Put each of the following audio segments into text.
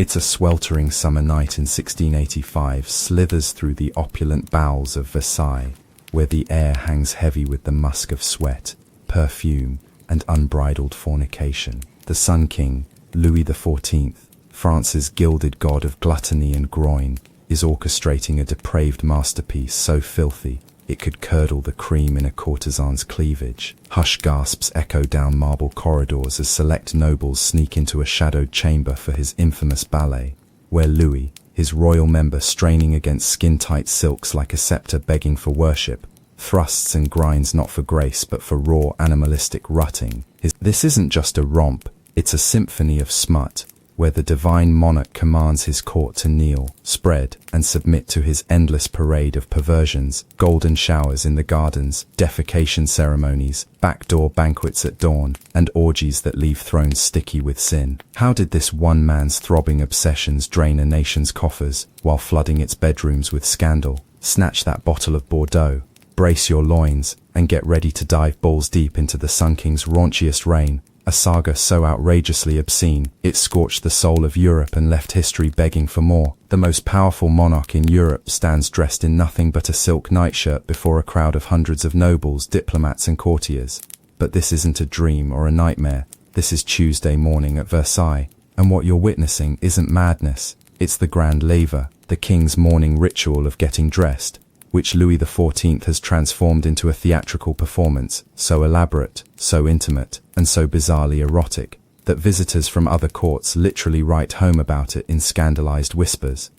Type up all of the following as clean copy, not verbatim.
It's a sweltering summer night in 1685 slithers through the opulent bowels of Versailles, where the air hangs heavy with the musk of sweat, perfume, and unbridled fornication. The Sun King, Louis XIV, France's gilded god of gluttony and groin, is orchestrating a depraved masterpiece so filthy it could curdle the cream in a courtesan's cleavage. Hushed gasps echo down marble corridors as select nobles sneak into a shadowed chamber for his infamous ballet, where Louis, his royal member straining against skin-tight silks like a scepter begging for worship, thrusts and grinds not for grace but for raw animalistic rutting. This isn't just a romp, it's a symphony of smut, where the divine monarch commands his court to kneel, spread, and submit to his endless parade of perversions, golden showers in the gardens, defecation ceremonies, backdoor banquets at dawn, and orgies that leave thrones sticky with sin. How did this one man's throbbing obsessions drain a nation's coffers while flooding its bedrooms with scandal? Snatch that bottle of Bordeaux, brace your loins, and get ready to dive balls deep into the Sun King's raunchiest reign. A saga so outrageously obscene, it scorched the soul of Europe and left history begging for more. The most powerful monarch in Europe stands dressed in nothing but a silk nightshirt before a crowd of hundreds of nobles, diplomats and courtiers. But this isn't a dream or a nightmare. This is Tuesday morning at Versailles, and what you're witnessing isn't madness. It's the grand laver, the king's morning ritual of getting dressed, which Louis XIV has transformed into a theatrical performance, so elaborate, so intimate, and so bizarrely erotic, that visitors from other courts literally write home about it in scandalized whispers.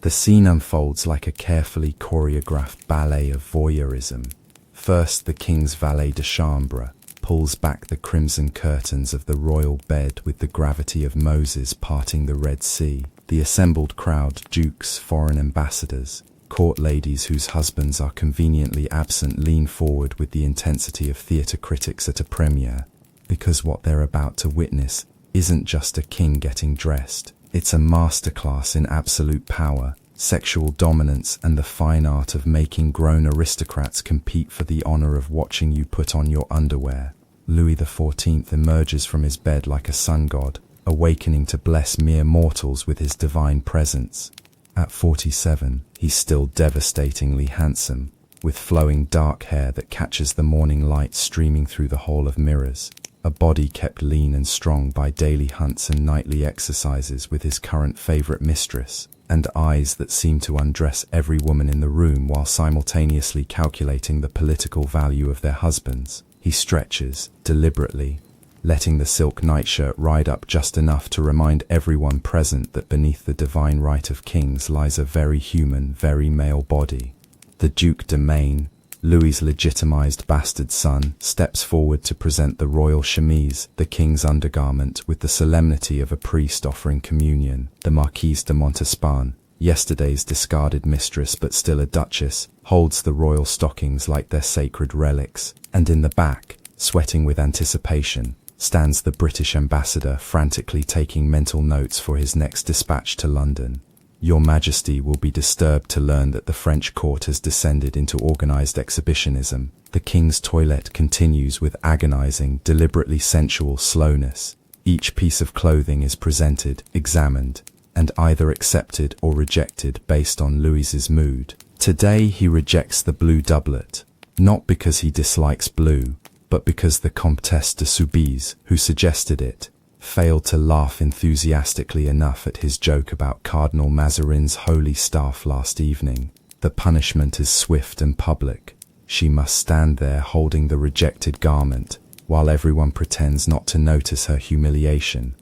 The scene unfolds like a carefully choreographed ballet of voyeurism. First, the king's valet de chambre pulls back the crimson curtains of the royal bed with the gravity of Moses parting the Red Sea. The assembled crowd, dukes, foreign ambassadors, court ladies whose husbands are conveniently absent, lean forward with the intensity of theatre critics at a premiere, because what they're about to witness isn't just a king getting dressed. It's a masterclass in absolute power, sexual dominance, and the fine art of making grown aristocrats compete for the honor of watching you put on your underwear. Louis XIV emerges from his bed like a sun god, awakening to bless mere mortals with his divine presence. At 47, he's still devastatingly handsome, with flowing dark hair that catches the morning light streaming through the hall of mirrors, a body kept lean and strong by daily hunts and nightly exercises with his current favorite mistress, and eyes that seem to undress every woman in the room while simultaneously calculating the political value of their husbands. He stretches, deliberately, letting the silk nightshirt ride up just enough to remind everyone present that beneath the divine right of kings lies a very human, very male body. The Duc de Maine, Louis's legitimized bastard son, steps forward to present the royal chemise, the king's undergarment, with the solemnity of a priest offering communion. The Marquise de Montespan, yesterday's discarded mistress but still a duchess, holds the royal stockings like their sacred relics, and in the back, sweating with anticipation, stands the British ambassador frantically taking mental notes for his next dispatch to London. Your Majesty will be disturbed to learn that the French court has descended into organized exhibitionism. The king's toilette continues with agonizing, deliberately sensual slowness. Each piece of clothing is presented, examined, and either accepted or rejected based on Louis's mood. Today he rejects the blue doublet, not because he dislikes blue, but because the Comtesse de Soubise, who suggested it, failed to laugh enthusiastically enough at his joke about Cardinal Mazarin's holy staff last evening. The punishment is swift and public. She must stand there holding the rejected garment, while everyone pretends not to notice her humiliation.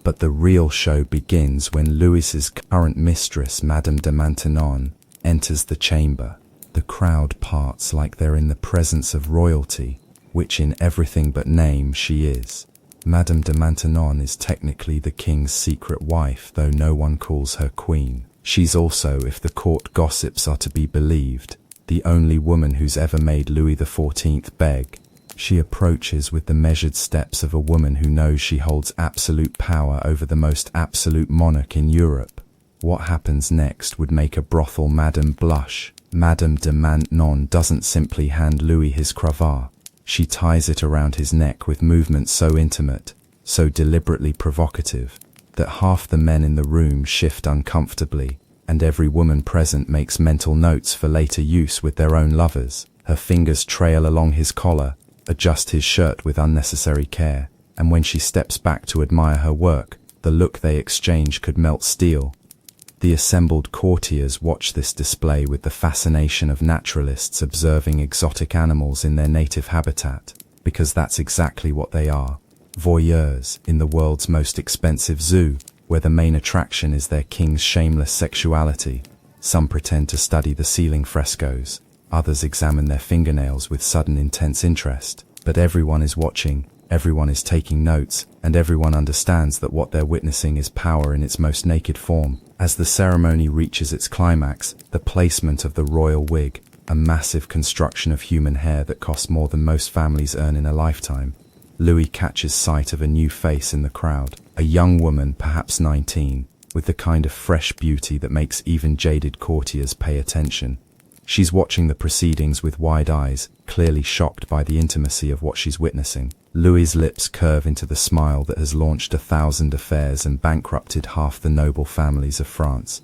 But the real show begins when Louis's current mistress, Madame de Maintenon, enters the chamber. The crowd parts like they're in the presence of royalty, which in everything but name she is. Madame de Maintenon is technically the king's secret wife, though no one calls her queen. She's also, if the court gossips are to be believed, the only woman who's ever made Louis XIV beg. She approaches with the measured steps of a woman who knows she holds absolute power over the most absolute monarch in Europe. What happens next would make a brothel madam blush. Madame de Maintenon doesn't simply hand Louis his cravat. She ties it around his neck with movements so intimate, so deliberately provocative, that half the men in the room shift uncomfortably, and every woman present makes mental notes for later use with their own lovers. Her fingers trail along his collar, adjust his shirt with unnecessary care, and when she steps back to admire her work, the look they exchange could melt steel. The assembled courtiers watch this display with the fascination of naturalists observing exotic animals in their native habitat, because that's exactly what they are. Voyeurs in the world's most expensive zoo, where the main attraction is their king's shameless sexuality. Some pretend to study the ceiling frescoes, others examine their fingernails with sudden intense interest. But everyone is watching, everyone is taking notes, and everyone understands that what they're witnessing is power in its most naked form. As the ceremony reaches its climax, the placement of the royal wig, a massive construction of human hair that costs more than most families earn in a lifetime, Louis catches sight of a new face in the crowd, a young woman, perhaps 19, with the kind of fresh beauty that makes even jaded courtiers pay attention. She's watching the proceedings with wide eyes, clearly shocked by the intimacy of what she's witnessing. Louis's lips curve into the smile that has launched 1,000 affairs and bankrupted half the noble families of France.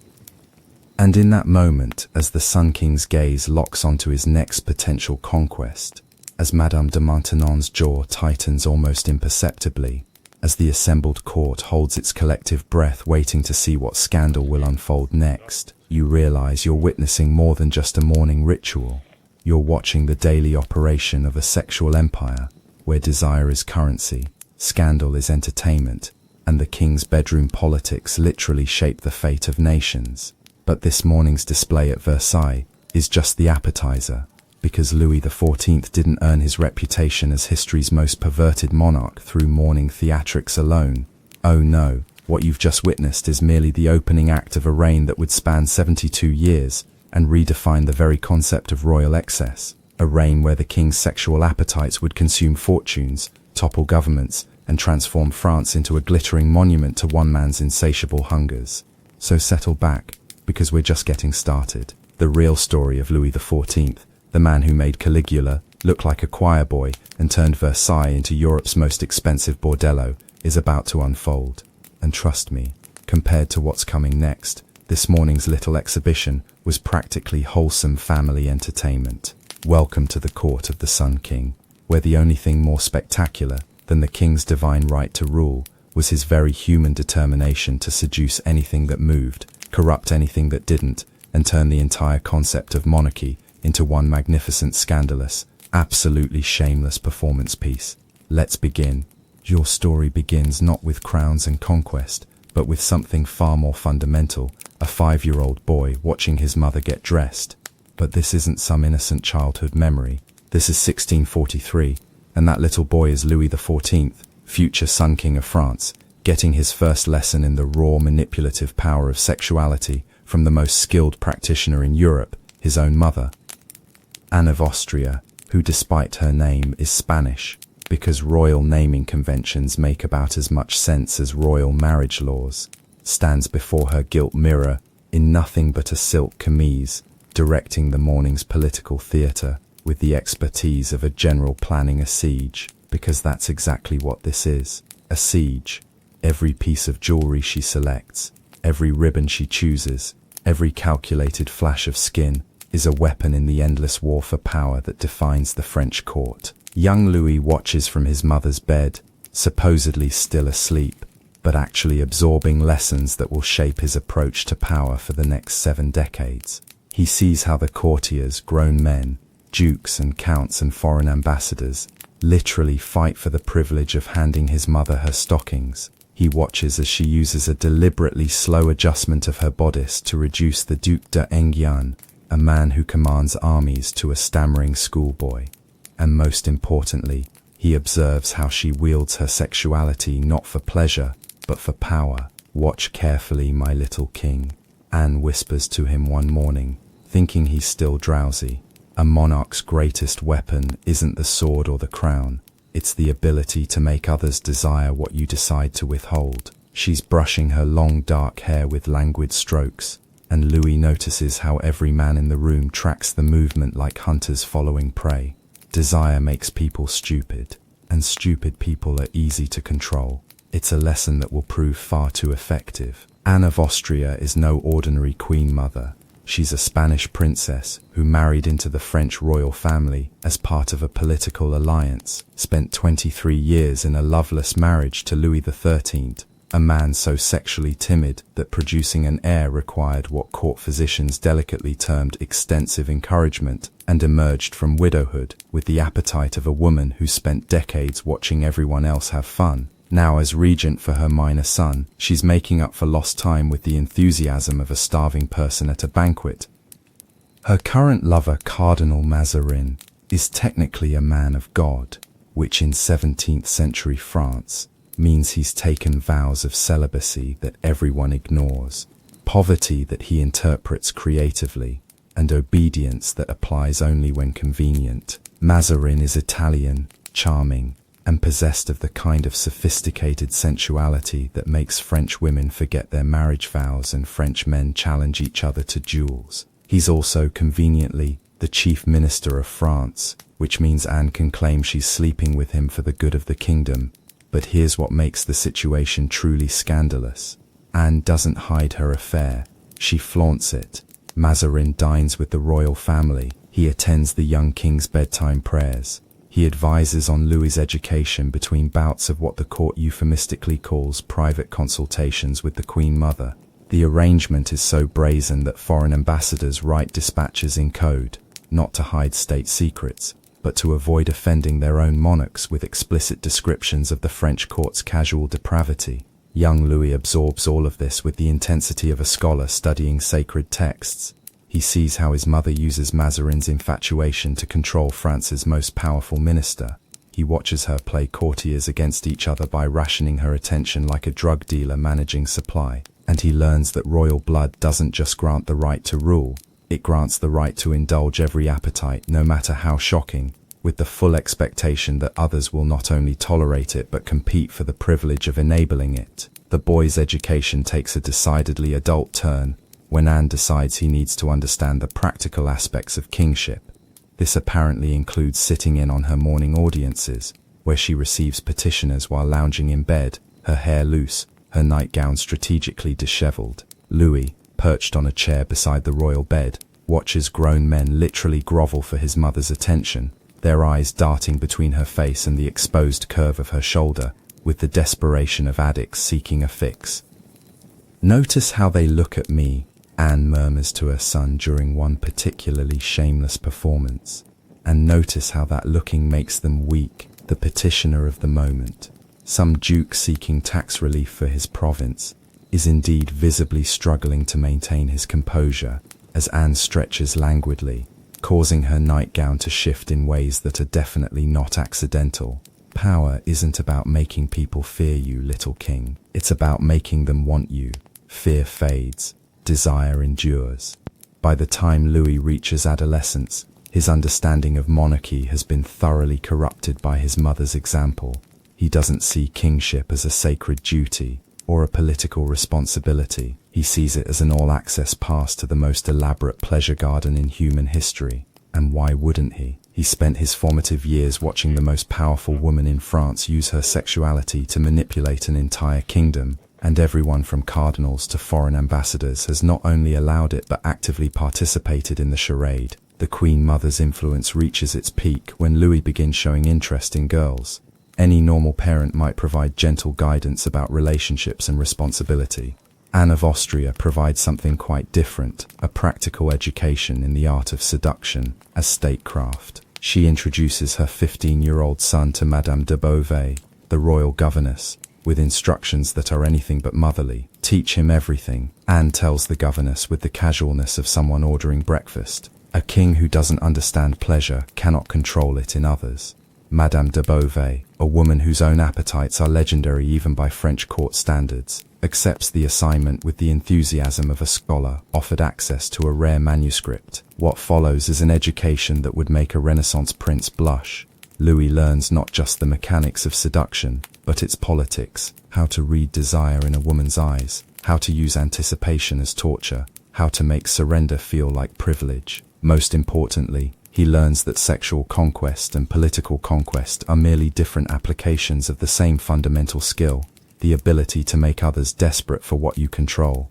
And in that moment, as the Sun King's gaze locks onto his next potential conquest, as Madame de Maintenon's jaw tightens almost imperceptibly, as the assembled court holds its collective breath waiting to see what scandal will unfold next, you realize you're witnessing more than just a morning ritual. You're watching the daily operation of a sexual empire, where desire is currency, scandal is entertainment, and the king's bedroom politics literally shape the fate of nations. But this morning's display at Versailles is just the appetizer, because Louis XIV didn't earn his reputation as history's most perverted monarch through morning theatrics alone. Oh no, what you've just witnessed is merely the opening act of a reign that would span 72 years and redefine the very concept of royal excess. A reign where the king's sexual appetites would consume fortunes, topple governments, and transform France into a glittering monument to one man's insatiable hungers. So settle back, because we're just getting started. The real story of Louis XIV, the man who made Caligula look like a choir boy and turned Versailles into Europe's most expensive bordello, is about to unfold. And trust me, compared to what's coming next, this morning's little exhibition was practically wholesome family entertainment. Welcome to the court of the Sun King, where the only thing more spectacular than the king's divine right to rule was his very human determination to seduce anything that moved, corrupt anything that didn't, and turn the entire concept of monarchy into one magnificent, scandalous, absolutely shameless performance piece. Let's begin. Your story begins not with crowns and conquest, but with something far more fundamental, a 5-year-old boy watching his mother get dressed. But this isn't some innocent childhood memory. This is 1643, and that little boy is Louis XIV, future Sun King of France, getting his first lesson in the raw manipulative power of sexuality from the most skilled practitioner in Europe, his own mother, Anne of Austria, who despite her name is Spanish, because royal naming conventions make about as much sense as royal marriage laws, stands before her gilt mirror in nothing but a silk camise, directing the morning's political theatre with the expertise of a general planning a siege, because that's exactly what this is, a siege. Every piece of jewelry she selects, every ribbon she chooses, every calculated flash of skin is a weapon in the endless war for power that defines the French court. Young Louis watches from his mother's bed, supposedly still asleep, but actually absorbing lessons that will shape his approach to power for the next 7 decades. He sees how the courtiers, grown men, dukes and counts and foreign ambassadors, literally fight for the privilege of handing his mother her stockings. He watches as she uses a deliberately slow adjustment of her bodice to reduce the Duc d'Enghien, a man who commands armies, to a stammering schoolboy. And most importantly, he observes how she wields her sexuality not for pleasure, but for power. "Watch carefully, my little king," Anne whispers to him one morning, thinking he's still drowsy. A monarch's greatest weapon isn't the sword or the crown. It's the ability to make others desire what you decide to withhold. She's brushing her long dark hair with languid strokes, and Louis notices how every man in the room tracks the movement like hunters following prey. Desire makes people stupid, and stupid people are easy to control. It's a lesson that will prove far too effective. Anne of Austria is no ordinary queen mother. She's a Spanish princess who married into the French royal family as part of a political alliance, spent 23 years in a loveless marriage to Louis XIII, a man so sexually timid that producing an heir required what court physicians delicately termed extensive encouragement, and emerged from widowhood with the appetite of a woman who spent decades watching everyone else have fun. Now, as regent for her minor son, she's making up for lost time with the enthusiasm of a starving person at a banquet. Her current lover, Cardinal Mazarin, is technically a man of God, which in 17th century France means he's taken vows of celibacy that everyone ignores, poverty that he interprets creatively, and obedience that applies only when convenient. Mazarin is Italian, charming, and possessed of the kind of sophisticated sensuality that makes French women forget their marriage vows and French men challenge each other to duels. He's also, conveniently, the chief minister of France, which means Anne can claim she's sleeping with him for the good of the kingdom. But here's what makes the situation truly scandalous. Anne doesn't hide her affair, she flaunts it. Mazarin dines with the royal family, he attends the young king's bedtime prayers. He advises on Louis's education between bouts of what the court euphemistically calls private consultations with the Queen Mother. The arrangement is so brazen that foreign ambassadors write dispatches in code, not to hide state secrets, but to avoid offending their own monarchs with explicit descriptions of the French court's casual depravity. Young Louis absorbs all of this with the intensity of a scholar studying sacred texts. He sees how his mother uses Mazarin's infatuation to control France's most powerful minister. He watches her play courtiers against each other by rationing her attention like a drug dealer managing supply. And he learns that royal blood doesn't just grant the right to rule, it grants the right to indulge every appetite, no matter how shocking, with the full expectation that others will not only tolerate it but compete for the privilege of enabling it. The boy's education takes a decidedly adult turn when Anne decides he needs to understand the practical aspects of kingship. This apparently includes sitting in on her morning audiences, where she receives petitioners while lounging in bed, her hair loose, her nightgown strategically disheveled. Louis, perched on a chair beside the royal bed, watches grown men literally grovel for his mother's attention, their eyes darting between her face and the exposed curve of her shoulder, with the desperation of addicts seeking a fix. "Notice how they look at me," Anne murmurs to her son during one particularly shameless performance. "And notice how that looking makes them weak," the petitioner of the moment, some duke seeking tax relief for his province, is indeed visibly struggling to maintain his composure as Anne stretches languidly, causing her nightgown to shift in ways that are definitely not accidental. Power isn't about making people fear you, little king. It's about making them want you. Fear fades. Desire endures. By the time Louis reaches adolescence, his understanding of monarchy has been thoroughly corrupted by his mother's example. He doesn't see kingship as a sacred duty or a political responsibility. He sees it as an all-access pass to the most elaborate pleasure garden in human history. And why wouldn't he? He spent his formative years watching the most powerful woman in France use her sexuality to manipulate an entire kingdom, and everyone from cardinals to foreign ambassadors has not only allowed it but actively participated in the charade. The Queen Mother's influence reaches its peak when Louis begins showing interest in girls. Any normal parent might provide gentle guidance about relationships and responsibility. Anne of Austria provides something quite different, a practical education in the art of seduction as statecraft. She introduces her 15-year-old son to Madame de Beauvais, the royal governess, with instructions that are anything but motherly. "Teach him everything," Anne tells the governess with the casualness of someone ordering breakfast. A king who doesn't understand pleasure cannot control it in others. Madame de Beauvais, a woman whose own appetites are legendary even by French court standards, accepts the assignment with the enthusiasm of a scholar offered access to a rare manuscript. What follows is an education that would make a Renaissance prince blush. Louis learns not just the mechanics of seduction, but its politics, how to read desire in a woman's eyes, how to use anticipation as torture, how to make surrender feel like privilege. Most importantly, he learns that sexual conquest and political conquest are merely different applications of the same fundamental skill. the ability to make others desperate for what you control.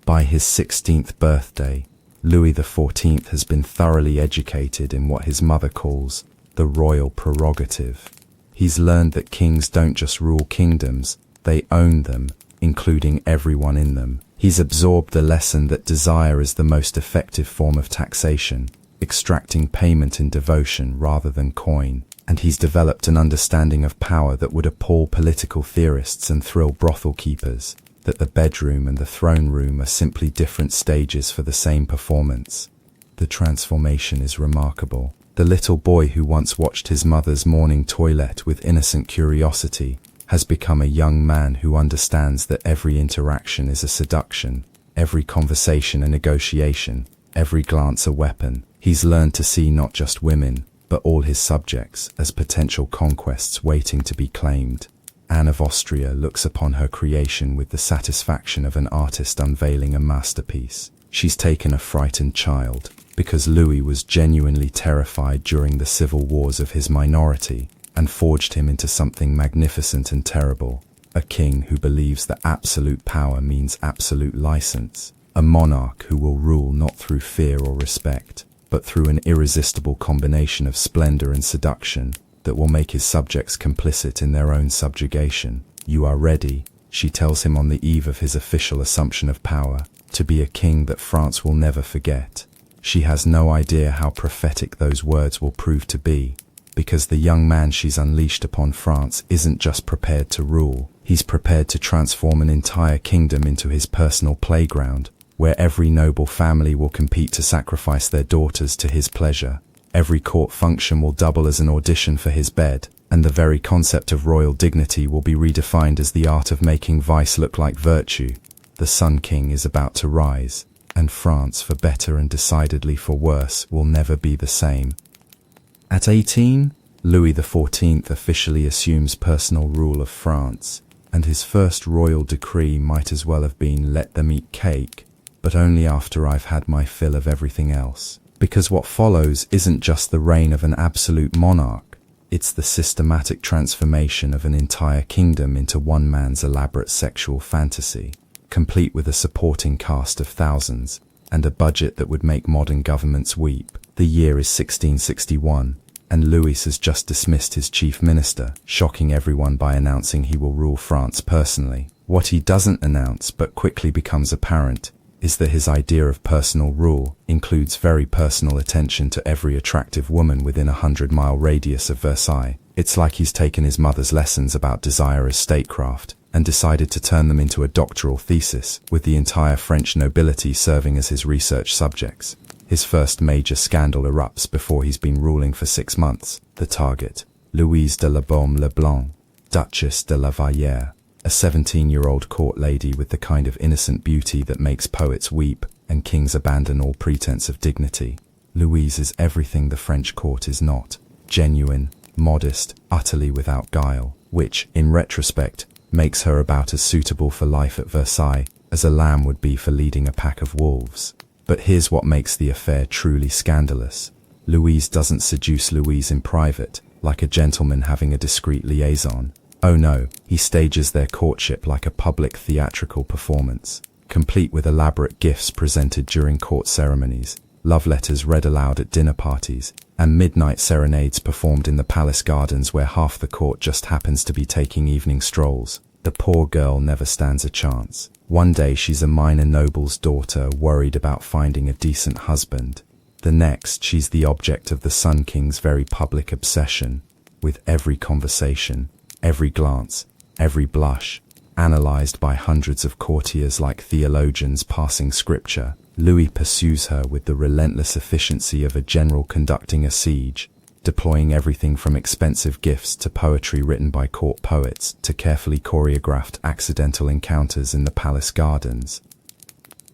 By his 16th birthday, Louis XIV has been thoroughly educated in what his mother calls the royal prerogative. He's learned that kings don't just rule kingdoms, they own them, including everyone in them. He's absorbed the lesson that desire is the most effective form of taxation, extracting payment in devotion rather than coin, and he's developed an understanding of power that would appall political theorists and thrill brothel keepers, that the bedroom and the throne room are simply different stages for the same performance. The transformation is remarkable. The little boy who once watched his mother's morning toilette with innocent curiosity has become a young man who understands that every interaction is a seduction, every conversation a negotiation, every glance a weapon. He's learned to see not just women, but all his subjects as potential conquests waiting to be claimed. Anne of Austria looks upon her creation with the satisfaction of an artist unveiling a masterpiece. She's taken a frightened child, because Louis was genuinely terrified during the civil wars of his minority, and forged him into something magnificent and terrible, a king who believes that absolute power means absolute license, a monarch who will rule not through fear or respect, but through an irresistible combination of splendor and seduction that will make his subjects complicit in their own subjugation. You are ready, she tells him on the eve of his official assumption of power, to be a king that France will never forget. She has no idea how prophetic those words will prove to be, because the young man she's unleashed upon France isn't just prepared to rule, he's prepared to transform an entire kingdom into his personal playground, where every noble family will compete to sacrifice their daughters to his pleasure. Every court function will double as an audition for his bed, and the very concept of royal dignity will be redefined as the art of making vice look like virtue. The Sun King is about to rise, and France, for better and decidedly for worse, will never be the same. At 18, Louis XIV officially assumes personal rule of France, and his first royal decree might as well have been "let them eat cake, but only after I've had my fill of everything else." Because what follows isn't just the reign of an absolute monarch, it's the systematic transformation of an entire kingdom into one man's elaborate sexual fantasy, complete with a supporting cast of thousands, and a budget that would make modern governments weep. The year is 1661, and Louis has just dismissed his chief minister, shocking everyone by announcing he will rule France personally. What he doesn't announce, but quickly becomes apparent, is that his idea of personal rule includes very personal attention to every attractive woman within a 100-mile radius of Versailles. It's like he's taken his mother's lessons about desire as statecraft and decided to turn them into a doctoral thesis, with the entire French nobility serving as his research subjects. His first major scandal erupts before he's been ruling for 6 months. The target, Louise de la Baume le Blanc, Duchess de la Vallière, a 17-year-old court lady with the kind of innocent beauty that makes poets weep and kings abandon all pretense of dignity. Louise is everything the French court is not: genuine, modest, utterly without guile, which, in retrospect, makes her about as suitable for life at Versailles as a lamb would be for leading a pack of wolves. But here's what makes the affair truly scandalous. Louise doesn't seduce Louise in private, like a gentleman having a discreet liaison. Oh no, he stages their courtship like a public theatrical performance, complete with elaborate gifts presented during court ceremonies, love letters read aloud at dinner parties, and midnight serenades performed in the palace gardens where half the court just happens to be taking evening strolls. The poor girl never stands a chance. One day she's a minor noble's daughter worried about finding a decent husband. The next she's the object of the Sun King's very public obsession, with every conversation, every glance, every blush, analyzed by hundreds of courtiers like theologians passing scripture. Louis pursues her with the relentless efficiency of a general conducting a siege, deploying everything from expensive gifts to poetry written by court poets to carefully choreographed accidental encounters in the palace gardens.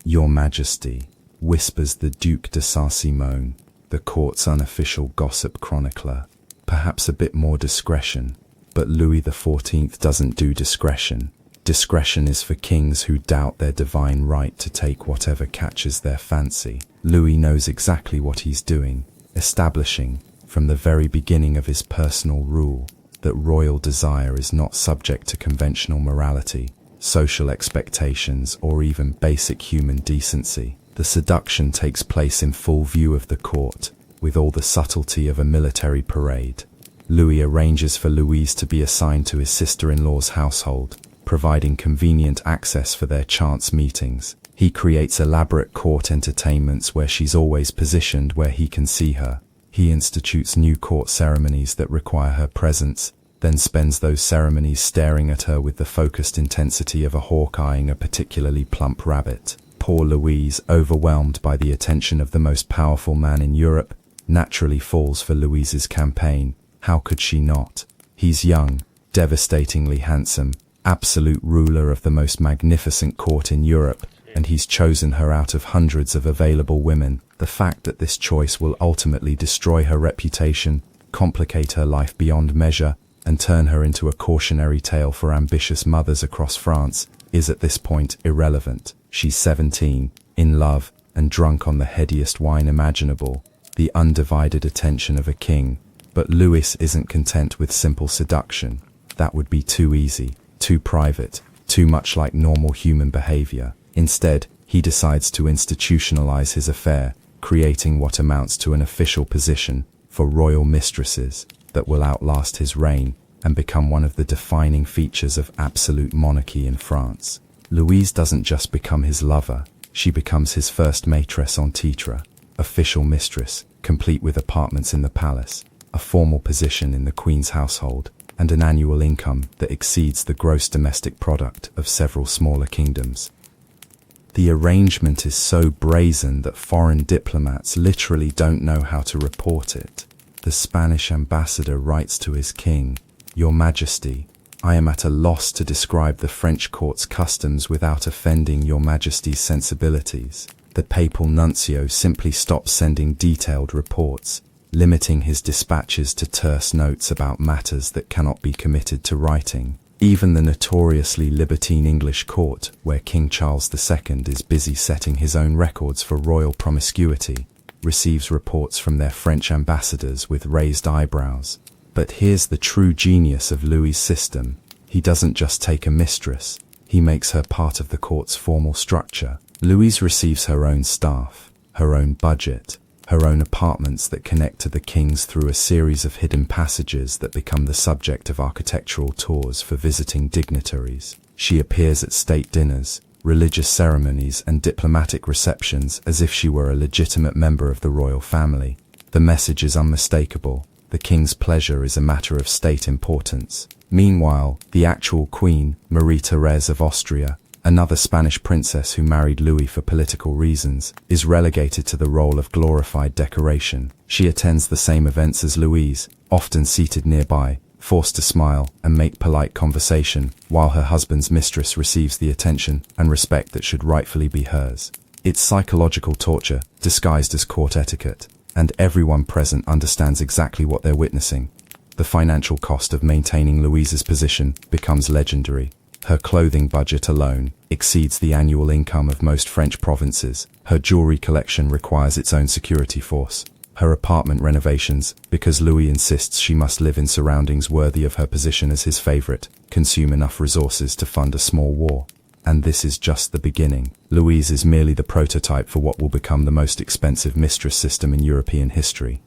"Your Majesty," whispers the Duc de Saint-Simon, the court's unofficial gossip chronicler. Perhaps a bit more discretion. But Louis XIV doesn't do discretion. Discretion is for kings who doubt their divine right to take whatever catches their fancy. Louis knows exactly what he's doing, establishing, from the very beginning of his personal rule, that royal desire is not subject to conventional morality, social expectations, or even basic human decency. The seduction takes place in full view of the court, with all the subtlety of a military parade. Louis arranges for Louise to be assigned to his sister-in-law's household, providing convenient access for their chance meetings. He creates elaborate court entertainments where she's always positioned where he can see her. He institutes new court ceremonies that require her presence, then spends those ceremonies staring at her with the focused intensity of a hawk eyeing a particularly plump rabbit. Poor Louise, overwhelmed by the attention of the most powerful man in Europe, naturally falls for Louise's campaign. How could she not? He's young, devastatingly handsome, absolute ruler of the most magnificent court in Europe, and he's chosen her out of hundreds of available women. The fact that this choice will ultimately destroy her reputation, complicate her life beyond measure, and turn her into a cautionary tale for ambitious mothers across France is at this point irrelevant. She's 17, in love, and drunk on the headiest wine imaginable, the undivided attention of a king. But Louis isn't content with simple seduction. That would be too easy, too private, too much like normal human behavior. Instead, he decides to institutionalize his affair, creating what amounts to an official position for royal mistresses that will outlast his reign and become one of the defining features of absolute monarchy in France. Louise doesn't just become his lover, she becomes his first maîtresse en titre, official mistress, complete with apartments in the palace, a formal position in the Queen's household, and an annual income that exceeds the gross domestic product of several smaller kingdoms. The arrangement is so brazen that foreign diplomats literally don't know how to report it. The Spanish ambassador writes to his king, "Your Majesty, I am at a loss to describe the French court's customs without offending Your Majesty's sensibilities." The papal nuncio simply stops sending detailed reports, limiting his dispatches to terse notes about matters that cannot be committed to writing. Even the notoriously libertine English court, where King Charles II is busy setting his own records for royal promiscuity, receives reports from their French ambassadors with raised eyebrows. But here's the true genius of Louis's system. He doesn't just take a mistress, he makes her part of the court's formal structure. Louise receives her own staff, her own budget, her own apartments that connect to the king's through a series of hidden passages that become the subject of architectural tours for visiting dignitaries. She appears at state dinners, religious ceremonies, and diplomatic receptions as if she were a legitimate member of the royal family. The message is unmistakable. The king's pleasure is a matter of state importance. Meanwhile, the actual queen, Marie-Thérèse of Austria, another Spanish princess who married Louis for political reasons, is relegated to the role of glorified decoration. She attends the same events as Louise, often seated nearby, forced to smile and make polite conversation, while her husband's mistress receives the attention and respect that should rightfully be hers. It's psychological torture, disguised as court etiquette, and everyone present understands exactly what they're witnessing. The financial cost of maintaining Louise's position becomes legendary. Her clothing budget alone exceeds the annual income of most French provinces. Her jewelry collection requires its own security force. Her apartment renovations, because Louis insists she must live in surroundings worthy of her position as his favorite, consume enough resources to fund a small war. And this is just the beginning. Louise is merely the prototype for what will become the most expensive mistress system in European history.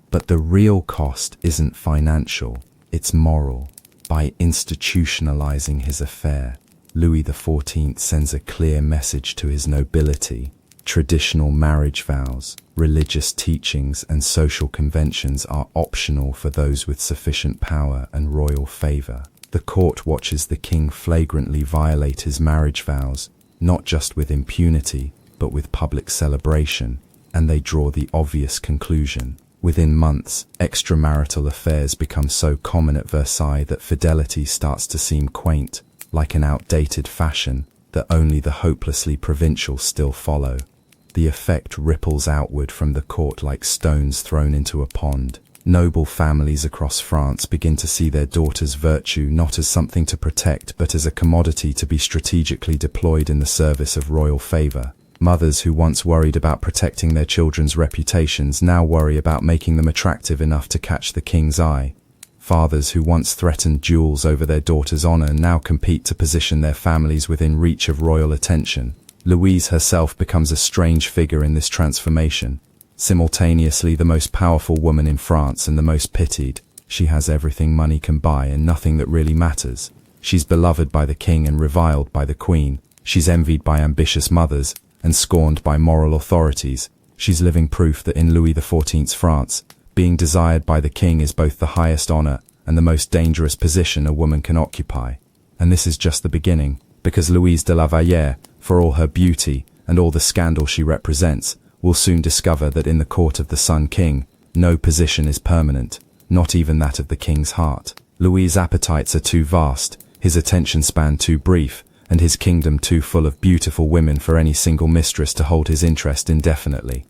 But the real cost isn't financial, it's moral. By institutionalizing his affair, Louis XIV sends a clear message to his nobility. Traditional marriage vows, religious teachings, and social conventions are optional for those with sufficient power and royal favor. The court watches the king flagrantly violate his marriage vows, not just with impunity, but with public celebration, and they draw the obvious conclusion. Within months, extramarital affairs become so common at Versailles that fidelity starts to seem quaint, like an outdated fashion that only the hopelessly provincial still follow. The effect ripples outward from the court like stones thrown into a pond. Noble families across France begin to see their daughters' virtue not as something to protect but as a commodity to be strategically deployed in the service of royal favor. Mothers who once worried about protecting their children's reputations now worry about making them attractive enough to catch the king's eye. Fathers who once threatened duels over their daughter's honor now compete to position their families within reach of royal attention. Louise herself becomes a strange figure in this transformation. Simultaneously the most powerful woman in France and the most pitied. She has everything money can buy and nothing that really matters. She's beloved by the king and reviled by the queen. She's envied by ambitious mothers and scorned by moral authorities. She's living proof that in Louis XIV's France, being desired by the king is both the highest honor and the most dangerous position a woman can occupy. And this is just the beginning, because Louise de la Vallière, for all her beauty and all the scandal she represents, will soon discover that in the court of the Sun King, no position is permanent, not even that of the king's heart. Louis' appetites are too vast, his attention span too brief, and his kingdom too full of beautiful women for any single mistress to hold his interest indefinitely.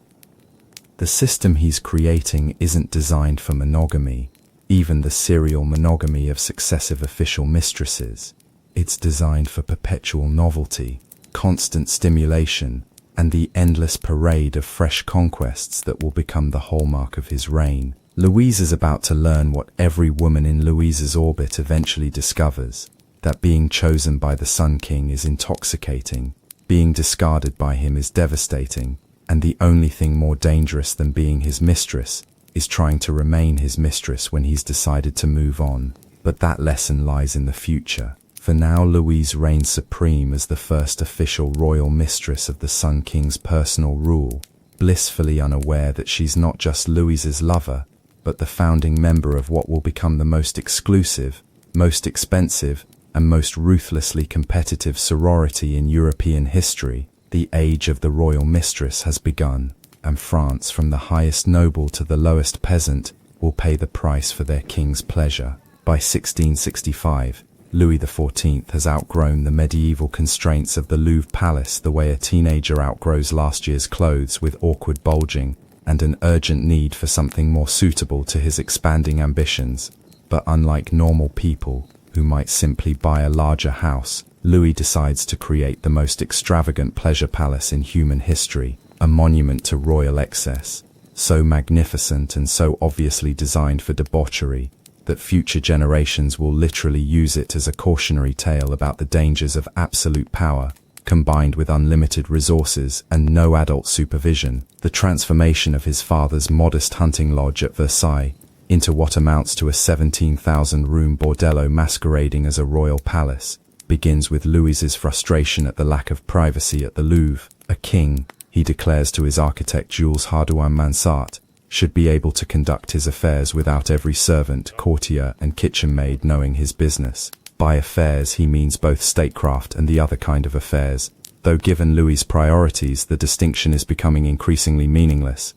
The system he's creating isn't designed for monogamy, even the serial monogamy of successive official mistresses. It's designed for perpetual novelty, constant stimulation, and the endless parade of fresh conquests that will become the hallmark of his reign. Louise is about to learn what every woman in Louise's orbit eventually discovers, that being chosen by the Sun King is intoxicating, being discarded by him is devastating, and the only thing more dangerous than being his mistress is trying to remain his mistress when he's decided to move on. But that lesson lies in the future. For now, Louise reigns supreme as the first official royal mistress of the Sun King's personal rule, blissfully unaware that she's not just Louis's lover, but the founding member of what will become the most exclusive, most expensive, and most ruthlessly competitive sorority in European history. The age of the royal mistress has begun, and France, from the highest noble to the lowest peasant, will pay the price for their king's pleasure. By 1665, Louis XIV has outgrown the medieval constraints of the Louvre Palace the way a teenager outgrows last year's clothes with awkward bulging and an urgent need for something more suitable to his expanding ambitions. But unlike normal people, who might simply buy a larger house, Louis decides to create the most extravagant pleasure palace in human history, a monument to royal excess, so magnificent and so obviously designed for debauchery, that future generations will literally use it as a cautionary tale about the dangers of absolute power, combined with unlimited resources and no adult supervision. The transformation of his father's modest hunting lodge at Versailles into what amounts to a 17,000-room bordello masquerading as a royal palace begins with Louis's frustration at the lack of privacy at the Louvre. A king, he declares to his architect Jules Hardouin-Mansart, should be able to conduct his affairs without every servant, courtier, and kitchen maid knowing his business. By affairs he means both statecraft and the other kind of affairs, though given Louis's priorities the distinction is becoming increasingly meaningless.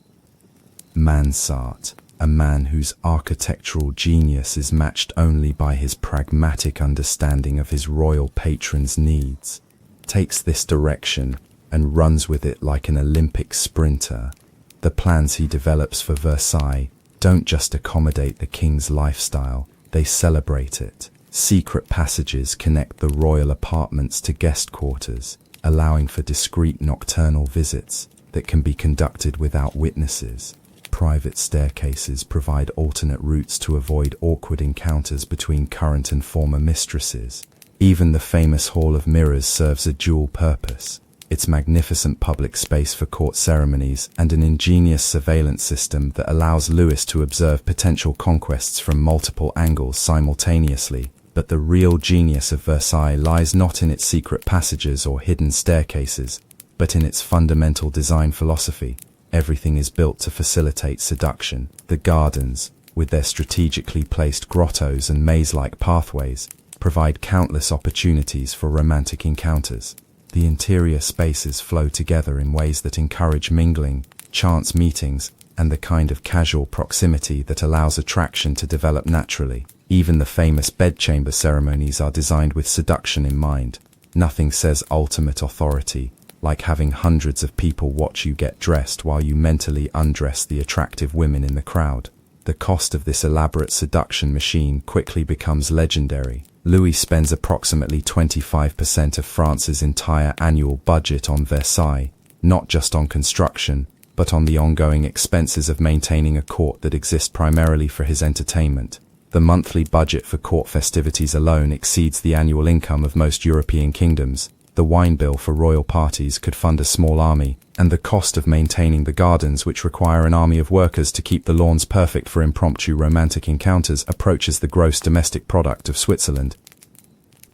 Mansart, a man whose architectural genius is matched only by his pragmatic understanding of his royal patron's needs, takes this direction and runs with it like an Olympic sprinter. The plans he develops for Versailles don't just accommodate the king's lifestyle, they celebrate it. Secret passages connect the royal apartments to guest quarters, allowing for discreet nocturnal visits that can be conducted without witnesses. Private staircases provide alternate routes to avoid awkward encounters between current and former mistresses. Even the famous Hall of Mirrors serves a dual purpose. Its magnificent public space for court ceremonies and an ingenious surveillance system that allows Louis to observe potential conquests from multiple angles simultaneously. But the real genius of Versailles lies not in its secret passages or hidden staircases, but in its fundamental design philosophy. Everything is built to facilitate seduction. The gardens, with their strategically placed grottos and maze-like pathways, provide countless opportunities for romantic encounters. The interior spaces flow together in ways that encourage mingling, chance meetings, and the kind of casual proximity that allows attraction to develop naturally. Even the famous bedchamber ceremonies are designed with seduction in mind. Nothing says ultimate authority like having hundreds of people watch you get dressed while you mentally undress the attractive women in the crowd. The cost of this elaborate seduction machine quickly becomes legendary. Louis spends approximately 25% of France's entire annual budget on Versailles, not just on construction, but on the ongoing expenses of maintaining a court that exists primarily for his entertainment. The monthly budget for court festivities alone exceeds the annual income of most European kingdoms. The wine bill for royal parties could fund a small army, and the cost of maintaining the gardens, which require an army of workers to keep the lawns perfect for impromptu romantic encounters, approaches the gross domestic product of Switzerland.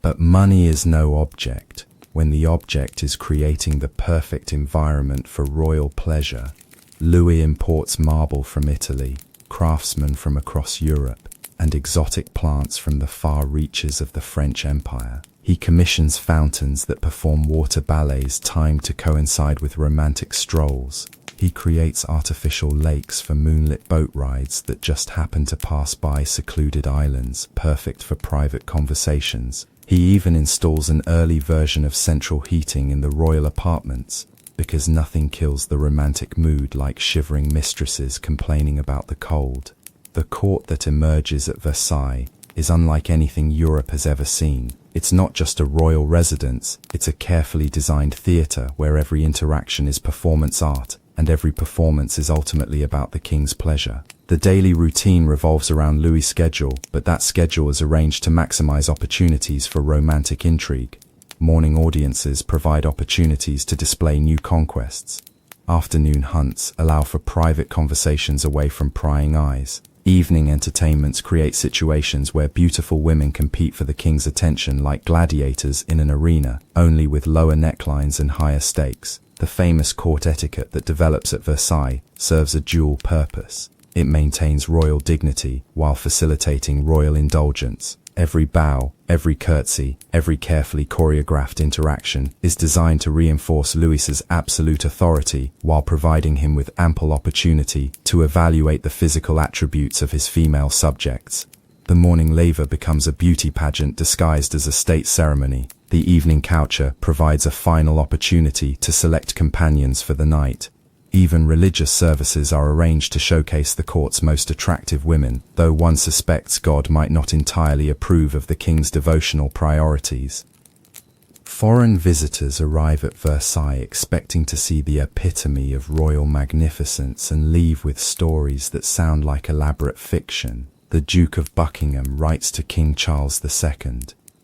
But money is no object, when the object is creating the perfect environment for royal pleasure. Louis imports marble from Italy, craftsmen from across Europe, and exotic plants from the far reaches of the French Empire. He commissions fountains that perform water ballets timed to coincide with romantic strolls. He creates artificial lakes for moonlit boat rides that just happen to pass by secluded islands, perfect for private conversations. He even installs an early version of central heating in the royal apartments, because nothing kills the romantic mood like shivering mistresses complaining about the cold. The court that emerges at Versailles is unlike anything Europe has ever seen. It's not just a royal residence, it's a carefully designed theatre where every interaction is performance art, and every performance is ultimately about the king's pleasure. The daily routine revolves around Louis' schedule, but that schedule is arranged to maximize opportunities for romantic intrigue. Morning audiences provide opportunities to display new conquests. Afternoon hunts allow for private conversations away from prying eyes. Evening entertainments create situations where beautiful women compete for the king's attention like gladiators in an arena, only with lower necklines and higher stakes. The famous court etiquette that develops at Versailles serves a dual purpose. It maintains royal dignity while facilitating royal indulgence. Every bow, every curtsy, every carefully choreographed interaction is designed to reinforce Louis's absolute authority while providing him with ample opportunity to evaluate the physical attributes of his female subjects. The morning laver becomes a beauty pageant disguised as a state ceremony. The evening coucher provides a final opportunity to select companions for the night. Even religious services are arranged to showcase the court's most attractive women, though one suspects God might not entirely approve of the king's devotional priorities. Foreign visitors arrive at Versailles expecting to see the epitome of royal magnificence and leave with stories that sound like elaborate fiction. The Duke of Buckingham writes to King Charles II,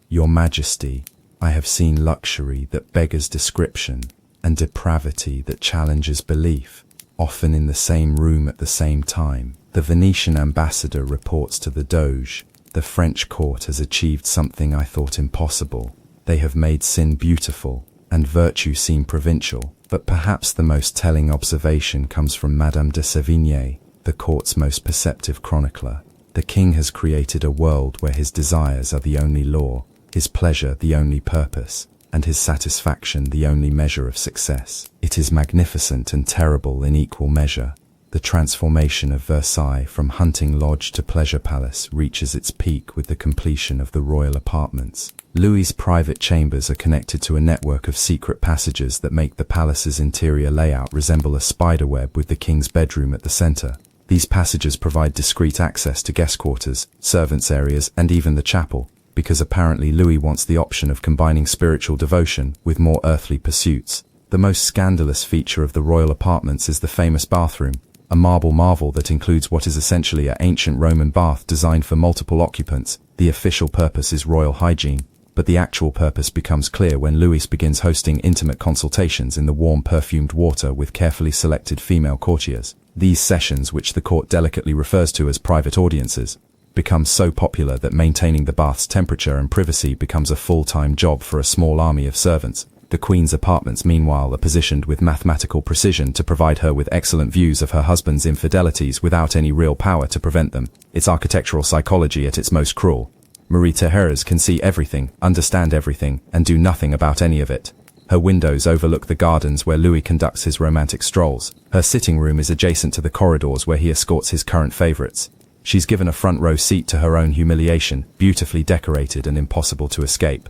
"Your Majesty, I have seen luxury that beggars description, and depravity that challenges belief, often in the same room at the same time." The Venetian ambassador reports to the Doge, "The French court has achieved something I thought impossible. They have made sin beautiful, and virtue seem provincial." But perhaps the most telling observation comes from Madame de Sévigné, the court's most perceptive chronicler. "The king has created a world where his desires are the only law, his pleasure the only purpose, and his satisfaction the only measure of success. It is magnificent and terrible in equal measure." The transformation of Versailles from hunting lodge to pleasure palace reaches its peak with the completion of the royal apartments. Louis's private chambers are connected to a network of secret passages that make the palace's interior layout resemble a spiderweb with the king's bedroom at the center. These passages provide discreet access to guest quarters, servants' areas, and even the chapel, because apparently Louis wants the option of combining spiritual devotion with more earthly pursuits. The most scandalous feature of the royal apartments is the famous bathroom, a marble marvel that includes what is essentially an ancient Roman bath designed for multiple occupants. The official purpose is royal hygiene, but the actual purpose becomes clear when Louis begins hosting intimate consultations in the warm perfumed water with carefully selected female courtiers. These sessions, which the court delicately refers to as private audiences, become so popular that maintaining the bath's temperature and privacy becomes a full-time job for a small army of servants. The Queen's apartments, meanwhile, are positioned with mathematical precision to provide her with excellent views of her husband's infidelities without any real power to prevent them. It's architectural psychology at its most cruel. Marie-Thérèse can see everything, understand everything, and do nothing about any of it. Her windows overlook the gardens where Louis conducts his romantic strolls. Her sitting room is adjacent to the corridors where he escorts his current favorites. She's given a front row seat to her own humiliation, beautifully decorated and impossible to escape.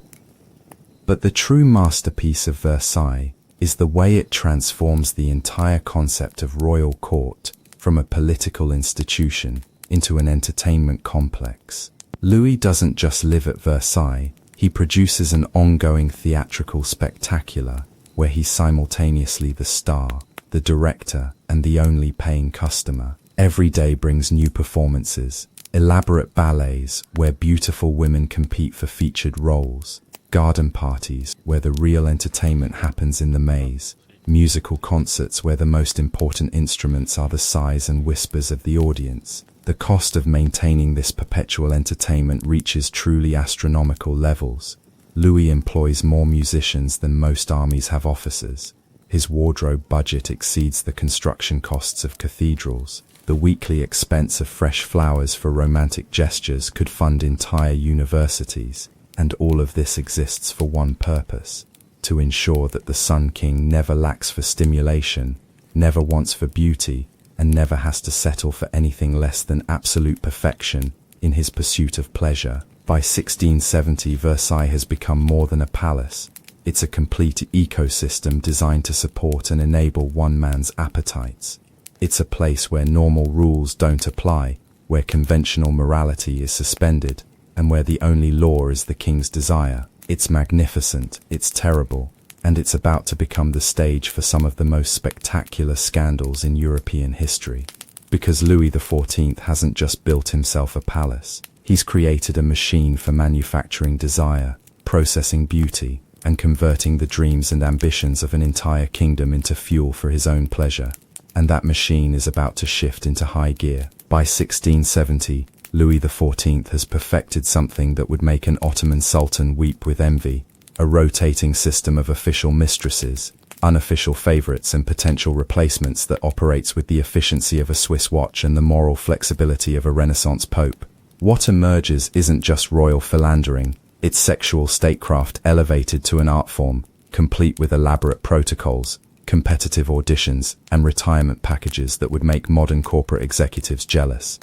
But the true masterpiece of Versailles is the way it transforms the entire concept of royal court from a political institution into an entertainment complex. Louis doesn't just live at Versailles, he produces an ongoing theatrical spectacular where he's simultaneously the star, the director, and the only paying customer. Every day brings new performances, Elaborate ballets where beautiful women compete for featured roles. Garden parties where the real entertainment happens in the maze. Musical concerts where the most important instruments are the sighs and whispers of the audience. The cost of maintaining this perpetual entertainment reaches truly astronomical levels. Louis employs more musicians than most armies have officers. His wardrobe budget exceeds the construction costs of cathedrals. The weekly expense of fresh flowers for romantic gestures could fund entire universities. And all of this exists for one purpose: to ensure that the Sun King never lacks for stimulation, never wants for beauty, and never has to settle for anything less than absolute perfection in his pursuit of pleasure. By 1670, Versailles has become more than a palace. It's a complete ecosystem designed to support and enable one man's appetites. It's a place where normal rules don't apply, where conventional morality is suspended, and where the only law is the king's desire. It's magnificent, it's terrible, and it's about to become the stage for some of the most spectacular scandals in European history. Because Louis XIV hasn't just built himself a palace, he's created a machine for manufacturing desire, processing beauty, and converting the dreams and ambitions of an entire kingdom into fuel for his own pleasure. And that machine is about to shift into high gear. By 1670, Louis XIV has perfected something that would make an Ottoman sultan weep with envy: a rotating system of official mistresses, unofficial favorites and potential replacements that operates with the efficiency of a Swiss watch and the moral flexibility of a Renaissance pope. What emerges isn't just royal philandering, it's sexual statecraft elevated to an art form, complete with elaborate protocols, competitive auditions, and retirement packages that would make modern corporate executives jealous.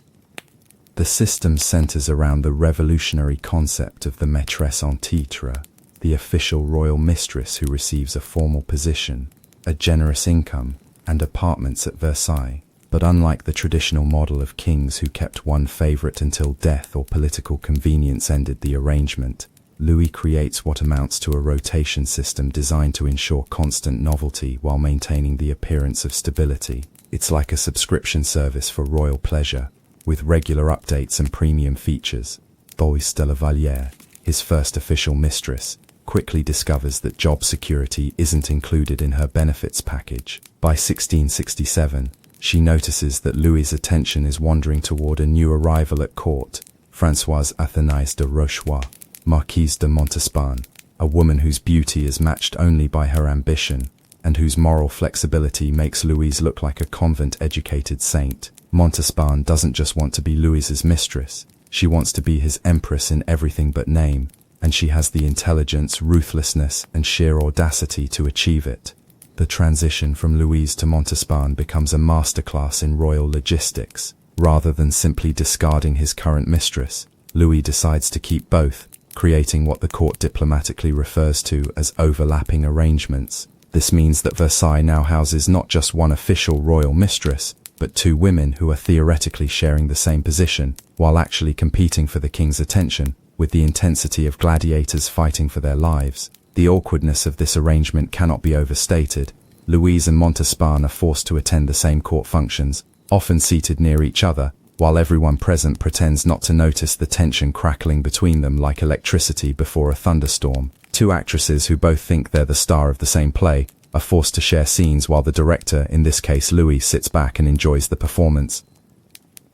The system centers around the revolutionary concept of the maîtresse en titre, the official royal mistress who receives a formal position, a generous income, and apartments at Versailles. But unlike the traditional model of kings who kept one favorite until death or political convenience ended the arrangement, Louis creates what amounts to a rotation system designed to ensure constant novelty while maintaining the appearance of stability. It's like a subscription service for royal pleasure, with regular updates and premium features. Boyce de la Vallière, his first official mistress, quickly discovers that job security isn't included in her benefits package. By 1667, she notices that Louis's attention is wandering toward a new arrival at court, Françoise Athénaïs de Rochefort, Marquise de Montespan, a woman whose beauty is matched only by her ambition, and whose moral flexibility makes Louise look like a convent-educated saint. Montespan doesn't just want to be Louis's mistress, she wants to be his empress in everything but name, and she has the intelligence, ruthlessness, and sheer audacity to achieve it. The transition from Louise to Montespan becomes a masterclass in royal logistics. Rather than simply discarding his current mistress, Louis decides to keep both, creating what the court diplomatically refers to as overlapping arrangements. This means that Versailles now houses not just one official royal mistress, but two women who are theoretically sharing the same position, while actually competing for the king's attention, with the intensity of gladiators fighting for their lives. The awkwardness of this arrangement cannot be overstated. Louise and Montespan are forced to attend the same court functions, often seated near each other, while everyone present pretends not to notice the tension crackling between them like electricity before a thunderstorm. Two actresses who both think they're the star of the same play are forced to share scenes while the director, in this case Louis, sits back and enjoys the performance.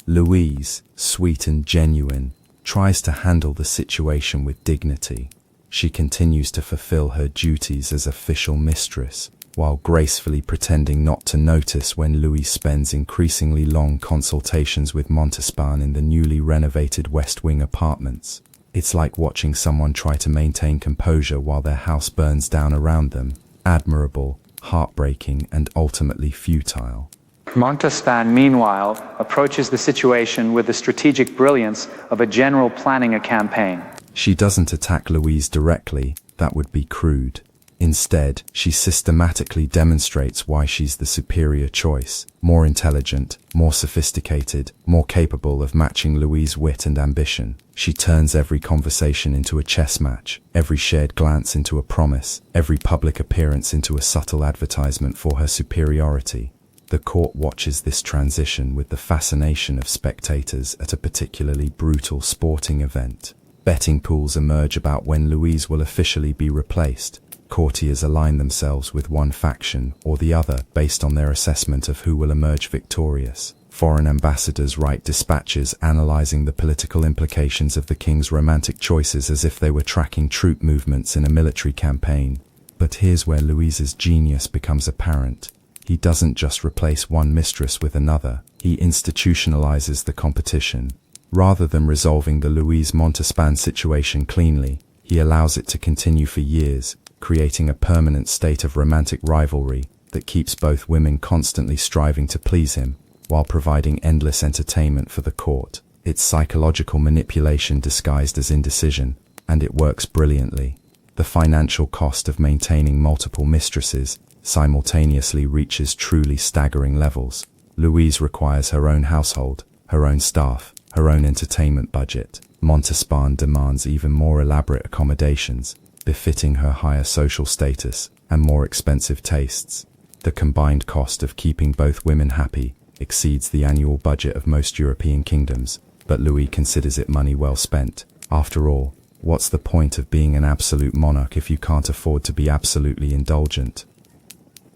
Louise, sweet and genuine, tries to handle the situation with dignity. She continues to fulfill her duties as official mistress, while gracefully pretending not to notice when Louis spends increasingly long consultations with Montespan in the newly renovated West Wing apartments. It's like watching someone try to maintain composure while their house burns down around them. Admirable, heartbreaking, and ultimately futile. Montespan, meanwhile, approaches the situation with the strategic brilliance of a general planning a campaign. She doesn't attack Louise directly, that would be crude. Instead, she systematically demonstrates why she's the superior choice, more intelligent, more sophisticated, more capable of matching Louise's wit and ambition. She turns every conversation into a chess match, every shared glance into a promise, every public appearance into a subtle advertisement for her superiority. The court watches this transition with the fascination of spectators at a particularly brutal sporting event. Betting pools emerge about when Louise will officially be replaced. Courtiers align themselves with one faction or the other based on their assessment of who will emerge victorious. Foreign ambassadors write dispatches analyzing the political implications of the king's romantic choices as if they were tracking troop movements in a military campaign. But here's where Louise's genius becomes apparent. He doesn't just replace one mistress with another, he institutionalizes the competition. Rather than resolving the Louise Montespan situation cleanly, he allows it to continue for years, creating a permanent state of romantic rivalry that keeps both women constantly striving to please him, while providing endless entertainment for the court. It's psychological manipulation disguised as indecision, and it works brilliantly. The financial cost of maintaining multiple mistresses simultaneously reaches truly staggering levels. Louise requires her own household, her own staff, her own entertainment budget. Montespan demands even more elaborate accommodations, befitting her higher social status and more expensive tastes. The combined cost of keeping both women happy exceeds the annual budget of most European kingdoms, but Louis considers it money well spent. After all, what's the point of being an absolute monarch if you can't afford to be absolutely indulgent?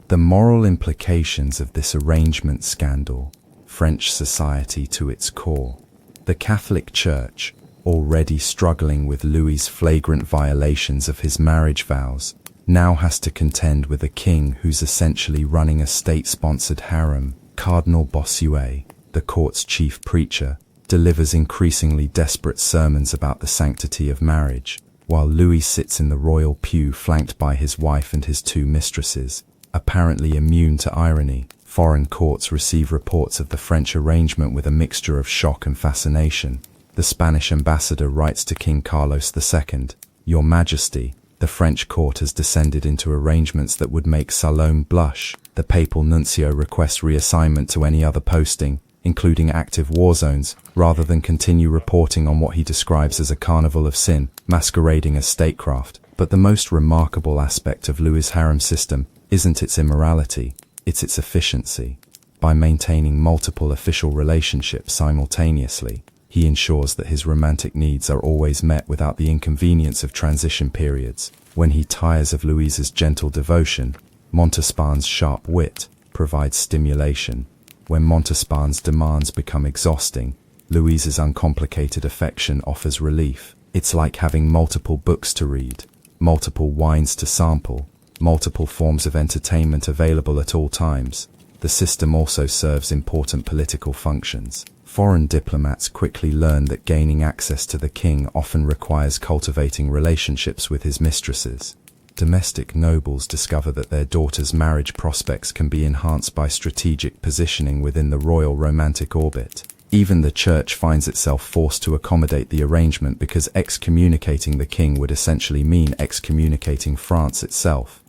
The moral implications of this arrangement scandal, French society to its core. The Catholic Church, already struggling with Louis's flagrant violations of his marriage vows, now has to contend with a king who's essentially running a state-sponsored harem. Cardinal Bossuet, the court's chief preacher, delivers increasingly desperate sermons about the sanctity of marriage, while Louis sits in the royal pew flanked by his wife and his two mistresses. Apparently immune to irony, foreign courts receive reports of the French arrangement with a mixture of shock and fascination. The Spanish ambassador writes to King Carlos II, "Your Majesty, the French court has descended into arrangements that would make Salome blush." The papal nuncio requests reassignment to any other posting, including active war zones, rather than continue reporting on what he describes as a carnival of sin, masquerading as statecraft. But the most remarkable aspect of Louis's harem system isn't its immorality, it's its efficiency. By maintaining multiple official relationships simultaneously, he ensures that his romantic needs are always met without the inconvenience of transition periods. When he tires of Louise's gentle devotion, Montespan's sharp wit provides stimulation. When Montespan's demands become exhausting, Louise's uncomplicated affection offers relief. It's like having multiple books to read, multiple wines to sample, multiple forms of entertainment available at all times. The system also serves important political functions. Foreign diplomats quickly learn that gaining access to the king often requires cultivating relationships with his mistresses. Domestic nobles discover that their daughters' marriage prospects can be enhanced by strategic positioning within the royal romantic orbit. Even the church finds itself forced to accommodate the arrangement because excommunicating the king would essentially mean excommunicating France itself.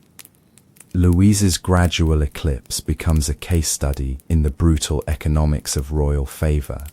Louise's gradual eclipse becomes a case study in the brutal economics of royal favor.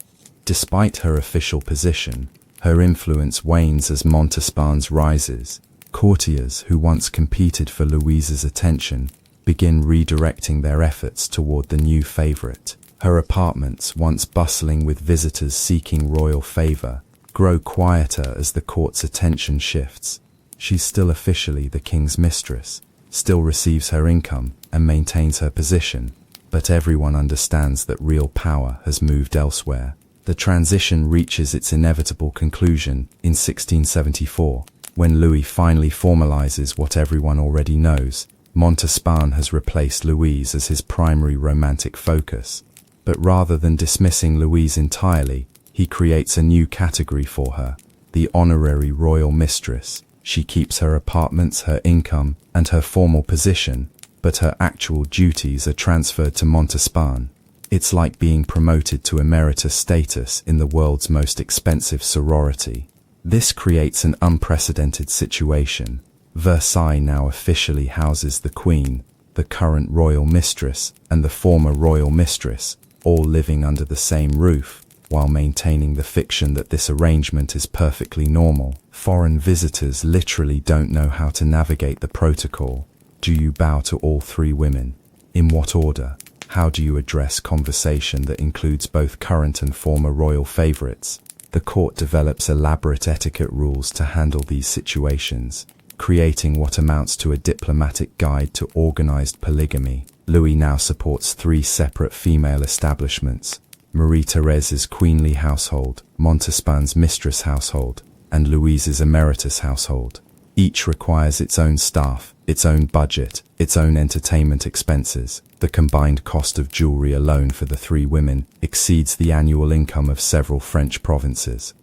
Despite her official position, her influence wanes as Montespan's rises. Courtiers who once competed for Louise's attention begin redirecting their efforts toward the new favorite. Her apartments, once bustling with visitors seeking royal favor, grow quieter as the court's attention shifts. She's still officially the king's mistress, still receives her income and maintains her position, but everyone understands that real power has moved elsewhere. The transition reaches its inevitable conclusion in 1674, when Louis finally formalizes what everyone already knows. Montespan has replaced Louise as his primary romantic focus. But rather than dismissing Louise entirely, he creates a new category for her, the honorary royal mistress. She keeps her apartments, her income, and her formal position, but her actual duties are transferred to Montespan. It's like being promoted to emeritus status in the world's most expensive sorority. This creates an unprecedented situation. Versailles now officially houses the Queen, the current royal mistress, and the former royal mistress, all living under the same roof, while maintaining the fiction that this arrangement is perfectly normal. Foreign visitors literally don't know how to navigate the protocol. Do you bow to all three women? In what order? How do you address conversation that includes both current and former royal favorites? The court develops elaborate etiquette rules to handle these situations, creating what amounts to a diplomatic guide to organized polygamy. Louis now supports 3 separate female establishments: Marie-Thérèse's queenly household, Montespan's mistress household, and Louise's emeritus household. Each requires its own staff, its own budget, its own entertainment expenses. The combined cost of jewelry alone for the 3 women exceeds the annual income of several French provinces.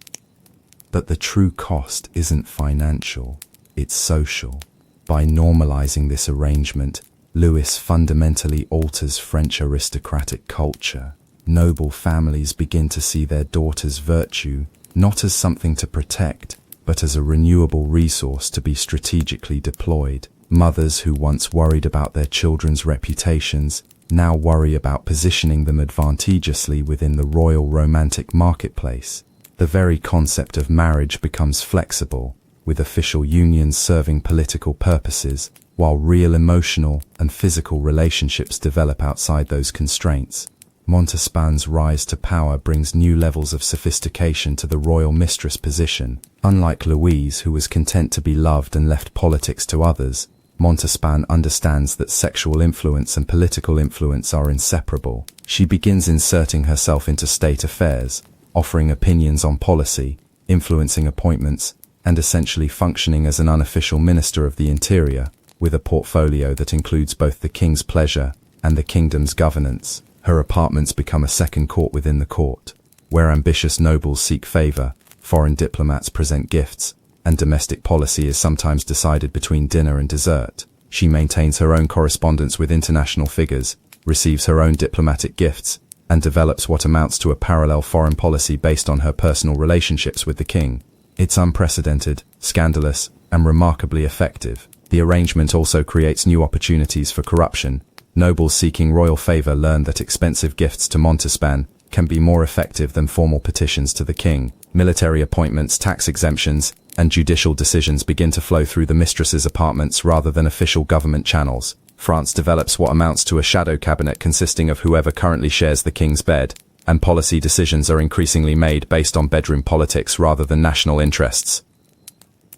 But the true cost isn't financial, it's social. By normalizing this arrangement, Louis fundamentally alters French aristocratic culture. Noble families begin to see their daughters' virtue not as something to protect, but as a renewable resource to be strategically deployed. Mothers who once worried about their children's reputations now worry about positioning them advantageously within the royal romantic marketplace. The very concept of marriage becomes flexible, with official unions serving political purposes, while real emotional and physical relationships develop outside those constraints. Montespan's rise to power brings new levels of sophistication to the royal mistress position. Unlike Louise, who was content to be loved and left politics to others, Montespan understands that sexual influence and political influence are inseparable. She begins inserting herself into state affairs, offering opinions on policy, influencing appointments, and essentially functioning as an unofficial minister of the interior, with a portfolio that includes both the king's pleasure and the kingdom's governance. Her apartments become a second court within the court, where ambitious nobles seek favor, foreign diplomats present gifts, and domestic policy is sometimes decided between dinner and dessert. She maintains her own correspondence with international figures, receives her own diplomatic gifts, and develops what amounts to a parallel foreign policy based on her personal relationships with the king. It's unprecedented, scandalous, and remarkably effective. The arrangement also creates new opportunities for corruption. Nobles seeking royal favor learn that expensive gifts to Montespan can be more effective than formal petitions to the king. Military appointments, tax exemptions, and judicial decisions begin to flow through the mistress's apartments rather than official government channels. France develops what amounts to a shadow cabinet consisting of whoever currently shares the king's bed, and policy decisions are increasingly made based on bedroom politics rather than national interests.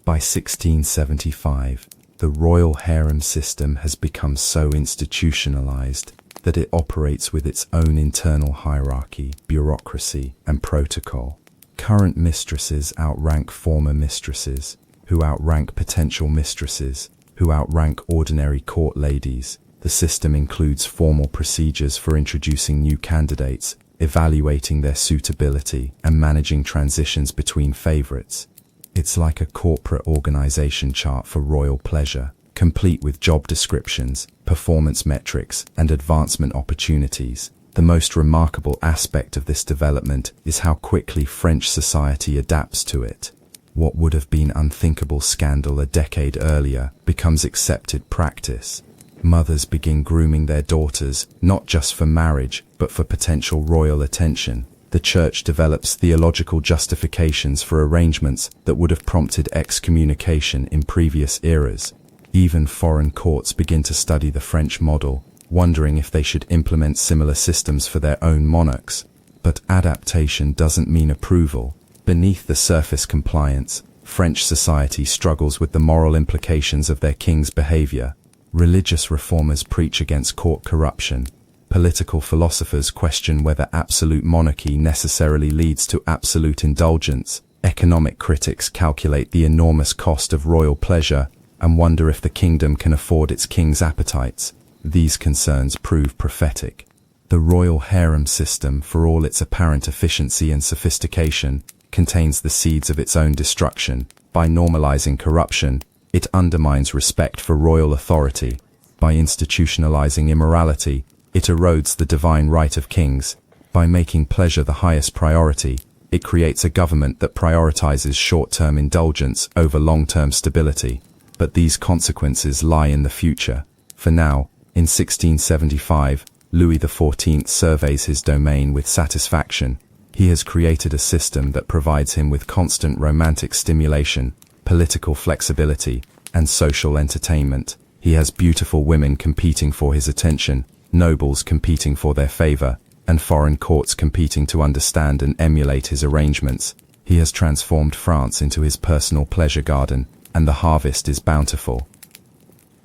By 1675, the royal harem system has become so institutionalized that it operates with its own internal hierarchy, bureaucracy, and protocol. Current mistresses outrank former mistresses, who outrank potential mistresses, who outrank ordinary court ladies. The system includes formal procedures for introducing new candidates, evaluating their suitability, and managing transitions between favorites. It's like a corporate organization chart for royal pleasure, complete with job descriptions, performance metrics, and advancement opportunities. The most remarkable aspect of this development is how quickly French society adapts to it. What would have been unthinkable scandal a decade earlier becomes accepted practice. Mothers begin grooming their daughters, not just for marriage, but for potential royal attention. The church develops theological justifications for arrangements that would have prompted excommunication in previous eras. Even foreign courts begin to study the French model, wondering if they should implement similar systems for their own monarchs. But adaptation doesn't mean approval. Beneath the surface compliance, French society struggles with the moral implications of their king's behavior. Religious reformers preach against court corruption. Political philosophers question whether absolute monarchy necessarily leads to absolute indulgence. Economic critics calculate the enormous cost of royal pleasure and wonder if the kingdom can afford its king's appetites. These concerns prove prophetic. The royal harem system, for all its apparent efficiency and sophistication, contains the seeds of its own destruction. By normalizing corruption, it undermines respect for royal authority. By institutionalizing immorality, it erodes the divine right of kings. By making pleasure the highest priority, it creates a government that prioritizes short-term indulgence over long-term stability. But these consequences lie in the future. For now, in 1675, Louis XIV surveys his domain with satisfaction. He has created a system that provides him with constant romantic stimulation, political flexibility, and social entertainment. He has beautiful women competing for his attention, nobles competing for their favor, and foreign courts competing to understand and emulate his arrangements. He has transformed France into his personal pleasure garden, and the harvest is bountiful.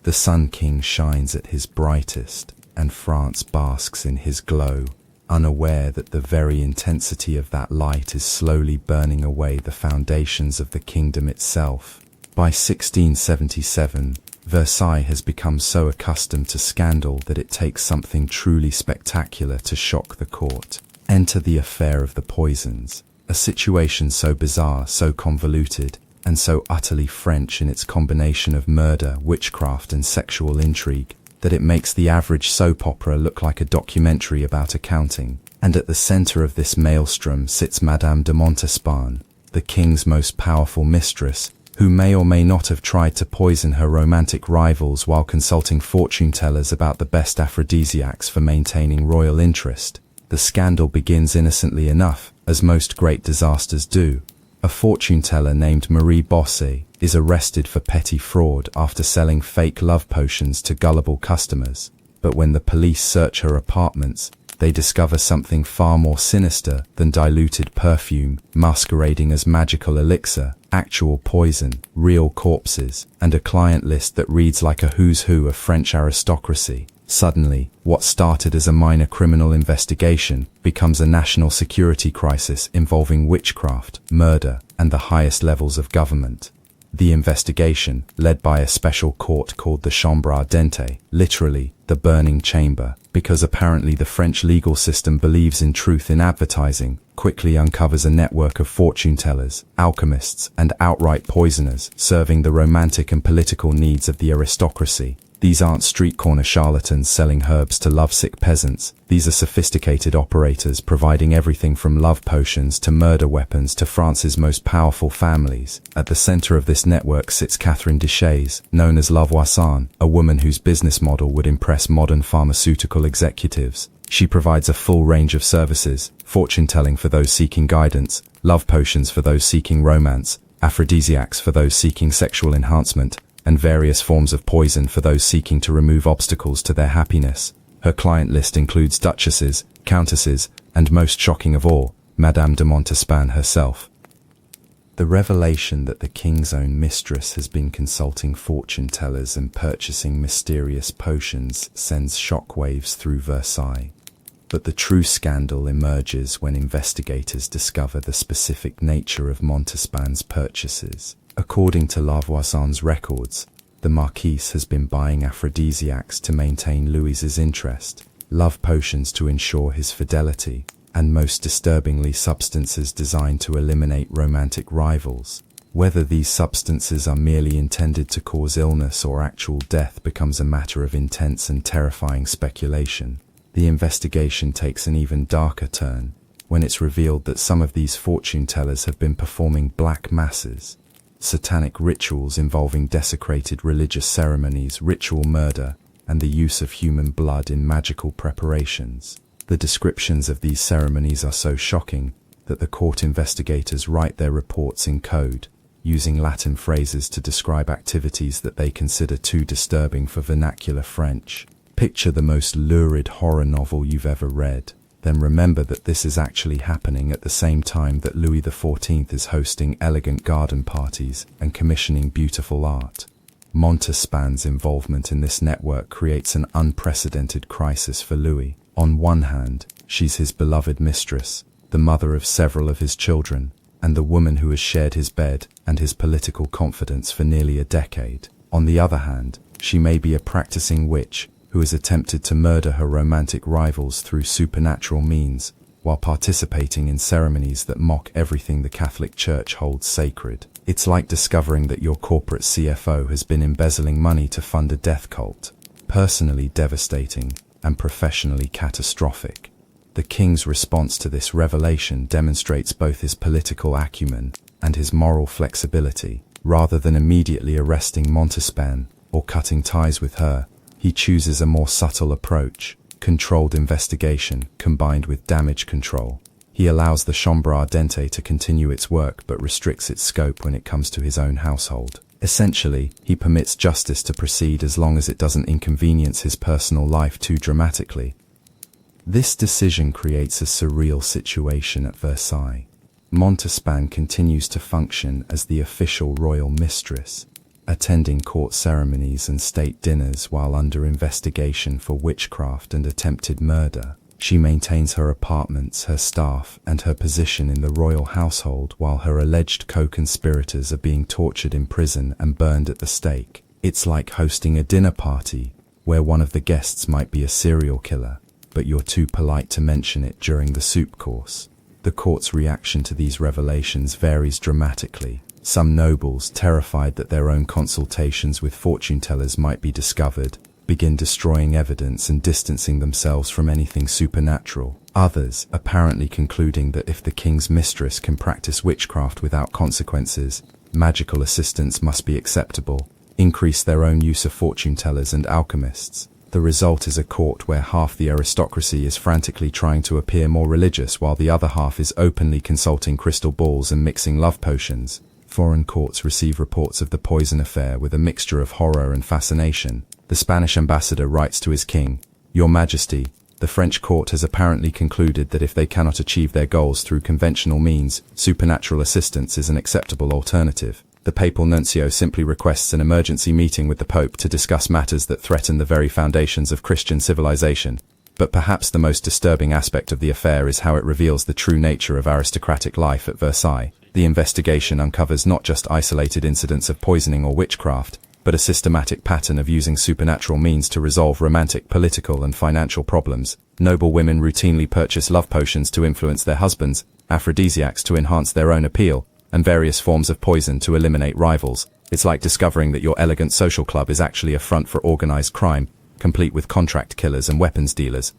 The Sun King shines at his brightest, and France basks in his glow, unaware that the very intensity of that light is slowly burning away the foundations of the kingdom itself. By 1677, Versailles has become so accustomed to scandal that it takes something truly spectacular to shock the court. Enter the affair of the poisons, a situation so bizarre, so convoluted, and so utterly French in its combination of murder, witchcraft, and sexual intrigue, that it makes the average soap opera look like a documentary about accounting. And at the center of this maelstrom sits Madame de Montespan, the king's most powerful mistress, who may or may not have tried to poison her romantic rivals while consulting fortune-tellers about the best aphrodisiacs for maintaining royal interest. The scandal begins innocently enough, as most great disasters do. A fortune-teller named Marie Bossé is arrested for petty fraud after selling fake love potions to gullible customers. But when the police search her apartments, they discover something far more sinister than diluted perfume, masquerading as magical elixir, actual poison, real corpses, and a client list that reads like a who's who of French aristocracy. Suddenly, what started as a minor criminal investigation becomes a national security crisis involving witchcraft, murder, and the highest levels of government. The investigation, led by a special court called the Chambre Ardente, literally, the burning chamber, because apparently the French legal system believes in truth in advertising, quickly uncovers a network of fortune-tellers, alchemists, and outright poisoners, serving the romantic and political needs of the aristocracy. These aren't street-corner charlatans selling herbs to lovesick peasants. These are sophisticated operators providing everything from love potions to murder weapons to France's most powerful families. At the center of this network sits Catherine Deschays, known as La Voisin, a woman whose business model would impress modern pharmaceutical executives. She provides a full range of services: fortune-telling for those seeking guidance, love potions for those seeking romance, aphrodisiacs for those seeking sexual enhancement, and various forms of poison for those seeking to remove obstacles to their happiness. Her client list includes duchesses, countesses, and most shocking of all, Madame de Montespan herself. The revelation that the king's own mistress has been consulting fortune-tellers and purchasing mysterious potions sends shockwaves through Versailles. But the true scandal emerges when investigators discover the specific nature of Montespan's purchases. According to La Voisin's records, the Marquise has been buying aphrodisiacs to maintain Louis's interest, love potions to ensure his fidelity, and most disturbingly substances designed to eliminate romantic rivals. Whether these substances are merely intended to cause illness or actual death becomes a matter of intense and terrifying speculation. The investigation takes an even darker turn when it's revealed that some of these fortune-tellers have been performing black masses, satanic rituals involving desecrated religious ceremonies, ritual murder, and the use of human blood in magical preparations. The descriptions of these ceremonies are so shocking that the court investigators write their reports in code, using Latin phrases to describe activities that they consider too disturbing for vernacular French. Picture the most lurid horror novel you've ever read. Then remember that this is actually happening at the same time that Louis XIV is hosting elegant garden parties and commissioning beautiful art. Montespan's involvement in this network creates an unprecedented crisis for Louis. On one hand, she's his beloved mistress, the mother of several of his children, and the woman who has shared his bed and his political confidence for nearly a decade. On the other hand, she may be a practicing witch who has attempted to murder her romantic rivals through supernatural means, while participating in ceremonies that mock everything the Catholic Church holds sacred. It's like discovering that your corporate CFO has been embezzling money to fund a death cult. Personally devastating and professionally catastrophic. The king's response to this revelation demonstrates both his political acumen and his moral flexibility. Rather than immediately arresting Montespan or cutting ties with her, he chooses a more subtle approach: controlled investigation combined with damage control. He allows the Chambre Ardente to continue its work but restricts its scope when it comes to his own household. Essentially, he permits justice to proceed as long as it doesn't inconvenience his personal life too dramatically. This decision creates a surreal situation at Versailles. Montespan continues to function as the official royal mistress, attending court ceremonies and state dinners while under investigation for witchcraft and attempted murder. She maintains her apartments, her staff, and her position in the royal household while her alleged co-conspirators are being tortured in prison and burned at the stake. It's like hosting a dinner party where one of the guests might be a serial killer, but you're too polite to mention it during the soup course. The court's reaction to these revelations varies dramatically. Some nobles, terrified that their own consultations with fortune-tellers might be discovered, begin destroying evidence and distancing themselves from anything supernatural. Others, apparently concluding that if the king's mistress can practice witchcraft without consequences, magical assistance must be acceptable, increase their own use of fortune-tellers and alchemists. The result is a court where half the aristocracy is frantically trying to appear more religious while the other half is openly consulting crystal balls and mixing love potions. Foreign courts receive reports of the poison affair with a mixture of horror and fascination. The Spanish ambassador writes to his king, "Your Majesty, the French court has apparently concluded that if they cannot achieve their goals through conventional means, supernatural assistance is an acceptable alternative. The papal nuncio simply requests an emergency meeting with the Pope to discuss matters that threaten the very foundations of Christian civilization." But perhaps the most disturbing aspect of the affair is how it reveals the true nature of aristocratic life at Versailles. The investigation uncovers not just isolated incidents of poisoning or witchcraft, but a systematic pattern of using supernatural means to resolve romantic, political, and financial problems. Noble women routinely purchase love potions to influence their husbands, aphrodisiacs to enhance their own appeal, and various forms of poison to eliminate rivals. It's like discovering that your elegant social club is actually a front for organized crime, complete with contract killers and weapons dealers.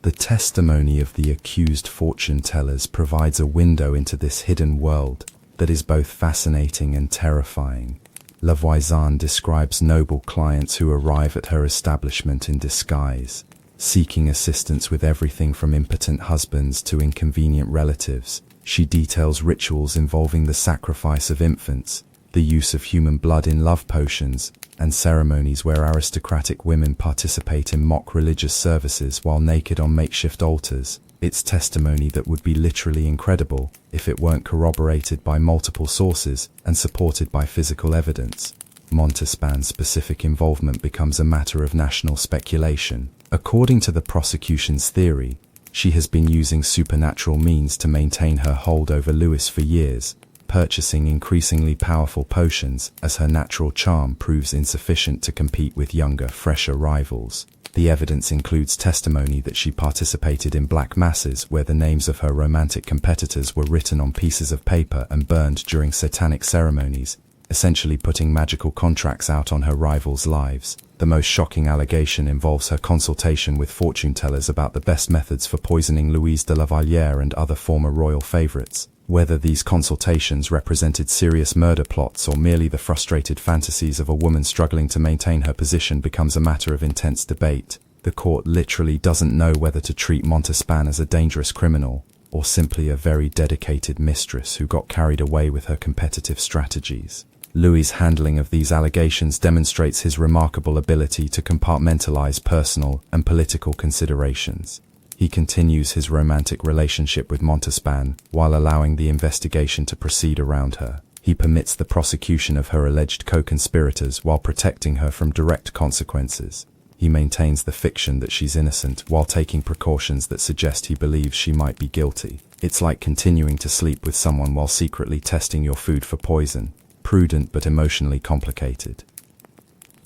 The testimony of the accused fortune-tellers provides a window into this hidden world that is both fascinating and terrifying. La Voisin describes noble clients who arrive at her establishment in disguise, seeking assistance with everything from impotent husbands to inconvenient relatives. She details rituals involving the sacrifice of infants, the use of human blood in love potions, and ceremonies where aristocratic women participate in mock religious services while naked on makeshift altars. It's testimony that would be literally incredible if it weren't corroborated by multiple sources and supported by physical evidence. Montespan's specific involvement becomes a matter of national speculation. According to the prosecution's theory, she has been using supernatural means to maintain her hold over Louis for years, purchasing increasingly powerful potions as her natural charm proves insufficient to compete with younger, fresher rivals. The evidence includes testimony that she participated in black masses where the names of her romantic competitors were written on pieces of paper and burned during satanic ceremonies, essentially putting magical contracts out on her rivals' lives. The most shocking allegation involves her consultation with fortune-tellers about the best methods for poisoning Louise de la Vallière and other former royal favorites. Whether these consultations represented serious murder plots or merely the frustrated fantasies of a woman struggling to maintain her position becomes a matter of intense debate. The court literally doesn't know whether to treat Montespan as a dangerous criminal or simply a very dedicated mistress who got carried away with her competitive strategies. Louis's handling of these allegations demonstrates his remarkable ability to compartmentalize personal and political considerations. He continues his romantic relationship with Montespan while allowing the investigation to proceed around her. He permits the prosecution of her alleged co-conspirators while protecting her from direct consequences. He maintains the fiction that she's innocent while taking precautions that suggest he believes she might be guilty. It's like continuing to sleep with someone while secretly testing your food for poison. Prudent but emotionally complicated.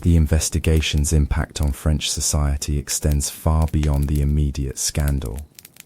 The investigation's impact on French society extends far beyond the immediate scandal.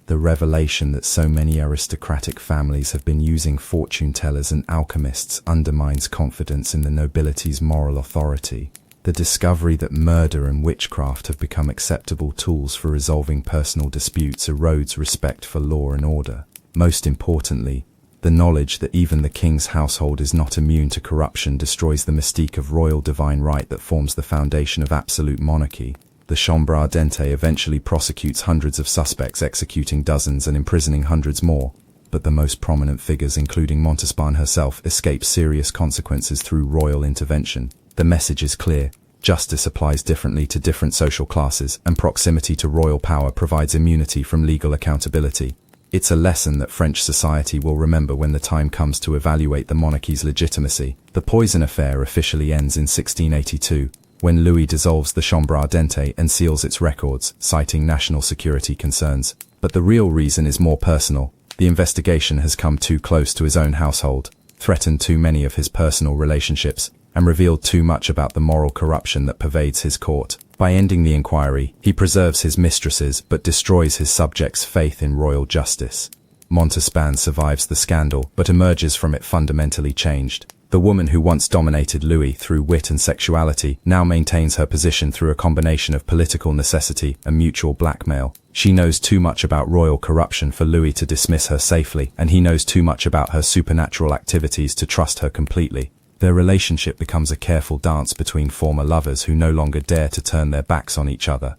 The revelation that so many aristocratic families have been using fortune-tellers and alchemists undermines confidence in the nobility's moral authority. The discovery that murder and witchcraft have become acceptable tools for resolving personal disputes erodes respect for law and order. Most importantly, the knowledge that even the king's household is not immune to corruption destroys the mystique of royal divine right that forms the foundation of absolute monarchy. The Chambre Ardente eventually prosecutes hundreds of suspects, executing dozens and imprisoning hundreds more. but the most prominent figures, including Montespan herself, escape serious consequences through royal intervention. The message is clear. Justice applies differently to different social classes, and proximity to royal power provides immunity from legal accountability. It's a lesson that French society will remember when the time comes to evaluate the monarchy's legitimacy. The poison affair officially ends in 1682, when Louis dissolves the Chambre Ardente and seals its records, citing national security concerns. But the real reason is more personal. The investigation has come too close to his own household, threatened too many of his personal relationships, and revealed too much about the moral corruption that pervades his court. By ending the inquiry, he preserves his mistresses but destroys his subjects' faith in royal justice. Montespan survives the scandal but emerges from it fundamentally changed. The woman who once dominated Louis through wit and sexuality now maintains her position through a combination of political necessity and mutual blackmail. She knows too much about royal corruption for Louis to dismiss her safely, and he knows too much about her supernatural activities to trust her completely. Their relationship becomes a careful dance between former lovers who no longer dare to turn their backs on each other.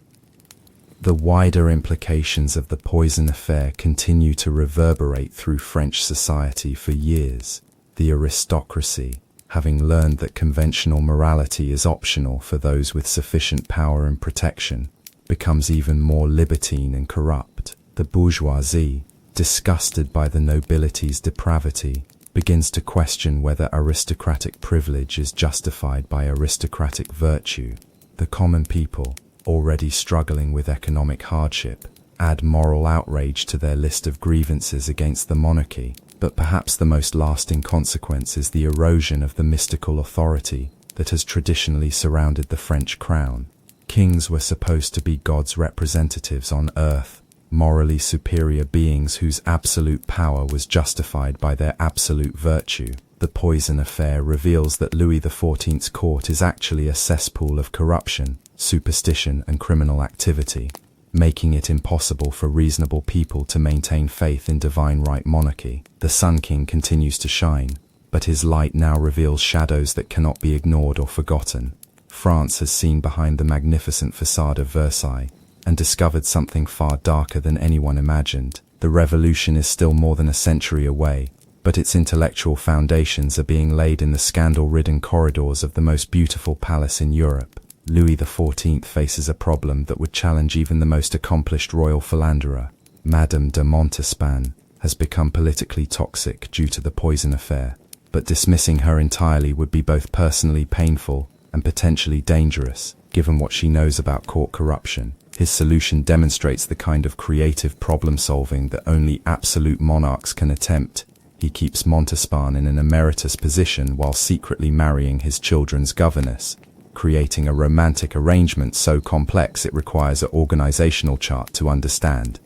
The wider implications of the poison affair continue to reverberate through French society for years. The aristocracy, having learned that conventional morality is optional for those with sufficient power and protection, becomes even more libertine and corrupt. The bourgeoisie, disgusted by the nobility's depravity, begins to question whether aristocratic privilege is justified by aristocratic virtue. The common people, already struggling with economic hardship, add moral outrage to their list of grievances against the monarchy. But perhaps the most lasting consequence is the erosion of the mystical authority that has traditionally surrounded the French crown. Kings were supposed to be God's representatives on earth, morally superior beings whose absolute power was justified by their absolute virtue. The poison affair reveals that Louis XIV's court is actually a cesspool of corruption, superstition, and criminal activity, making it impossible for reasonable people to maintain faith in divine right monarchy. The Sun King continues to shine, but his light now reveals shadows that cannot be ignored or forgotten. France has seen behind the magnificent facade of Versailles and discovered something far darker than anyone imagined. The revolution is still more than a century away, but its intellectual foundations are being laid in the scandal-ridden corridors of the most beautiful palace in Europe. Louis XIV faces a problem that would challenge even the most accomplished royal philanderer. Madame de Montespan has become politically toxic due to the poison affair, but dismissing her entirely would be both personally painful and potentially dangerous, given what she knows about court corruption. His solution demonstrates the kind of creative problem-solving that only absolute monarchs can attempt. He keeps Montespan in an emeritus position while secretly marrying his children's governess, creating a romantic arrangement so complex it requires an organizational chart to understand.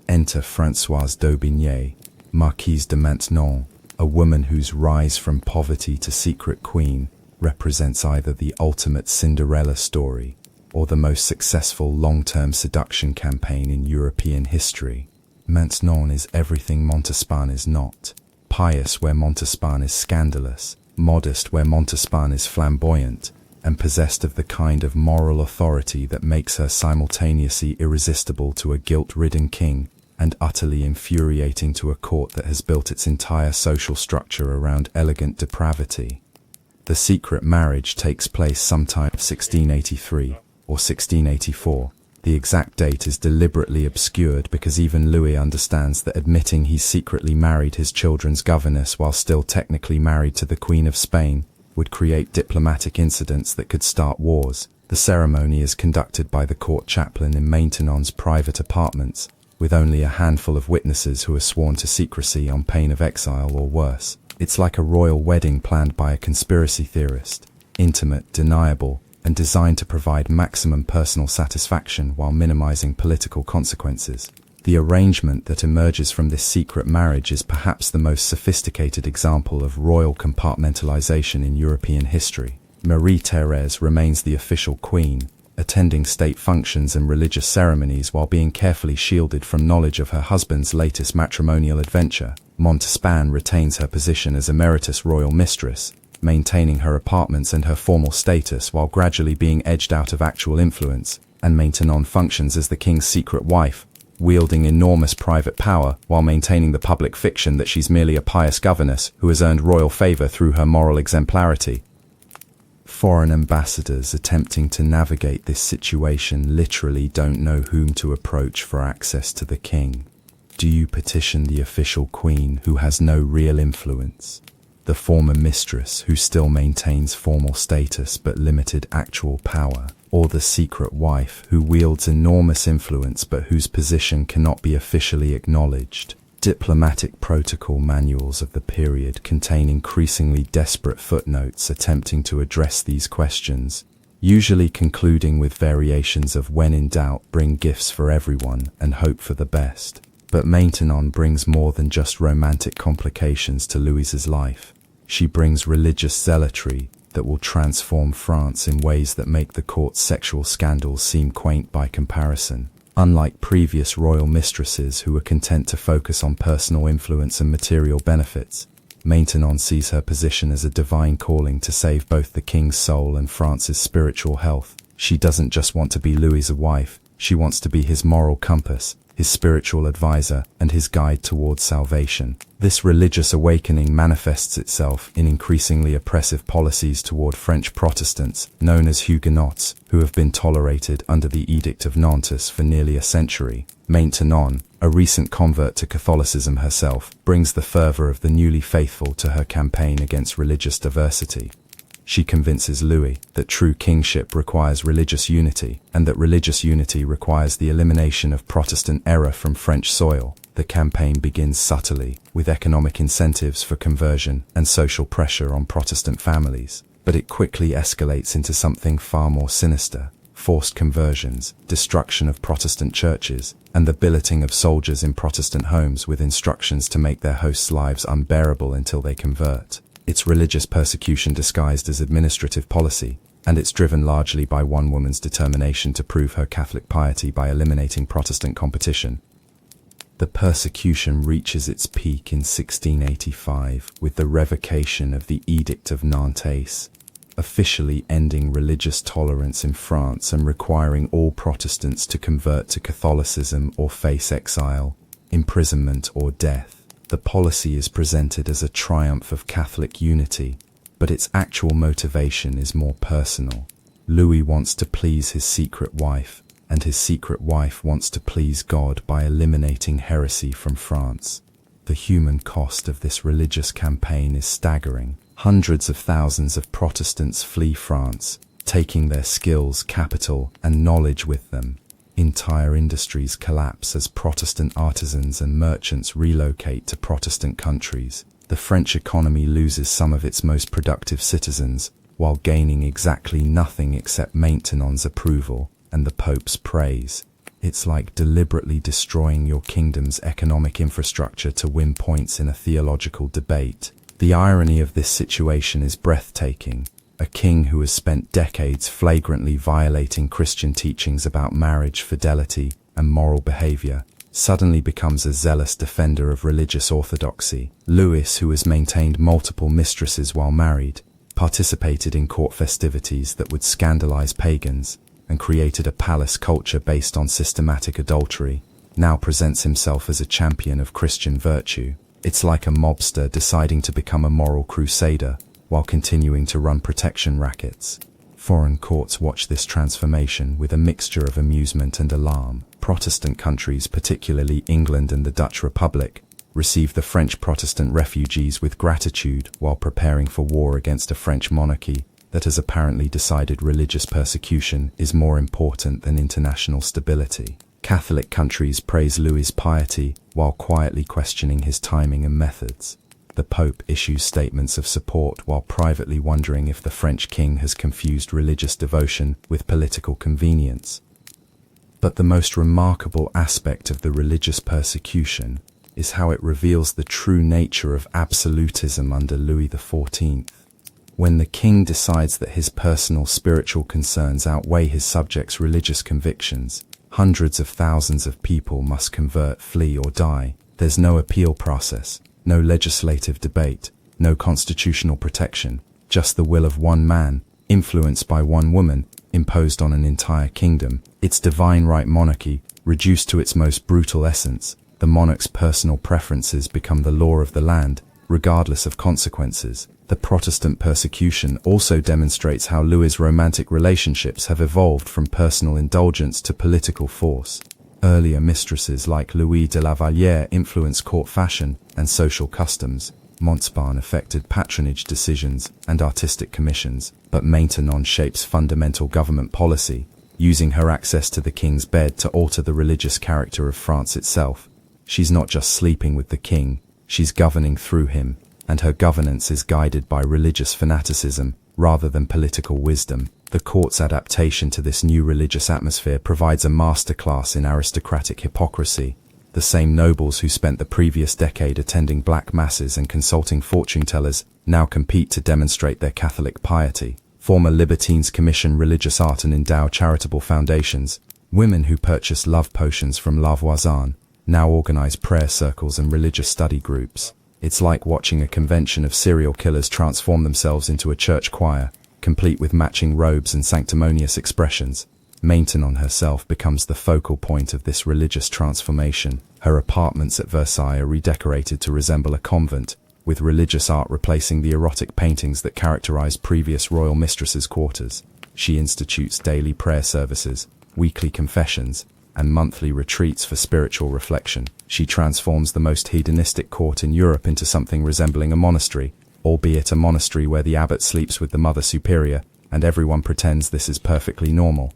Enter Françoise d'Aubigné, Marquise de Maintenon, a woman whose rise from poverty to secret queen represents either the ultimate Cinderella story or the most successful long-term seduction campaign in European history. Maintenon is everything Montespan is not: pious where Montespan is scandalous, modest where Montespan is flamboyant, and possessed of the kind of moral authority that makes her simultaneously irresistible to a guilt-ridden king and utterly infuriating to a court that has built its entire social structure around elegant depravity. The secret marriage takes place sometime 1683 or 1684. The exact date is deliberately obscured because even Louis understands that admitting he secretly married his children's governess while still technically married to the Queen of Spain would create diplomatic incidents that could start wars. The ceremony is conducted by the court chaplain in Maintenon's private apartments, with only a handful of witnesses who are sworn to secrecy on pain of exile or worse. It's like a royal wedding planned by a conspiracy theorist, intimate, deniable, and designed to provide maximum personal satisfaction while minimizing political consequences. The arrangement that emerges from this secret marriage is perhaps the most sophisticated example of royal compartmentalization in European history. Marie-Thérèse remains the official queen, attending state functions and religious ceremonies while being carefully shielded from knowledge of her husband's latest matrimonial adventure. Montespan retains her position as emeritus royal mistress, maintaining her apartments and her formal status while gradually being edged out of actual influence, and Maintenon functions as the king's secret wife, wielding enormous private power while maintaining the public fiction that she's merely a pious governess who has earned royal favor through her moral exemplarity. Foreign ambassadors attempting to navigate this situation literally don't know whom to approach for access to the king. Do you petition the official queen who has no real influence? The former mistress who still maintains formal status but limited actual power? Or the secret wife who wields enormous influence but whose position cannot be officially acknowledged? Diplomatic protocol manuals of the period contain increasingly desperate footnotes attempting to address these questions, usually concluding with variations of "when in doubt, bring gifts for everyone and hope for the best." But Maintenon brings more than just romantic complications to Louise's life. She brings religious zealotry that will transform France in ways that make the court's sexual scandals seem quaint by comparison. Unlike previous royal mistresses who were content to focus on personal influence and material benefits, Maintenon sees her position as a divine calling to save both the king's soul and France's spiritual health. She doesn't just want to be Louis's wife, she wants to be his moral compass, his spiritual advisor, and his guide towards salvation. This religious awakening manifests itself in increasingly oppressive policies toward French Protestants, known as Huguenots, who have been tolerated under the Edict of Nantes for nearly a century. Maintenon, a recent convert to Catholicism herself, brings the fervor of the newly faithful to her campaign against religious diversity. She convinces Louis that true kingship requires religious unity, and that religious unity requires the elimination of Protestant error from French soil. The campaign begins subtly, with economic incentives for conversion and social pressure on Protestant families, but it quickly escalates into something far more sinister: forced conversions, destruction of Protestant churches, and the billeting of soldiers in Protestant homes with instructions to make their hosts' lives unbearable until they convert. It's religious persecution disguised as administrative policy, and it's driven largely by one woman's determination to prove her Catholic piety by eliminating Protestant competition. The persecution reaches its peak in 1685 with the revocation of the Edict of Nantes, officially ending religious tolerance in France and requiring all Protestants to convert to Catholicism or face exile, imprisonment, or death. The policy is presented as a triumph of Catholic unity, but its actual motivation is more personal. Louis wants to please his secret wife, and his secret wife wants to please God by eliminating heresy from France. The human cost of this religious campaign is staggering. Hundreds of thousands of Protestants flee France, taking their skills, capital, and knowledge with them. Entire industries collapse as Protestant artisans and merchants relocate to Protestant countries. The French economy loses some of its most productive citizens, while gaining exactly nothing except Maintenon's approval and the Pope's praise. It's like deliberately destroying your kingdom's economic infrastructure to win points in a theological debate. The irony of this situation is breathtaking. A king who has spent decades flagrantly violating Christian teachings about marriage, fidelity, and moral behavior suddenly becomes a zealous defender of religious orthodoxy. Louis, who has maintained multiple mistresses while married, participated in court festivities that would scandalize pagans, and created a palace culture based on systematic adultery, now presents himself as a champion of Christian virtue. It's like a mobster deciding to become a moral crusader, while continuing to run protection rackets. Foreign courts watch this transformation with a mixture of amusement and alarm. Protestant countries, particularly England and the Dutch Republic, receive the French Protestant refugees with gratitude while preparing for war against a French monarchy that has apparently decided religious persecution is more important than international stability. Catholic countries praise Louis's piety while quietly questioning his timing and methods. The Pope issues statements of support while privately wondering if the French king has confused religious devotion with political convenience. But the most remarkable aspect of the religious persecution is how it reveals the true nature of absolutism under Louis XIV. When the king decides that his personal spiritual concerns outweigh his subjects' religious convictions, hundreds of thousands of people must convert, flee, or die. There's no appeal process, no legislative debate, no constitutional protection, just the will of one man, influenced by one woman, imposed on an entire kingdom. It's divine right monarchy, Reduced to its most brutal essence, the monarch's personal preferences become the law of the land, regardless of consequences. The Protestant persecution also demonstrates how Louis's romantic relationships have evolved from personal indulgence to political force. Earlier mistresses like Louis de la Vallière influenced court fashion and social customs. Montespan affected patronage decisions and artistic commissions, but Maintenon shapes fundamental government policy, using her access to the king's bed to alter the religious character of France itself. She's not just sleeping with the king, she's governing through him, and her governance is guided by religious fanaticism rather than political wisdom. The court's adaptation to this new religious atmosphere provides a masterclass in aristocratic hypocrisy. The same nobles who spent the previous decade attending black masses and consulting fortune-tellers now compete to demonstrate their Catholic piety. Former libertines commission religious art and endow charitable foundations. Women who purchase love potions from La Voisin now organize prayer circles and religious study groups. It's like watching a convention of serial killers transform themselves into a church choir, complete with matching robes and sanctimonious expressions. Maintenon herself becomes the focal point of this religious transformation. Her apartments at Versailles are redecorated to resemble a convent, with religious art replacing the erotic paintings that characterized previous royal mistresses' quarters. She institutes daily prayer services, weekly confessions, and monthly retreats for spiritual reflection. She transforms the most hedonistic court in Europe into something resembling a monastery, albeit a monastery where the abbot sleeps with the mother superior, and everyone pretends this is perfectly normal.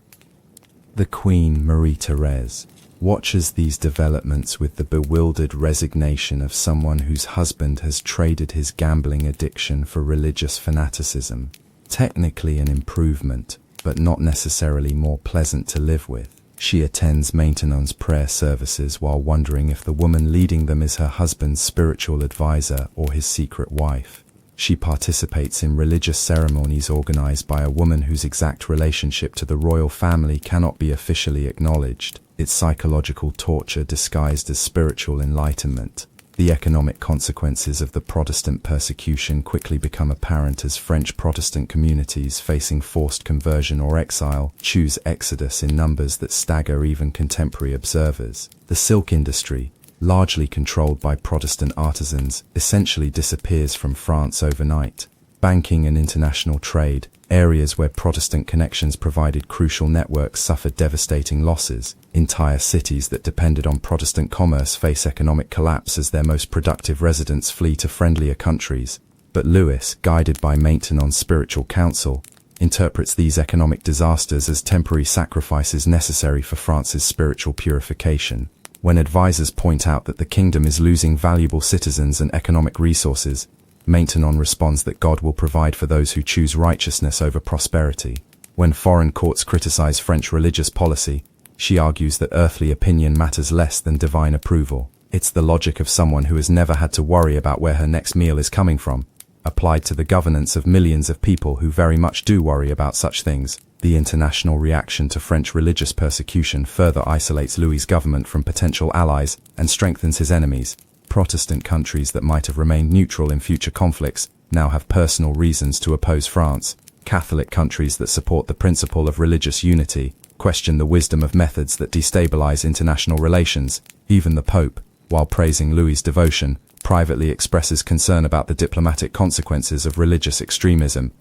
The Queen, Marie-Thérèse, watches these developments with the bewildered resignation of someone whose husband has traded his gambling addiction for religious fanaticism. Technically an improvement, but not necessarily more pleasant to live with. She attends Maintenon's prayer services while wondering if the woman leading them is her husband's spiritual advisor or his secret wife. She participates in religious ceremonies organized by a woman whose exact relationship to the royal family cannot be officially acknowledged. It's psychological torture disguised as spiritual enlightenment. The economic consequences of the Protestant persecution quickly become apparent as French Protestant communities facing forced conversion or exile choose exodus in numbers that stagger even contemporary observers. The silk industry, largely controlled by Protestant artisans, essentially disappears from France overnight. Banking and international trade, areas where Protestant connections provided crucial networks, suffered devastating losses. Entire cities that depended on Protestant commerce face economic collapse as their most productive residents flee to friendlier countries. But Louis, guided by Maintenon's spiritual counsel, interprets these economic disasters as temporary sacrifices necessary for France's spiritual purification. When advisors point out that the kingdom is losing valuable citizens and economic resources, Maintenon responds that God will provide for those who choose righteousness over prosperity. When foreign courts criticize French religious policy, she argues that earthly opinion matters less than divine approval. It's the logic of someone who has never had to worry about where her next meal is coming from, applied to the governance of millions of people who very much do worry about such things. The international reaction to French religious persecution further isolates Louis's government from potential allies and strengthens his enemies. Protestant countries that might have remained neutral in future conflicts now have personal reasons to oppose France. Catholic countries that support the principle of religious unity question the wisdom of methods that destabilize international relations. Even the Pope, while praising Louis's devotion, privately expresses concern about the diplomatic consequences of religious extremism.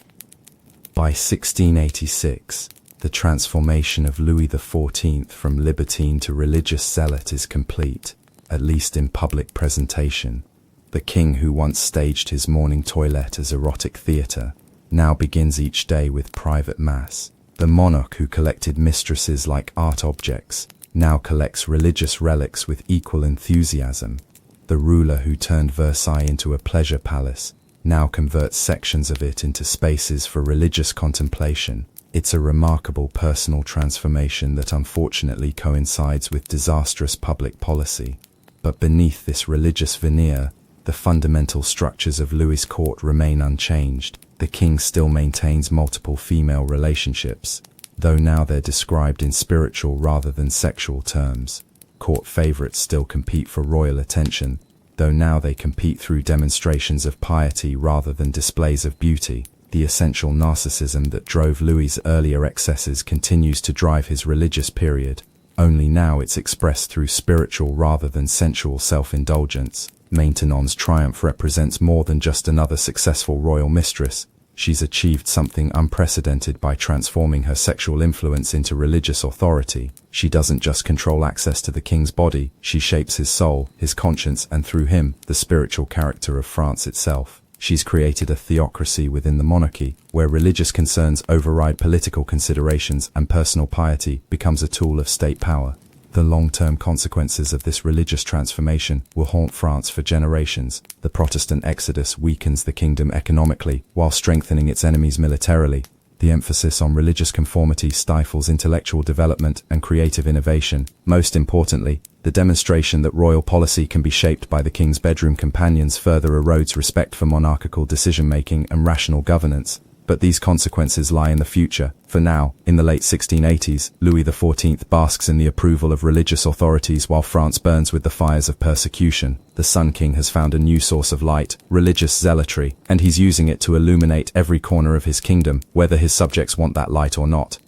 By 1686, the transformation of Louis XIV from libertine to religious zealot is complete, at least in public presentation. The king who once staged his morning toilette as erotic theatre now begins each day with private mass. The monarch who collected mistresses like art objects now collects religious relics with equal enthusiasm. The ruler who turned Versailles into a pleasure palace now converts sections of it into spaces for religious contemplation. It's a remarkable personal transformation that unfortunately coincides with disastrous public policy. But beneath this religious veneer, the fundamental structures of Louis's court remain unchanged. The king still maintains multiple female relationships, though now they're described in spiritual rather than sexual terms. Court favorites still compete for royal attention, though now they compete through demonstrations of piety rather than displays of beauty. The essential narcissism that drove Louis's earlier excesses continues to drive his religious period. only now it's expressed through spiritual rather than sensual self-indulgence. Maintenon's triumph represents more than just another successful royal mistress. She's achieved something unprecedented by transforming her sexual influence into religious authority. She doesn't just control access to the king's body, she shapes his soul, his conscience, and through him, the spiritual character of France itself. She's created a theocracy within the monarchy, where religious concerns override political considerations and personal piety becomes a tool of state power. The long-term consequences of this religious transformation will haunt France for generations. The Protestant exodus weakens the kingdom economically while strengthening its enemies militarily. The emphasis on religious conformity stifles intellectual development and creative innovation. Most importantly, the demonstration that royal policy can be shaped by the king's bedroom companions further erodes respect for monarchical decision-making and rational governance. But these consequences lie in the future. For now, in the late 1680s, Louis XIV basks in the approval of religious authorities while France burns with the fires of persecution. The Sun King has found a new source of light, religious zealotry, and he's using it to illuminate every corner of his kingdom, whether his subjects want that light or not.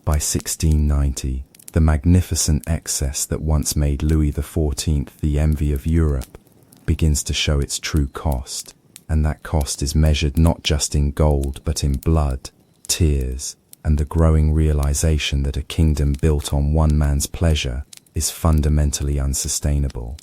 By 1690, the magnificent excess that once made Louis XIV the envy of Europe begins to show its true cost. And that cost is measured not just in gold, but in blood, tears, and the growing realization that a kingdom built on one man's pleasure is fundamentally unsustainable.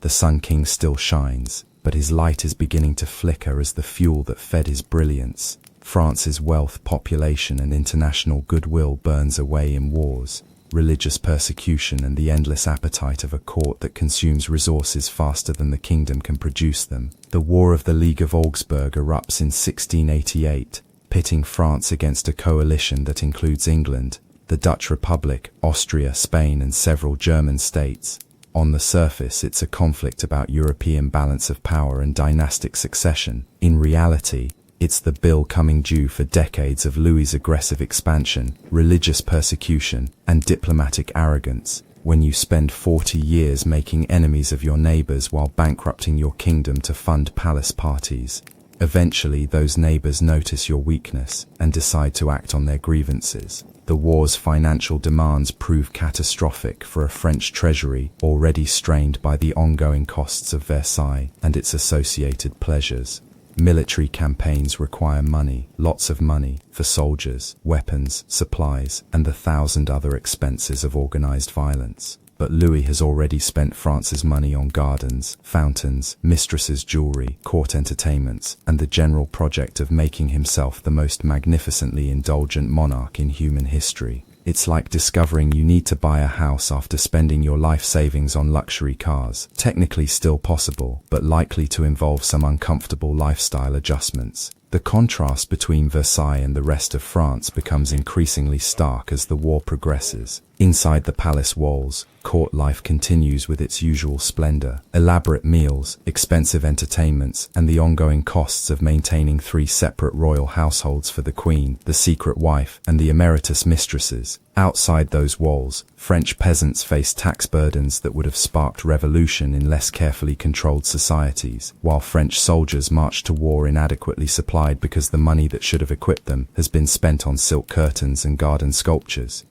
The Sun King still shines, but his light is beginning to flicker as the fuel that fed his brilliance. France's wealth, population, and international goodwill burns away in wars, religious persecution, and the endless appetite of a court that consumes resources faster than the kingdom can produce them. The War of the League of Augsburg erupts in 1688, pitting France against a coalition that includes England, the Dutch Republic, Austria, Spain, and several German states. On the surface, it's a conflict about European balance of power and dynastic succession. In reality, it's the bill coming due for decades of Louis's aggressive expansion, religious persecution, and diplomatic arrogance. When you spend 40 years making enemies of your neighbors while bankrupting your kingdom to fund palace parties, eventually those neighbors notice your weakness and decide to act on their grievances. The war's financial demands prove catastrophic for a French treasury already strained by the ongoing costs of Versailles and its associated pleasures. Military campaigns require money, lots of money, for soldiers, weapons, supplies, and the 1,000 other expenses of organized violence. But Louis has already spent France's money on gardens, fountains, mistresses' jewelry, court entertainments, and the general project of making himself the most magnificently indulgent monarch in human history. It's like discovering you need to buy a house after spending your life savings on luxury cars. Technically still possible, but likely to involve some uncomfortable lifestyle adjustments. The contrast between Versailles and the rest of France becomes increasingly stark as the war progresses. Inside the palace walls, court life continues with its usual splendor. Elaborate meals, expensive entertainments, and the ongoing costs of maintaining 3 separate royal households for the queen, the secret wife, and the emeritus mistresses. Outside those walls, French peasants face tax burdens that would have sparked revolution in less carefully controlled societies, while French soldiers march to war inadequately supplied because the money that should have equipped them has been spent on silk curtains and garden sculptures.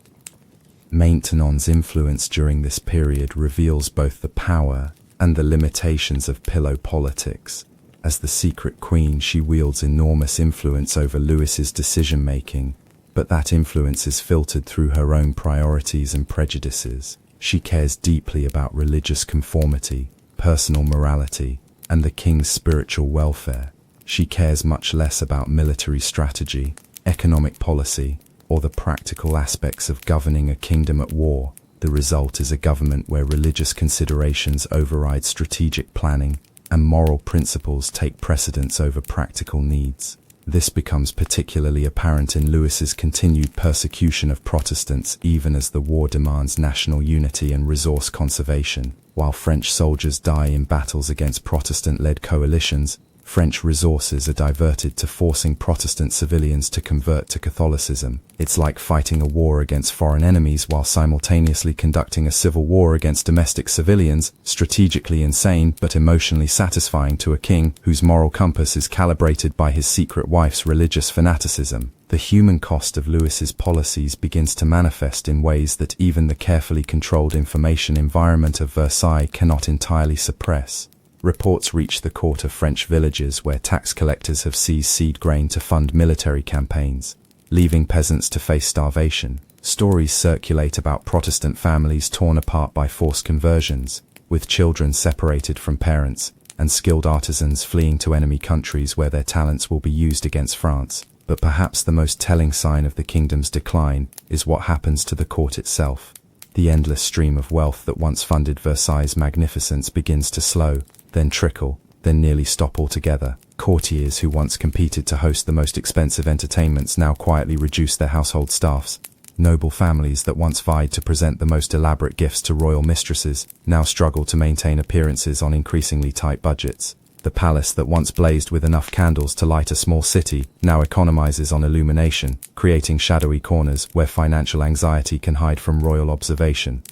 Maintenon's influence during this period reveals both the power and the limitations of pillow politics. As the secret queen, she wields enormous influence over Louis's decision-making, but that influence is filtered through her own priorities and prejudices. She cares deeply about religious conformity, personal morality, and the king's spiritual welfare. She cares much less about military strategy, economic policy, or the practical aspects of governing a kingdom at war. The result is a government where religious considerations override strategic planning, and moral principles take precedence over practical needs. This becomes particularly apparent in Louis's continued persecution of Protestants even as the war demands national unity and resource conservation. While French soldiers die in battles against Protestant-led coalitions, French resources are diverted to forcing Protestant civilians to convert to Catholicism. It's like fighting a war against foreign enemies while simultaneously conducting a civil war against domestic civilians, strategically insane but emotionally satisfying to a king whose moral compass is calibrated by his secret wife's religious fanaticism. The human cost of Louis's policies begins to manifest in ways that even the carefully controlled information environment of Versailles cannot entirely suppress. Reports reach the court of French villages where tax collectors have seized seed grain to fund military campaigns, leaving peasants to face starvation. Stories circulate about Protestant families torn apart by forced conversions, with children separated from parents, and skilled artisans fleeing to enemy countries where their talents will be used against France. But perhaps the most telling sign of the kingdom's decline is what happens to the court itself. The endless stream of wealth that once funded Versailles' magnificence begins to slow, then trickle, then nearly stop altogether. Courtiers who once competed to host the most expensive entertainments now quietly reduce their household staffs. Noble families that once vied to present the most elaborate gifts to royal mistresses now struggle to maintain appearances on increasingly tight budgets. The palace that once blazed with enough candles to light a small city now economizes on illumination, creating shadowy corners where financial anxiety can hide from royal observation.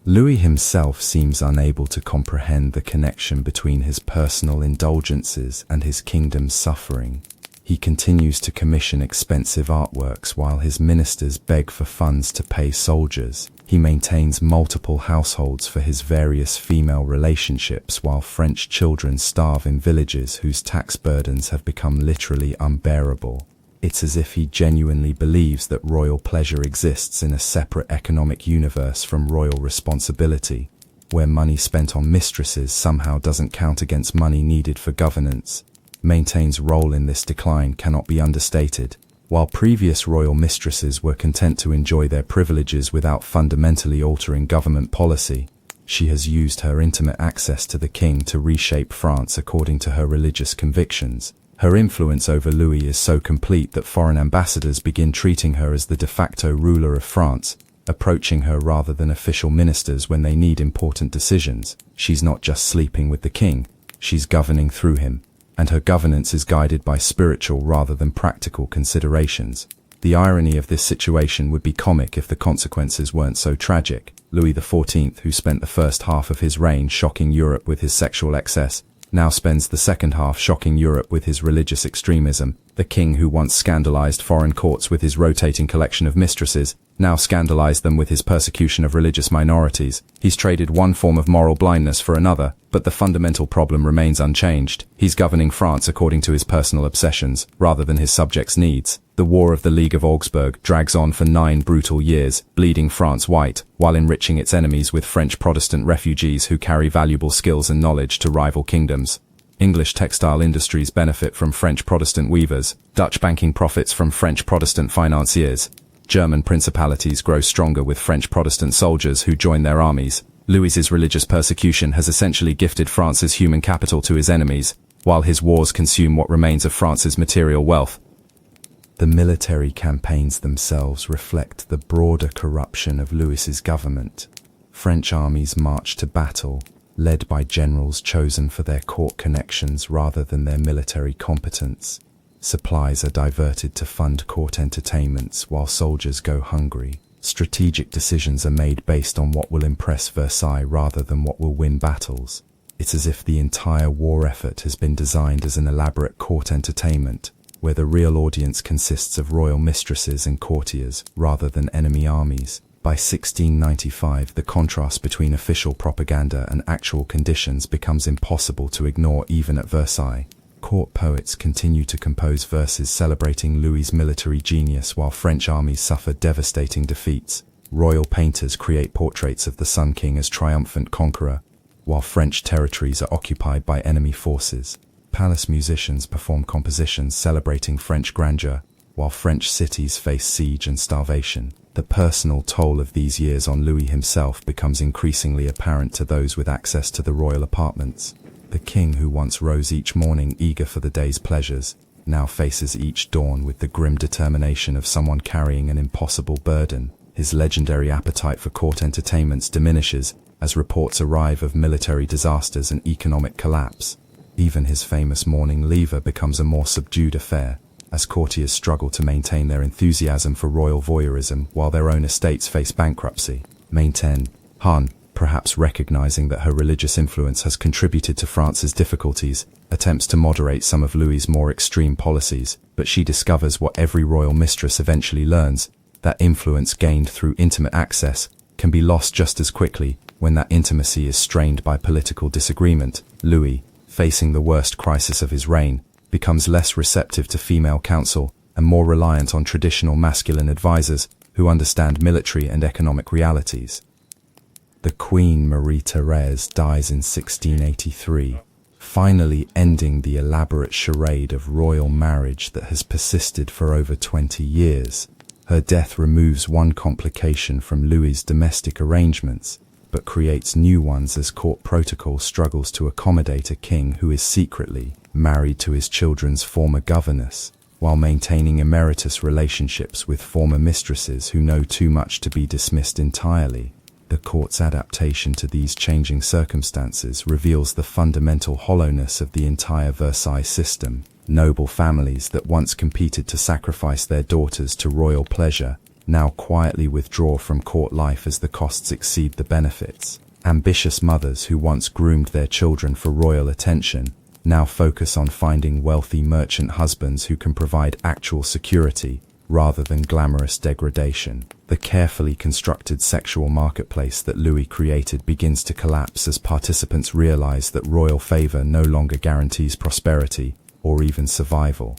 Louis himself seems unable to comprehend the connection between his personal indulgences and his kingdom's suffering. He continues to commission expensive artworks while his ministers beg for funds to pay soldiers. He maintains multiple households for his various female relationships while French children starve in villages whose tax burdens have become literally unbearable. It's as if he genuinely believes that royal pleasure exists in a separate economic universe from royal responsibility, where money spent on mistresses somehow doesn't count against money needed for governance. Maintain's role in this decline cannot be understated. While previous royal mistresses were content to enjoy their privileges without fundamentally altering government policy, she has used her intimate access to the king to reshape France according to her religious convictions. Her influence over Louis is so complete that foreign ambassadors begin treating her as the de facto ruler of France, approaching her rather than official ministers when they need important decisions. She's not just sleeping with the king, she's governing through him, and her governance is guided by spiritual rather than practical considerations. The irony of this situation would be comic if the consequences weren't so tragic. Louis XIV, who spent the first half of his reign shocking Europe with his sexual excess, now spends the second half shocking Europe with his religious extremism. The king who once scandalized foreign courts with his rotating collection of mistresses, now scandalized them with his persecution of religious minorities. He's traded one form of moral blindness for another, but the fundamental problem remains unchanged. He's governing France according to his personal obsessions, rather than his subjects' needs. The War of the League of Augsburg drags on for 9 brutal years, bleeding France white, while enriching its enemies with French Protestant refugees who carry valuable skills and knowledge to rival kingdoms. English textile industries benefit from French Protestant weavers, Dutch banking profits from French Protestant financiers. German principalities grow stronger with French Protestant soldiers who join their armies. Louis's religious persecution has essentially gifted France's human capital to his enemies, while his wars consume what remains of France's material wealth. The military campaigns themselves reflect the broader corruption of Louis's government. French armies march to battle, led by generals chosen for their court connections rather than their military competence. Supplies are diverted to fund court entertainments while soldiers go hungry. Strategic decisions are made based on what will impress Versailles rather than what will win battles. It's as if the entire war effort has been designed as an elaborate court entertainment, where the real audience consists of royal mistresses and courtiers rather than enemy armies. By 1695, the contrast between official propaganda and actual conditions becomes impossible to ignore even at Versailles. Court poets continue to compose verses celebrating Louis's military genius while French armies suffer devastating defeats. Royal painters create portraits of the Sun King as triumphant conqueror, while French territories are occupied by enemy forces. Palace musicians perform compositions celebrating French grandeur, while French cities face siege and starvation. The personal toll of these years on Louis himself becomes increasingly apparent to those with access to the royal apartments. The king who once rose each morning eager for the day's pleasures, now faces each dawn with the grim determination of someone carrying an impossible burden. His legendary appetite for court entertainments diminishes as reports arrive of military disasters and economic collapse. Even his famous morning lever becomes a more subdued affair, as courtiers struggle to maintain their enthusiasm for royal voyeurism while their own estates face bankruptcy. Maintain, Han, perhaps recognizing that her religious influence has contributed to France's difficulties, attempts to moderate some of Louis's more extreme policies, but she discovers what every royal mistress eventually learns, that influence gained through intimate access can be lost just as quickly when that intimacy is strained by political disagreement. Louis, facing the worst crisis of his reign, becomes less receptive to female counsel and more reliant on traditional masculine advisors who understand military and economic realities. The Queen Marie-Thérèse dies in 1683, finally ending the elaborate charade of royal marriage that has persisted for over 20 years. Her death removes one complication from Louis's domestic arrangements, but creates new ones as court protocol struggles to accommodate a king who is secretly married to his children's former governess, while maintaining emeritus relationships with former mistresses who know too much to be dismissed entirely. The court's adaptation to these changing circumstances reveals the fundamental hollowness of the entire Versailles system. Noble families that once competed to sacrifice their daughters to royal pleasure now quietly withdraw from court life as the costs exceed the benefits. Ambitious mothers who once groomed their children for royal attention now focus on finding wealthy merchant husbands who can provide actual security rather than glamorous degradation. The carefully constructed sexual marketplace that Louis created begins to collapse as participants realize that royal favor no longer guarantees prosperity or even survival.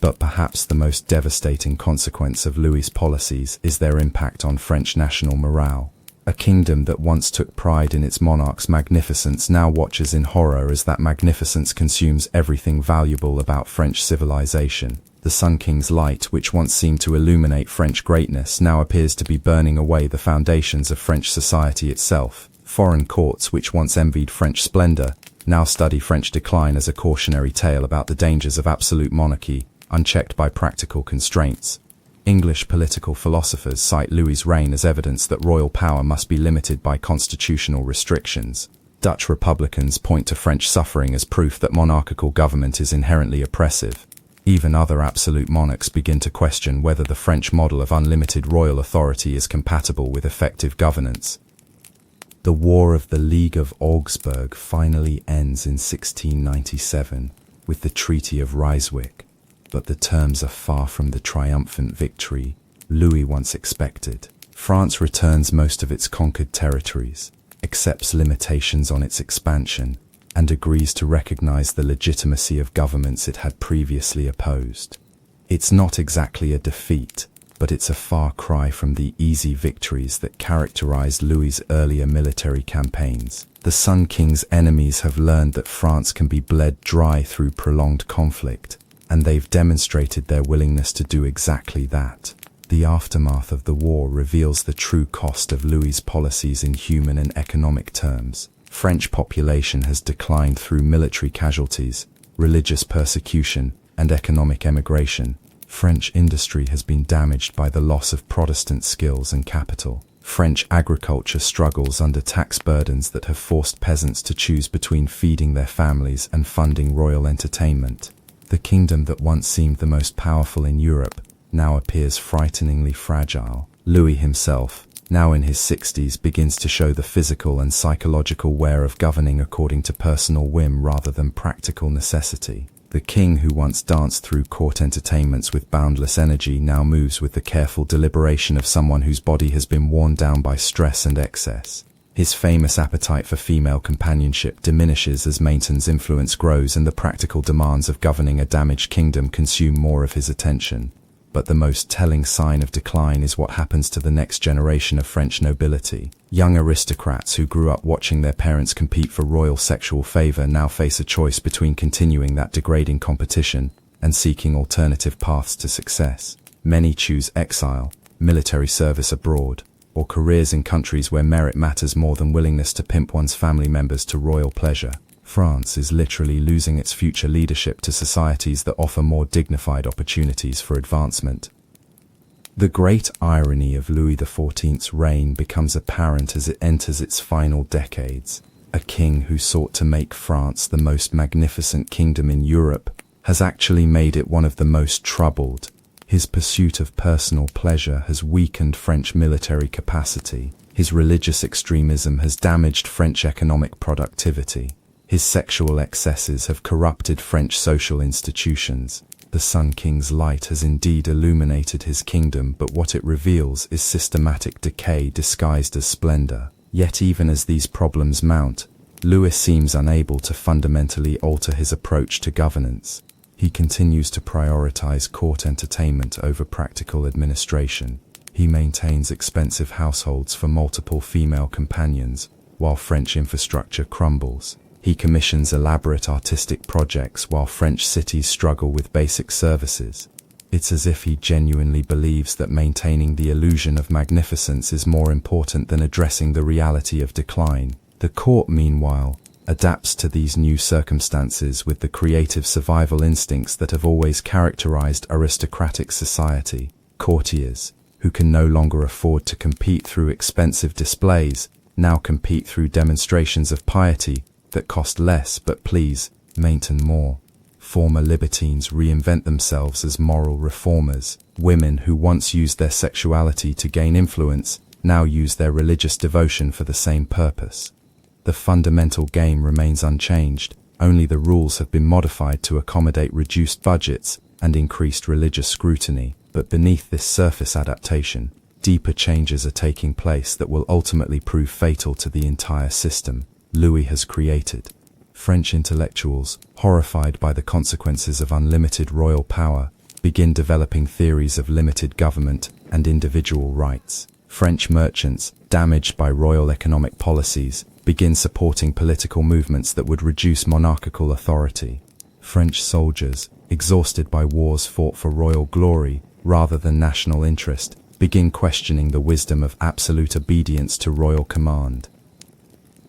But perhaps the most devastating consequence of Louis's policies is their impact on French national morale. A kingdom that once took pride in its monarch's magnificence now watches in horror as that magnificence consumes everything valuable about French civilization. The Sun King's light, which once seemed to illuminate French greatness, now appears to be burning away the foundations of French society itself. Foreign courts, which once envied French splendor, now study French decline as a cautionary tale about the dangers of absolute monarchy, unchecked by practical constraints. English political philosophers cite Louis's reign as evidence that royal power must be limited by constitutional restrictions. Dutch republicans point to French suffering as proof that monarchical government is inherently oppressive. Even other absolute monarchs begin to question whether the French model of unlimited royal authority is compatible with effective governance. The War of the League of Augsburg finally ends in 1697 with the Treaty of Ryswick, but the terms are far from the triumphant victory Louis once expected. France returns most of its conquered territories, accepts limitations on its expansion, and agrees to recognize the legitimacy of governments it had previously opposed. It's not exactly a defeat, but it's a far cry from the easy victories that characterized Louis's earlier military campaigns. The Sun King's enemies have learned that France can be bled dry through prolonged conflict, and they've demonstrated their willingness to do exactly that. The aftermath of the war reveals the true cost of Louis's policies in human and economic terms. French population has declined through military casualties, religious persecution, and economic emigration. French industry has been damaged by the loss of Protestant skills and capital. French agriculture struggles under tax burdens that have forced peasants to choose between feeding their families and funding royal entertainment. The kingdom that once seemed the most powerful in Europe now appears frighteningly fragile. Louis himself, now in his 60s, begins to show the physical and psychological wear of governing according to personal whim rather than practical necessity. The king who once danced through court entertainments with boundless energy now moves with the careful deliberation of someone whose body has been worn down by stress and excess. His famous appetite for female companionship diminishes as Maintenon's influence grows and the practical demands of governing a damaged kingdom consume more of his attention. But the most telling sign of decline is what happens to the next generation of French nobility. Young aristocrats who grew up watching their parents compete for royal sexual favor now face a choice between continuing that degrading competition and seeking alternative paths to success. Many choose exile, military service abroad, or careers in countries where merit matters more than willingness to pimp one's family members to royal pleasure. France is literally losing its future leadership to societies that offer more dignified opportunities for advancement. The great irony of Louis XIV's reign becomes apparent as it enters its final decades. A king who sought to make France the most magnificent kingdom in Europe has actually made it one of the most troubled. His pursuit of personal pleasure has weakened French military capacity, His religious extremism has damaged French economic productivity. His sexual excesses have corrupted French social institutions. The Sun King's light has indeed illuminated his kingdom, but what it reveals is systematic decay disguised as splendor. Yet even as these problems mount, Louis seems unable to fundamentally alter his approach to governance. He continues to prioritize court entertainment over practical administration. He maintains expensive households for multiple female companions, while French infrastructure crumbles. He commissions elaborate artistic projects while French cities struggle with basic services. It's as if he genuinely believes that maintaining the illusion of magnificence is more important than addressing the reality of decline. The court, meanwhile, adapts to these new circumstances with the creative survival instincts that have always characterized aristocratic society. Courtiers, who can no longer afford to compete through expensive displays, now compete through demonstrations of piety that cost less but please maintain more. Former libertines reinvent themselves as moral reformers. Women who once used their sexuality to gain influence now use their religious devotion for the same purpose. The fundamental game remains unchanged, only the rules have been modified to accommodate reduced budgets and increased religious scrutiny. But beneath this surface adaptation, deeper changes are taking place that will ultimately prove fatal to the entire system Louis has created. French intellectuals, horrified by the consequences of unlimited royal power, begin developing theories of limited government and individual rights. French merchants, damaged by royal economic policies, begin supporting political movements that would reduce monarchical authority. French soldiers, exhausted by wars fought for royal glory rather than national interest, begin questioning the wisdom of absolute obedience to royal command.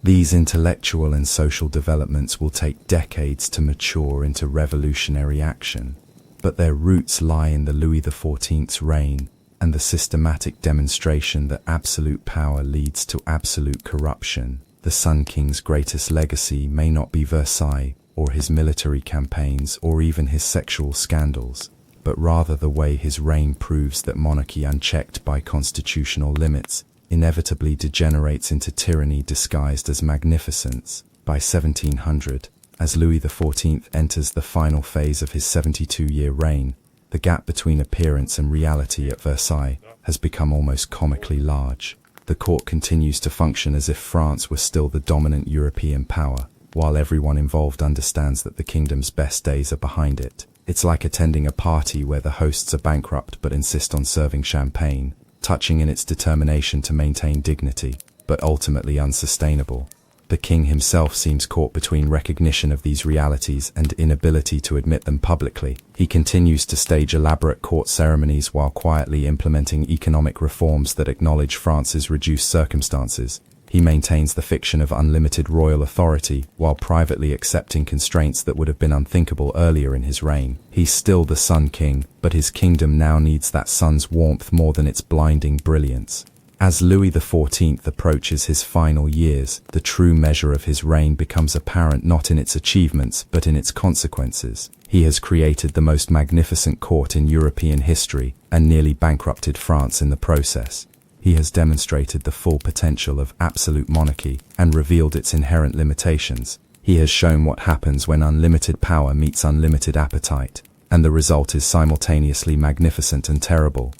These intellectual and social developments will take decades to mature into revolutionary action, but their roots lie in the Louis XIV's reign and the systematic demonstration that absolute power leads to absolute corruption. The Sun King's greatest legacy may not be Versailles, or his military campaigns, or even his sexual scandals, but rather the way his reign proves that monarchy unchecked by constitutional limits inevitably degenerates into tyranny disguised as magnificence. By 1700, as Louis XIV enters the final phase of his 72-year reign, the gap between appearance and reality at Versailles has become almost comically large. The court continues to function as if France were still the dominant European power, while everyone involved understands that the kingdom's best days are behind it. It's like attending a party where the hosts are bankrupt but insist on serving champagne, touching in its determination to maintain dignity, but ultimately unsustainable. The king himself seems caught between recognition of these realities and inability to admit them publicly. He continues to stage elaborate court ceremonies while quietly implementing economic reforms that acknowledge France's reduced circumstances. He maintains the fiction of unlimited royal authority while privately accepting constraints that would have been unthinkable earlier in his reign. He's still the Sun King, but his kingdom now needs that sun's warmth more than its blinding brilliance. As Louis XIV approaches his final years, the true measure of his reign becomes apparent not in its achievements but in its consequences. He has created the most magnificent court in European history and nearly bankrupted France in the process. He has demonstrated the full potential of absolute monarchy and revealed its inherent limitations. He has shown what happens when unlimited power meets unlimited appetite, and the result is simultaneously magnificent and terrible.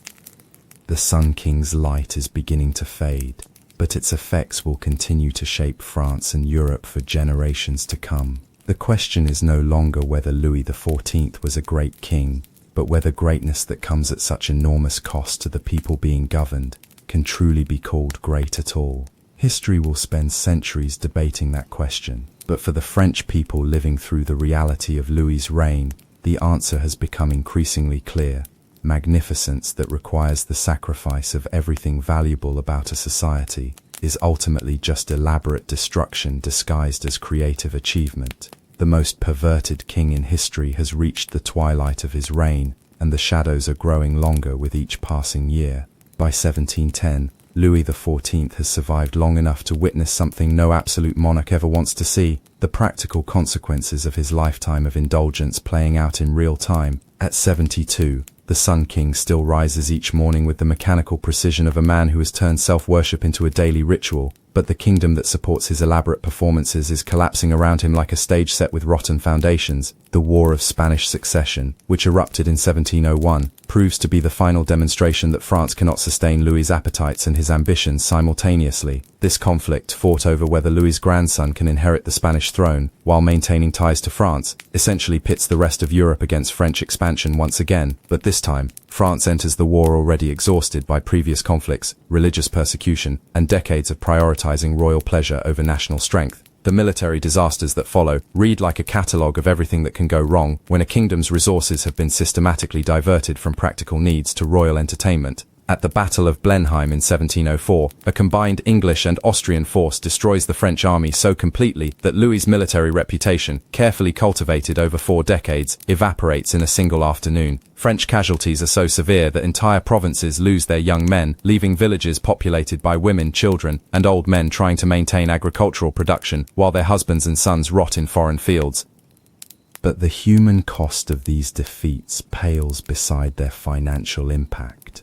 The Sun King's light is beginning to fade, but its effects will continue to shape France and Europe for generations to come. The question is no longer whether Louis XIV was a great king, but whether greatness that comes at such enormous cost to the people being governed can truly be called great at all. History will spend centuries debating that question, but for the French people living through the reality of Louis's reign, the answer has become increasingly clear. Magnificence that requires the sacrifice of everything valuable about a society is ultimately just elaborate destruction disguised as creative achievement. The most perverted king in history has reached the twilight of his reign, and the shadows are growing longer with each passing year. By 1710, Louis XIV has survived long enough to witness something no absolute monarch ever wants to see: the practical consequences of his lifetime of indulgence playing out in real time. At 72, The Sun King still rises each morning with the mechanical precision of a man who has turned self-worship into a daily ritual, but the kingdom that supports his elaborate performances is collapsing around him like a stage set with rotten foundations. The War of Spanish Succession, which erupted in 1701, proves to be the final demonstration that France cannot sustain Louis's appetites and his ambitions simultaneously. This conflict, fought over whether Louis's grandson can inherit the Spanish throne while maintaining ties to France, essentially pits the rest of Europe against French expansion once again, but this time, France enters the war already exhausted by previous conflicts, religious persecution, and decades of prioritizing royal pleasure over national strength. The military disasters that follow read like a catalogue of everything that can go wrong when a kingdom's resources have been systematically diverted from practical needs to royal entertainment. At the Battle of Blenheim in 1704, a combined English and Austrian force destroys the French army so completely that Louis's military reputation, carefully cultivated over 4 decades, evaporates in a single afternoon. French casualties are so severe that entire provinces lose their young men, leaving villages populated by women, children, and old men trying to maintain agricultural production while their husbands and sons rot in foreign fields. But the human cost of these defeats pales beside their financial impact.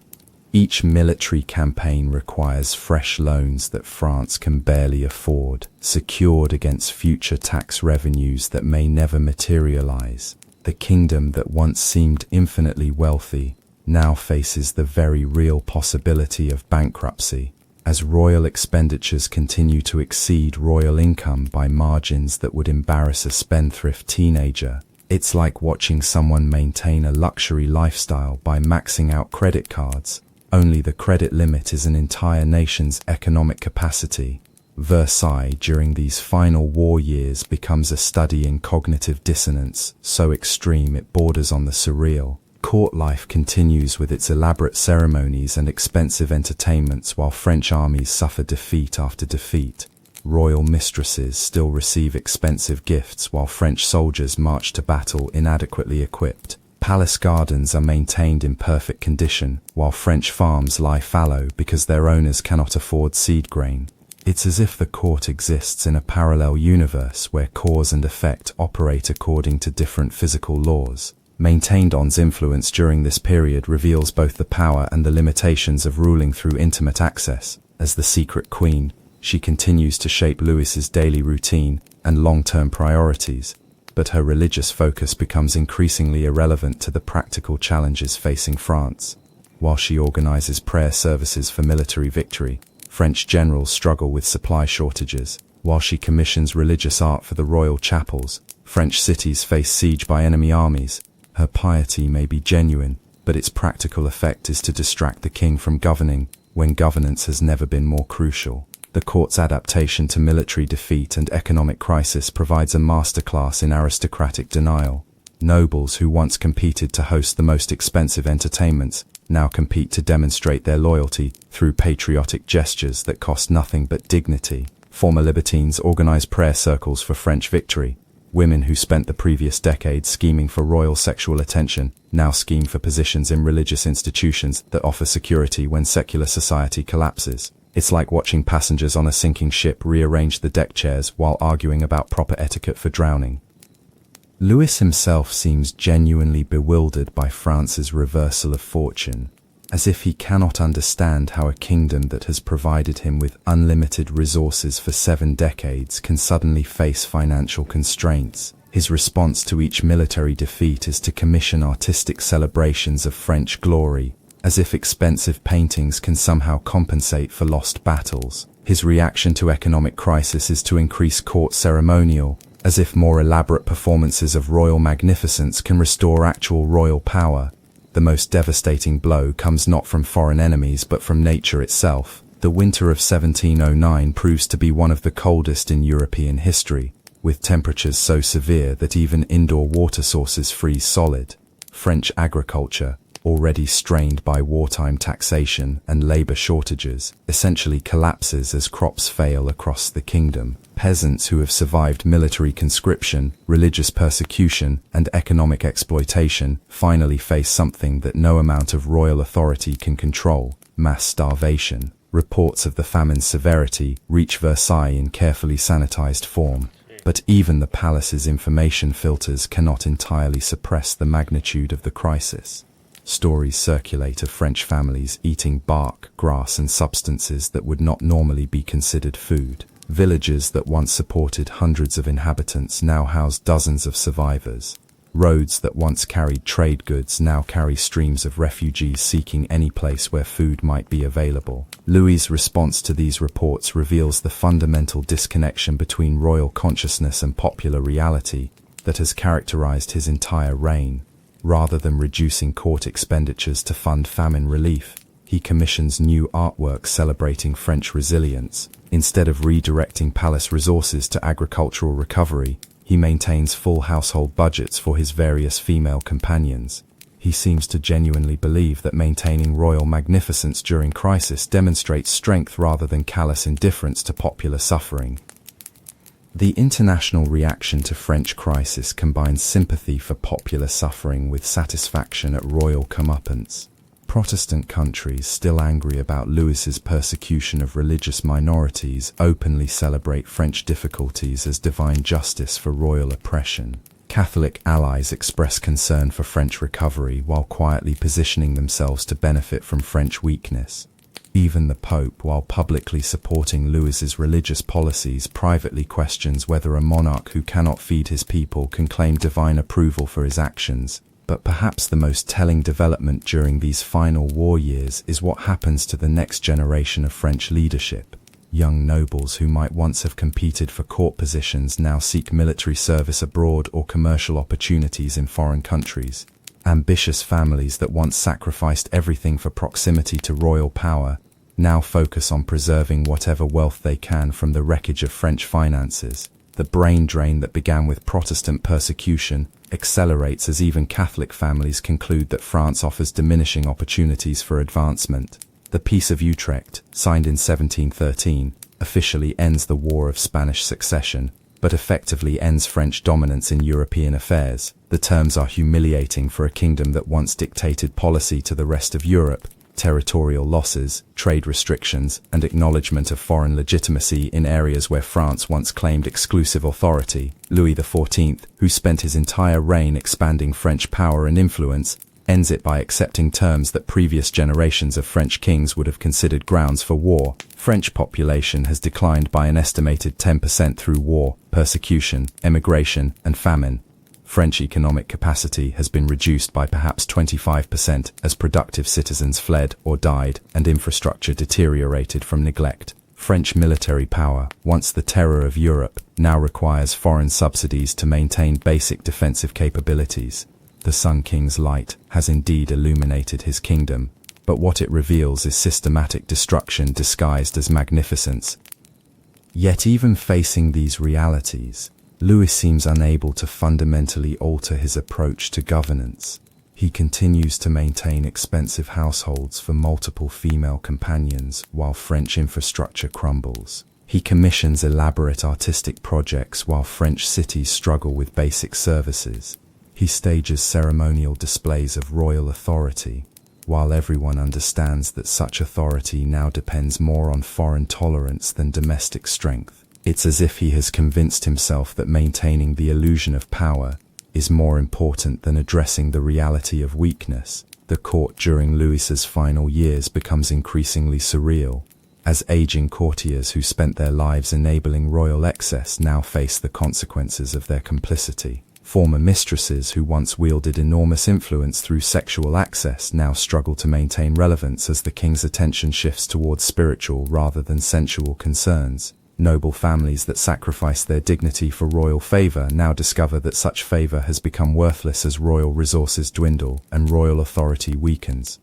Each military campaign requires fresh loans that France can barely afford, secured against future tax revenues that may never materialize. The kingdom that once seemed infinitely wealthy now faces the very real possibility of bankruptcy, as royal expenditures continue to exceed royal income by margins that would embarrass a spendthrift teenager. It's like watching someone maintain a luxury lifestyle by maxing out credit cards. Only the credit limit is an entire nation's economic capacity. Versailles during these final war years becomes a study in cognitive dissonance, so extreme it borders on the surreal. Court life continues with its elaborate ceremonies and expensive entertainments while French armies suffer defeat after defeat. Royal mistresses still receive expensive gifts while French soldiers march to battle inadequately equipped. Palace gardens are maintained in perfect condition, while French farms lie fallow because their owners cannot afford seed grain. It's as if the court exists in a parallel universe where cause and effect operate according to different physical laws. Maintenon's influence during this period reveals both the power and the limitations of ruling through intimate access. As the secret queen, she continues to shape Louis's daily routine and long-term priorities, but her religious focus becomes increasingly irrelevant to the practical challenges facing France. While she organizes prayer services for military victory, French generals struggle with supply shortages. While she commissions religious art for the royal chapels, French cities face siege by enemy armies. Her piety may be genuine, but its practical effect is to distract the king from governing, when governance has never been more crucial. The court's adaptation to military defeat and economic crisis provides a masterclass in aristocratic denial. Nobles who once competed to host the most expensive entertainments now compete to demonstrate their loyalty through patriotic gestures that cost nothing but dignity. Former libertines organize prayer circles for French victory. Women who spent the previous decade scheming for royal sexual attention now scheme for positions in religious institutions that offer security when secular society collapses. It's like watching passengers on a sinking ship rearrange the deck chairs while arguing about proper etiquette for drowning. Louis himself seems genuinely bewildered by France's reversal of fortune, as if he cannot understand how a kingdom that has provided him with unlimited resources for 7 decades can suddenly face financial constraints. His response to each military defeat is to commission artistic celebrations of French glory, as if expensive paintings can somehow compensate for lost battles. His reaction to economic crisis is to increase court ceremonial, as if more elaborate performances of royal magnificence can restore actual royal power. The most devastating blow comes not from foreign enemies but from nature itself. The winter of 1709 proves to be one of the coldest in European history, with temperatures so severe that even indoor water sources freeze solid. French agriculture, already strained by wartime taxation and labor shortages, essentially collapses as crops fail across the kingdom. Peasants who have survived military conscription, religious persecution, and economic exploitation finally face something that no amount of royal authority can control: mass starvation. Reports of the famine's severity reach Versailles in carefully sanitized form, but even the palace's information filters cannot entirely suppress the magnitude of the crisis. Stories circulate of French families eating bark, grass, and substances that would not normally be considered food. Villages that once supported hundreds of inhabitants now house dozens of survivors. Roads that once carried trade goods now carry streams of refugees seeking any place where food might be available. Louis's response to these reports reveals the fundamental disconnection between royal consciousness and popular reality that has characterized his entire reign. Rather than reducing court expenditures to fund famine relief, he commissions new artworks celebrating French resilience. Instead of redirecting palace resources to agricultural recovery, he maintains full household budgets for his various female companions. He seems to genuinely believe that maintaining royal magnificence during crisis demonstrates strength rather than callous indifference to popular suffering. The international reaction to French crisis combines sympathy for popular suffering with satisfaction at royal comeuppance. Protestant countries, still angry about Louis's persecution of religious minorities, openly celebrate French difficulties as divine justice for royal oppression. Catholic allies express concern for French recovery while quietly positioning themselves to benefit from French weakness. Even the Pope, while publicly supporting Louis's religious policies, privately questions whether a monarch who cannot feed his people can claim divine approval for his actions. But perhaps the most telling development during these final war years is what happens to the next generation of French leadership. Young nobles who might once have competed for court positions now seek military service abroad or commercial opportunities in foreign countries. Ambitious families that once sacrificed everything for proximity to royal power now focus on preserving whatever wealth they can from the wreckage of French finances. The brain drain that began with Protestant persecution accelerates as even Catholic families conclude that France offers diminishing opportunities for advancement. The Peace of Utrecht, signed in 1713, officially ends the War of Spanish Succession, but effectively ends French dominance in European affairs. The terms are humiliating for a kingdom that once dictated policy to the rest of Europe. Territorial losses, trade restrictions, and acknowledgement of foreign legitimacy in areas where France once claimed exclusive authority. Louis XIV, who spent his entire reign expanding French power and influence, ends it by accepting terms that previous generations of French kings would have considered grounds for war. French population has declined by an estimated 10% through war, persecution, emigration, and famine. French economic capacity has been reduced by perhaps 25% as productive citizens fled or died and infrastructure deteriorated from neglect. French military power, once the terror of Europe, now requires foreign subsidies to maintain basic defensive capabilities. The Sun King's light has indeed illuminated his kingdom, but what it reveals is systematic destruction disguised as magnificence. Yet even facing these realities, Louis seems unable to fundamentally alter his approach to governance. He continues to maintain expensive households for multiple female companions while French infrastructure crumbles. He commissions elaborate artistic projects while French cities struggle with basic services. He stages ceremonial displays of royal authority, while everyone understands that such authority now depends more on foreign tolerance than domestic strength. It's as if he has convinced himself that maintaining the illusion of power is more important than addressing the reality of weakness. The court during Louis's final years becomes increasingly surreal, as aging courtiers who spent their lives enabling royal excess now face the consequences of their complicity. Former mistresses who once wielded enormous influence through sexual access now struggle to maintain relevance as the king's attention shifts towards spiritual rather than sensual concerns. Noble families that sacrificed their dignity for royal favor now discover that such favor has become worthless as royal resources dwindle and royal authority weakens.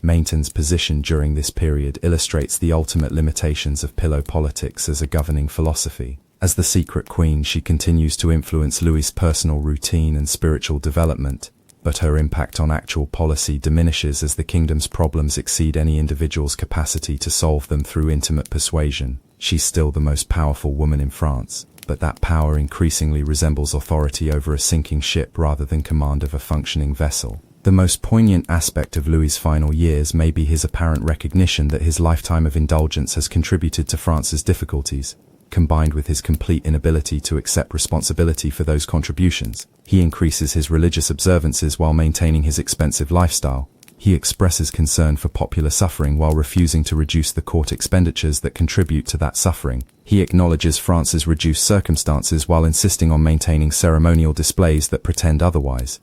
Maintenon's position during this period illustrates the ultimate limitations of pillow politics as a governing philosophy. As the secret queen, she continues to influence Louis's personal routine and spiritual development, but her impact on actual policy diminishes as the kingdom's problems exceed any individual's capacity to solve them through intimate persuasion. She's still the most powerful woman in France, but that power increasingly resembles authority over a sinking ship rather than command of a functioning vessel. The most poignant aspect of Louis's final years may be his apparent recognition that his lifetime of indulgence has contributed to France's difficulties. Combined with his complete inability to accept responsibility for those contributions, he increases his religious observances while maintaining his expensive lifestyle. He expresses concern for popular suffering while refusing to reduce the court expenditures that contribute to that suffering. He acknowledges France's reduced circumstances while insisting on maintaining ceremonial displays that pretend otherwise.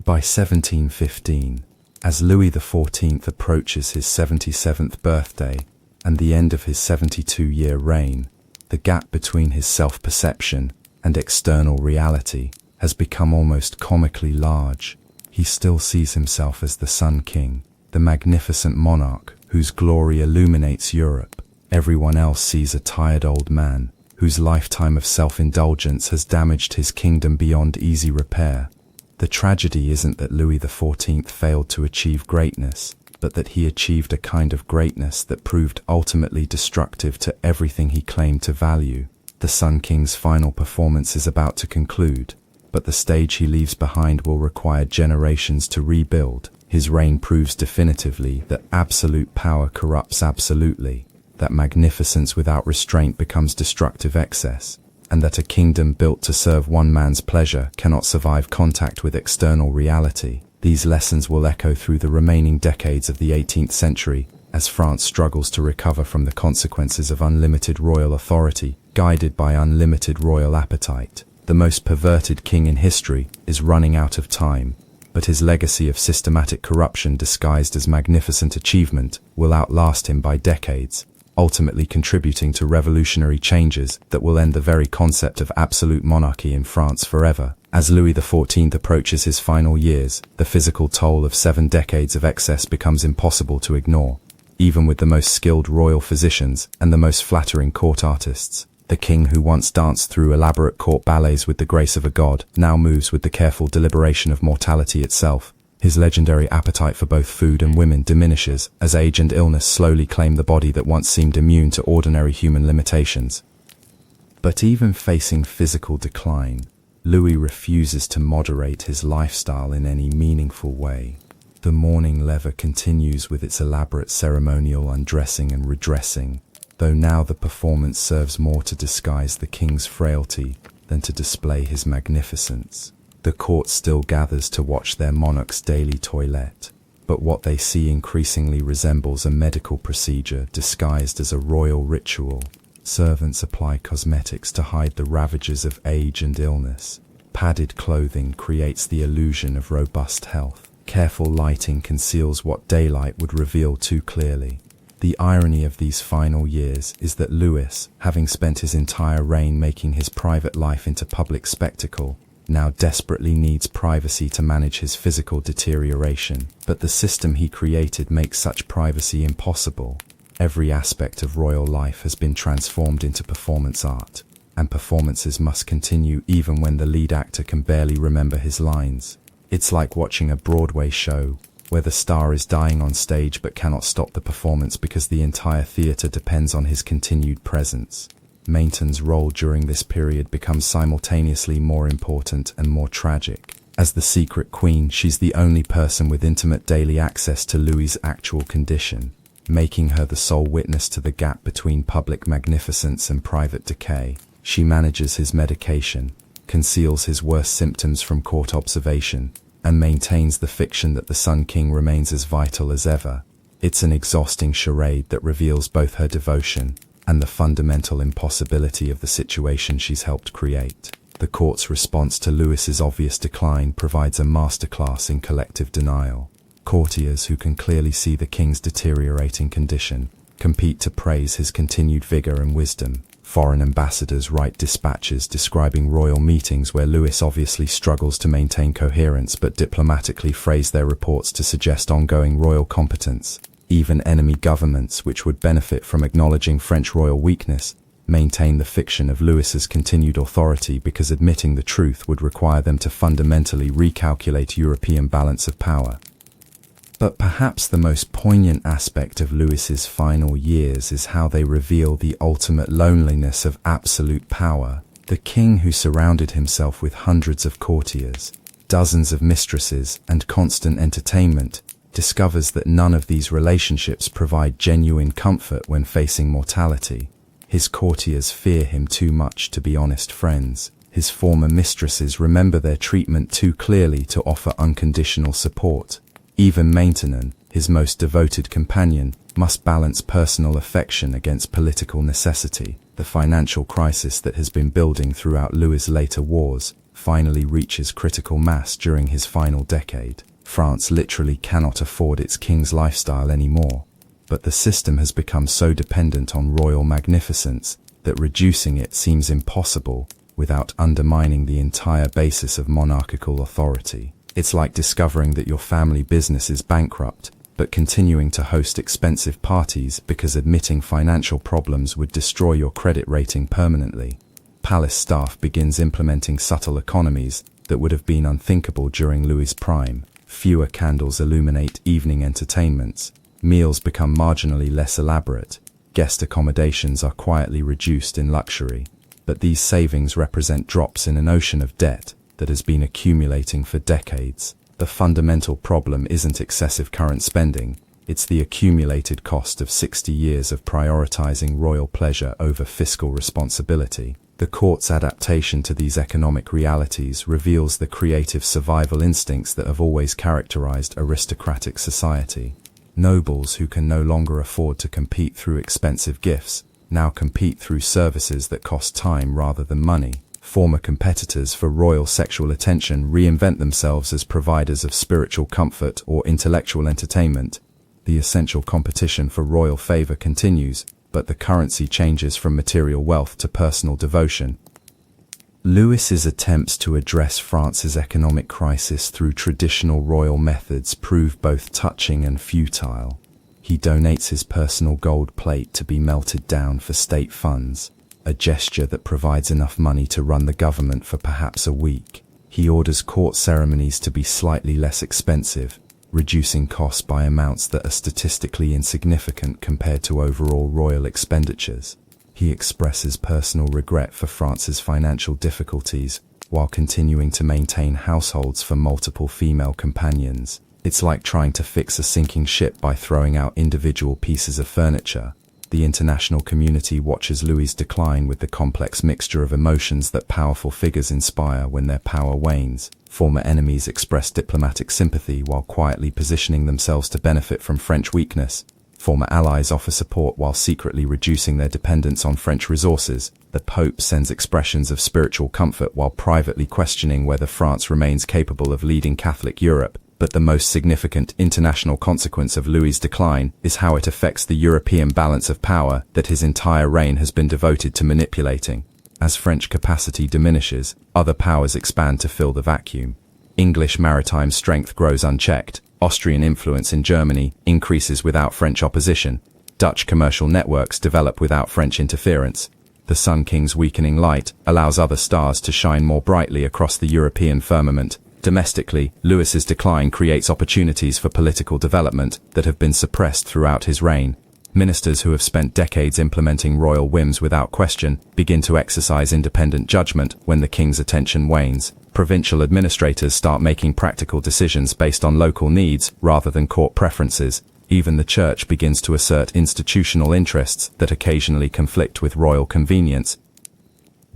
By 1715, as Louis XIV approaches his 77th birthday and the end of his 72-year reign, the gap between his self-perception and external reality has become almost comically large. He still sees himself as the Sun King, the magnificent monarch whose glory illuminates Europe. Everyone else sees a tired old man whose lifetime of self-indulgence has damaged his kingdom beyond easy repair. The tragedy isn't that Louis XIV failed to achieve greatness, but that he achieved a kind of greatness that proved ultimately destructive to everything he claimed to value. The Sun King's final performance is about to conclude, but the stage he leaves behind will require generations to rebuild. His reign proves definitively that absolute power corrupts absolutely, that magnificence without restraint becomes destructive excess, and that a kingdom built to serve one man's pleasure cannot survive contact with external reality. These lessons will echo through the remaining decades of the 18th century as France struggles to recover from the consequences of unlimited royal authority, guided by unlimited royal appetite. The most perverted king in history is running out of time, but his legacy of systematic corruption disguised as magnificent achievement will outlast him by decades, ultimately contributing to revolutionary changes that will end the very concept of absolute monarchy in France forever. As Louis XIV approaches his final years, the physical toll of 7 decades of excess becomes impossible to ignore. Even with the most skilled royal physicians and the most flattering court artists, the king who once danced through elaborate court ballets with the grace of a god now moves with the careful deliberation of mortality itself. His legendary appetite for both food and women diminishes as age and illness slowly claim the body that once seemed immune to ordinary human limitations. But even facing physical decline, Louis refuses to moderate his lifestyle in any meaningful way. The mourning lever continues with its elaborate ceremonial undressing and redressing, though now the performance serves more to disguise the king's frailty than to display his magnificence. The court still gathers to watch their monarch's daily toilette, but what they see increasingly resembles a medical procedure disguised as a royal ritual. Servants apply cosmetics to hide the ravages of age and illness. Padded clothing creates the illusion of robust health. Careful lighting conceals what daylight would reveal too clearly. The irony of these final years is that Louis, having spent his entire reign making his private life into public spectacle, now desperately needs privacy to manage his physical deterioration. But the system he created makes such privacy impossible. Every aspect of royal life has been transformed into performance art, and performances must continue even when the lead actor can barely remember his lines. It's like watching a Broadway show, where the star is dying on stage but cannot stop the performance because the entire theater depends on his continued presence. Maintenon's role during this period becomes simultaneously more important and more tragic. As the secret queen, she's the only person with intimate daily access to Louis's actual condition, making her the sole witness to the gap between public magnificence and private decay. She manages his medication, conceals his worst symptoms from court observation, and maintains the fiction that the Sun King remains as vital as ever. It's an exhausting charade that reveals both her devotion and the fundamental impossibility of the situation she's helped create. The court's response to Louis's obvious decline provides a masterclass in collective denial. Courtiers who can clearly see the king's deteriorating condition compete to praise his continued vigor and wisdom. Foreign ambassadors write dispatches describing royal meetings where Louis obviously struggles to maintain coherence but diplomatically phrase their reports to suggest ongoing royal competence. Even enemy governments, which would benefit from acknowledging French royal weakness, maintain the fiction of Louis's continued authority because admitting the truth would require them to fundamentally recalculate European balance of power. But perhaps the most poignant aspect of Louis's final years is how they reveal the ultimate loneliness of absolute power. The king, who surrounded himself with hundreds of courtiers, dozens of mistresses, and constant entertainment, discovers that none of these relationships provide genuine comfort when facing mortality. His courtiers fear him too much to be honest friends. His former mistresses remember their treatment too clearly to offer unconditional support. Even Maintenon, his most devoted companion, must balance personal affection against political necessity. The financial crisis that has been building throughout Louis's later wars finally reaches critical mass during his final decade. France literally cannot afford its king's lifestyle anymore, but the system has become so dependent on royal magnificence that reducing it seems impossible without undermining the entire basis of monarchical authority. It's like discovering that your family business is bankrupt, but continuing to host expensive parties because admitting financial problems would destroy your credit rating permanently. Palace staff begins implementing subtle economies that would have been unthinkable during Louis's prime. Fewer candles illuminate evening entertainments, meals become marginally less elaborate, guest accommodations are quietly reduced in luxury. But these savings represent drops in an ocean of debt that has been accumulating for decades. The fundamental problem isn't excessive current spending, it's the accumulated cost of 60 years of prioritizing royal pleasure over fiscal responsibility. The court's adaptation to these economic realities reveals the creative survival instincts that have always characterized aristocratic society. Nobles who can no longer afford to compete through expensive gifts now compete through services that cost time rather than money. Former competitors for royal sexual attention reinvent themselves as providers of spiritual comfort or intellectual entertainment. The essential competition for royal favor continues, but the currency changes from material wealth to personal devotion. Louis's attempts to address France's economic crisis through traditional royal methods prove both touching and futile. He donates his personal gold plate to be melted down for state funds, a gesture that provides enough money to run the government for perhaps a week. He orders court ceremonies to be slightly less expensive, reducing costs by amounts that are statistically insignificant compared to overall royal expenditures. He expresses personal regret for France's financial difficulties while continuing to maintain households for multiple female companions. It's like trying to fix a sinking ship by throwing out individual pieces of furniture. The international community watches Louis's decline with the complex mixture of emotions that powerful figures inspire when their power wanes. Former enemies express diplomatic sympathy while quietly positioning themselves to benefit from French weakness. Former allies offer support while secretly reducing their dependence on French resources. The Pope sends expressions of spiritual comfort while privately questioning whether France remains capable of leading Catholic Europe. But the most significant international consequence of Louis's decline is how it affects the European balance of power that his entire reign has been devoted to manipulating. As French capacity diminishes, other powers expand to fill the vacuum. English maritime strength grows unchecked. Austrian influence in Germany increases without French opposition. Dutch commercial networks develop without French interference. The Sun King's weakening light allows other stars to shine more brightly across the European firmament. Domestically, Louis's decline creates opportunities for political development that have been suppressed throughout his reign. Ministers who have spent decades implementing royal whims without question begin to exercise independent judgment when the king's attention wanes. Provincial administrators start making practical decisions based on local needs rather than court preferences. Even the church begins to assert institutional interests that occasionally conflict with royal convenience.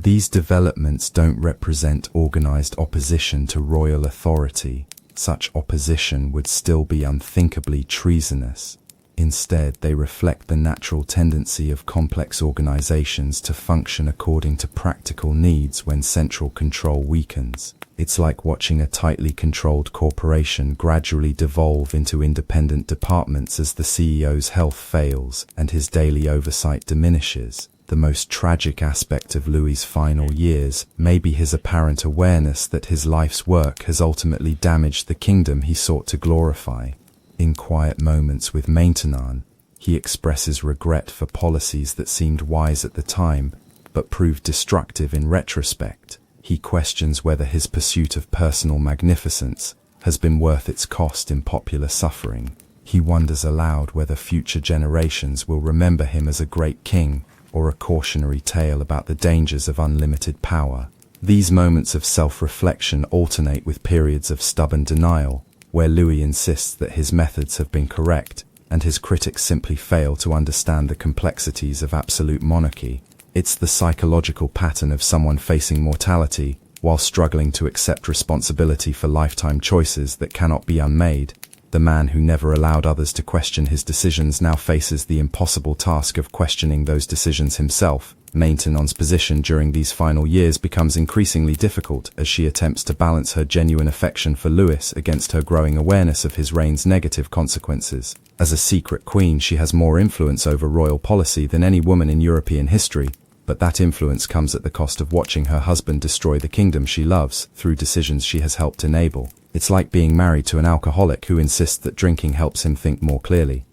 These developments don't represent organized opposition to royal authority. Such opposition would still be unthinkably treasonous. Instead, they reflect the natural tendency of complex organizations to function according to practical needs when central control weakens. It's like watching a tightly controlled corporation gradually devolve into independent departments as the CEO's health fails and his daily oversight diminishes. The most tragic aspect of Louis's final years may be his apparent awareness that his life's work has ultimately damaged the kingdom he sought to glorify. In quiet moments with Maintenon, he expresses regret for policies that seemed wise at the time, but proved destructive in retrospect. He questions whether his pursuit of personal magnificence has been worth its cost in popular suffering. He wonders aloud whether future generations will remember him as a great king, or a cautionary tale about the dangers of unlimited power. These moments of self-reflection alternate with periods of stubborn denial, where Louis insists that his methods have been correct, and his critics simply fail to understand the complexities of absolute monarchy. It's the psychological pattern of someone facing mortality, while struggling to accept responsibility for lifetime choices that cannot be unmade. The man who never allowed others to question his decisions now faces the impossible task of questioning those decisions himself. Maintenon's position during these final years becomes increasingly difficult as she attempts to balance her genuine affection for Louis against her growing awareness of his reign's negative consequences. As a secret queen, she has more influence over royal policy than any woman in European history, but that influence comes at the cost of watching her husband destroy the kingdom she loves through decisions she has helped enable. It's like being married to an alcoholic who insists that drinking helps him think more clearly.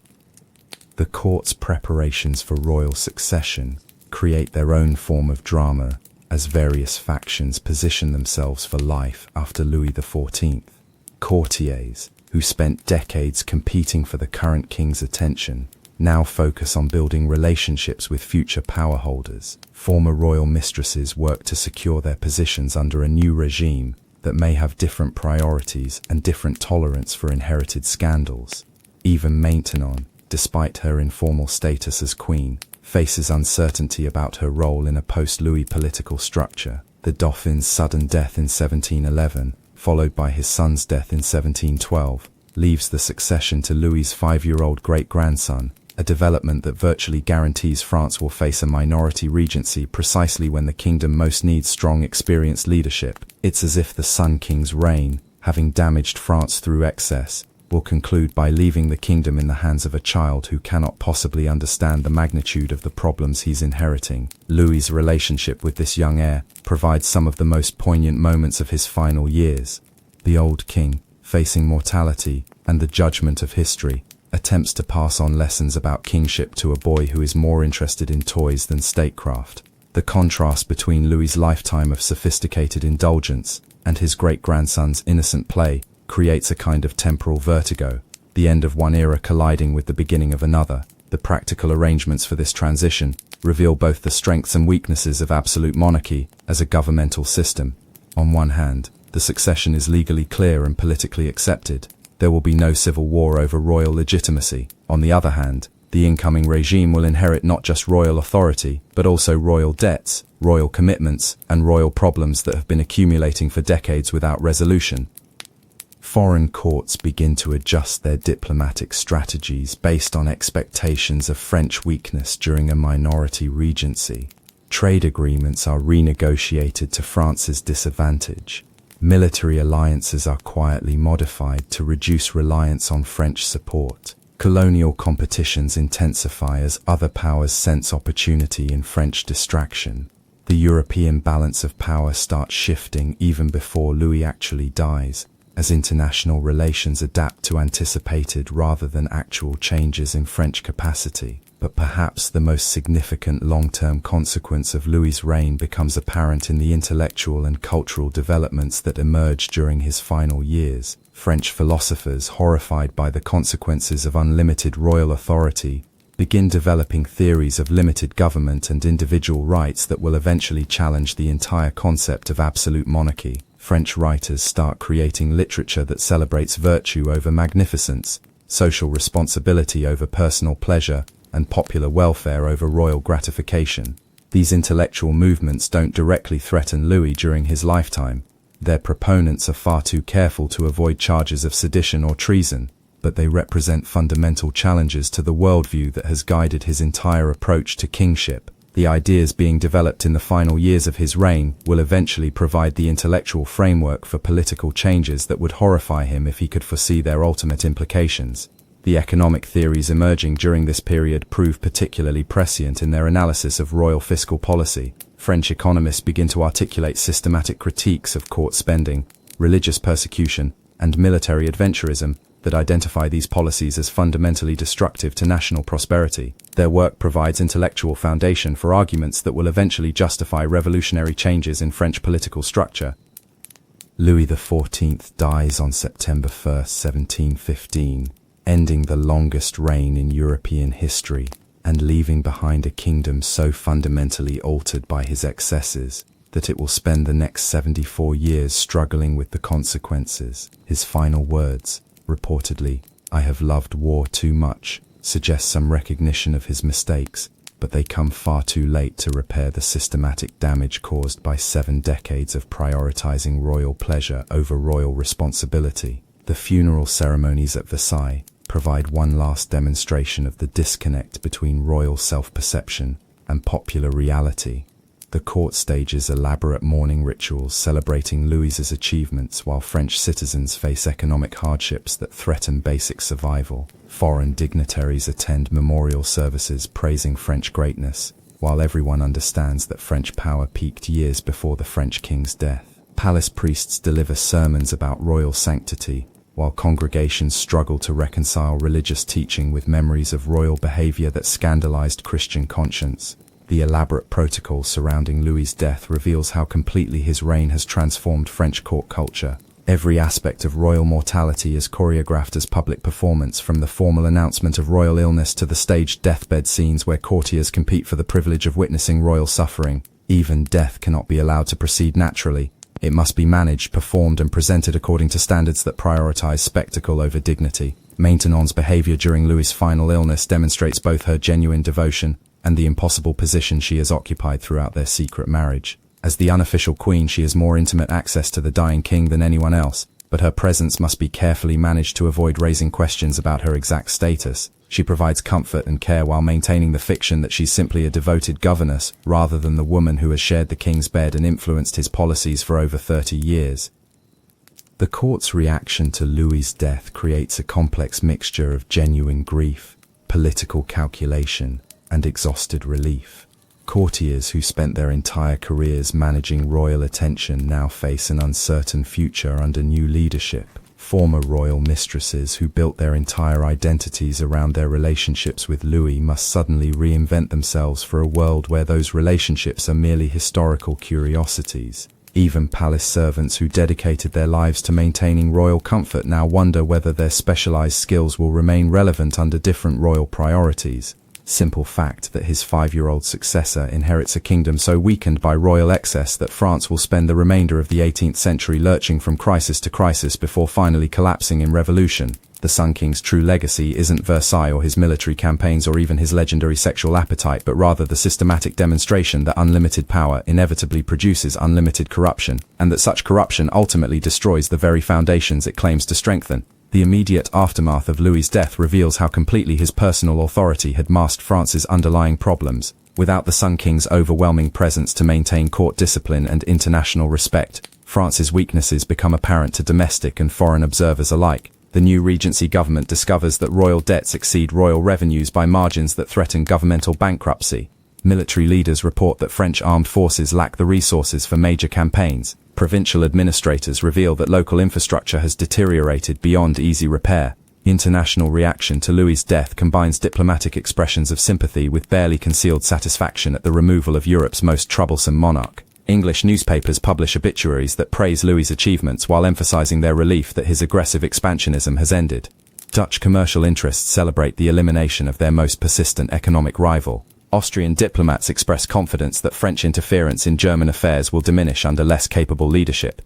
The court's preparations for royal succession create their own form of drama as various factions position themselves for life after Louis XIV. Courtiers, who spent decades competing for the current king's attention, now focus on building relationships with future power holders. Former royal mistresses work to secure their positions under a new regime that may have different priorities and different tolerance for inherited scandals. Even Maintenon, despite her informal status as queen, faces uncertainty about her role in a post-Louis political structure. The Dauphin's sudden death in 1711, followed by his son's death in 1712, leaves the succession to Louis's 5-year-old great-grandson, a development that virtually guarantees France will face a minority regency precisely when the kingdom most needs strong, experienced leadership. It's as if the Sun King's reign, having damaged France through excess, will conclude by leaving the kingdom in the hands of a child who cannot possibly understand the magnitude of the problems he's inheriting. Louis's relationship with this young heir provides some of the most poignant moments of his final years. The old king, facing mortality and the judgment of history, attempts to pass on lessons about kingship to a boy who is more interested in toys than statecraft. The contrast between Louis's lifetime of sophisticated indulgence and his great-grandson's innocent play creates a kind of temporal vertigo, the end of one era colliding with the beginning of another. The practical arrangements for this transition reveal both the strengths and weaknesses of absolute monarchy as a governmental system. On one hand, the succession is legally clear and politically accepted. There will be no civil war over royal legitimacy. On the other hand, the incoming regime will inherit not just royal authority, but also royal debts, royal commitments, and royal problems that have been accumulating for decades without resolution. Foreign courts begin to adjust their diplomatic strategies based on expectations of French weakness during a minority regency. Trade agreements are renegotiated to France's disadvantage. Military alliances are quietly modified to reduce reliance on French support. Colonial competitions intensify as other powers sense opportunity in French distraction. The European balance of power starts shifting even before Louis actually dies, as international relations adapt to anticipated rather than actual changes in French capacity. But perhaps the most significant long-term consequence of Louis's reign becomes apparent in the intellectual and cultural developments that emerge during his final years. French philosophers, horrified by the consequences of unlimited royal authority, begin developing theories of limited government and individual rights that will eventually challenge the entire concept of absolute monarchy. French writers start creating literature that celebrates virtue over magnificence, social responsibility over personal pleasure, and popular welfare over royal gratification. These intellectual movements don't directly threaten Louis during his lifetime. Their proponents are far too careful to avoid charges of sedition or treason, but they represent fundamental challenges to the worldview that has guided his entire approach to kingship. The ideas being developed in the final years of his reign will eventually provide the intellectual framework for political changes that would horrify him if he could foresee their ultimate implications. The economic theories emerging during this period prove particularly prescient in their analysis of royal fiscal policy. French economists begin to articulate systematic critiques of court spending, religious persecution, and military adventurism that identify these policies as fundamentally destructive to national prosperity. Their work provides intellectual foundation for arguments that will eventually justify revolutionary changes in French political structure. Louis XIV dies on September 1, 1715. Ending the longest reign in European history, and leaving behind a kingdom so fundamentally altered by his excesses that it will spend the next 74 years struggling with the consequences. His final words, reportedly, "I have loved war too much," suggest some recognition of his mistakes, but they come far too late to repair the systematic damage caused by 7 decades of prioritizing royal pleasure over royal responsibility. The funeral ceremonies at Versailles provide one last demonstration of the disconnect between royal self-perception and popular reality. The court stages elaborate mourning rituals celebrating Louis's achievements while French citizens face economic hardships that threaten basic survival. Foreign dignitaries attend memorial services praising French greatness, while everyone understands that French power peaked years before the French king's death. Palace priests deliver sermons about royal sanctity, while congregations struggle to reconcile religious teaching with memories of royal behavior that scandalized Christian conscience. The elaborate protocol surrounding Louis's death reveals how completely his reign has transformed French court culture. Every aspect of royal mortality is choreographed as public performance, from the formal announcement of royal illness to the staged deathbed scenes where courtiers compete for the privilege of witnessing royal suffering. Even death cannot be allowed to proceed naturally. It must be managed, performed, and presented according to standards that prioritize spectacle over dignity. Maintenon's behavior during Louis's final illness demonstrates both her genuine devotion and the impossible position she has occupied throughout their secret marriage. As the unofficial queen, she has more intimate access to the dying king than anyone else, but her presence must be carefully managed to avoid raising questions about her exact status. She provides comfort and care while maintaining the fiction that she's simply a devoted governess, rather than the woman who has shared the king's bed and influenced his policies for over 30 years. The court's reaction to Louis's death creates a complex mixture of genuine grief, political calculation, and exhausted relief. Courtiers who spent their entire careers managing royal attention now face an uncertain future under new leadership. Former royal mistresses who built their entire identities around their relationships with Louis must suddenly reinvent themselves for a world where those relationships are merely historical curiosities. Even palace servants who dedicated their lives to maintaining royal comfort now wonder whether their specialized skills will remain relevant under different royal priorities. Simple fact that his 5-year-old successor inherits a kingdom so weakened by royal excess that France will spend the remainder of the 18th century lurching from crisis to crisis before finally collapsing in revolution. The Sun King's true legacy isn't Versailles or his military campaigns or even his legendary sexual appetite, but rather the systematic demonstration that unlimited power inevitably produces unlimited corruption, and that such corruption ultimately destroys the very foundations it claims to strengthen. The immediate aftermath of Louis's death reveals how completely his personal authority had masked France's underlying problems. Without the Sun King's overwhelming presence to maintain court discipline and international respect, France's weaknesses become apparent to domestic and foreign observers alike. The new Regency government discovers that royal debts exceed royal revenues by margins that threaten governmental bankruptcy. Military leaders report that French armed forces lack the resources for major campaigns. Provincial administrators reveal that local infrastructure has deteriorated beyond easy repair. International reaction to Louis's death combines diplomatic expressions of sympathy with barely concealed satisfaction at the removal of Europe's most troublesome monarch. English newspapers publish obituaries that praise Louis's achievements while emphasizing their relief that his aggressive expansionism has ended. Dutch commercial interests celebrate the elimination of their most persistent economic rival. Austrian diplomats express confidence that French interference in German affairs will diminish under less capable leadership.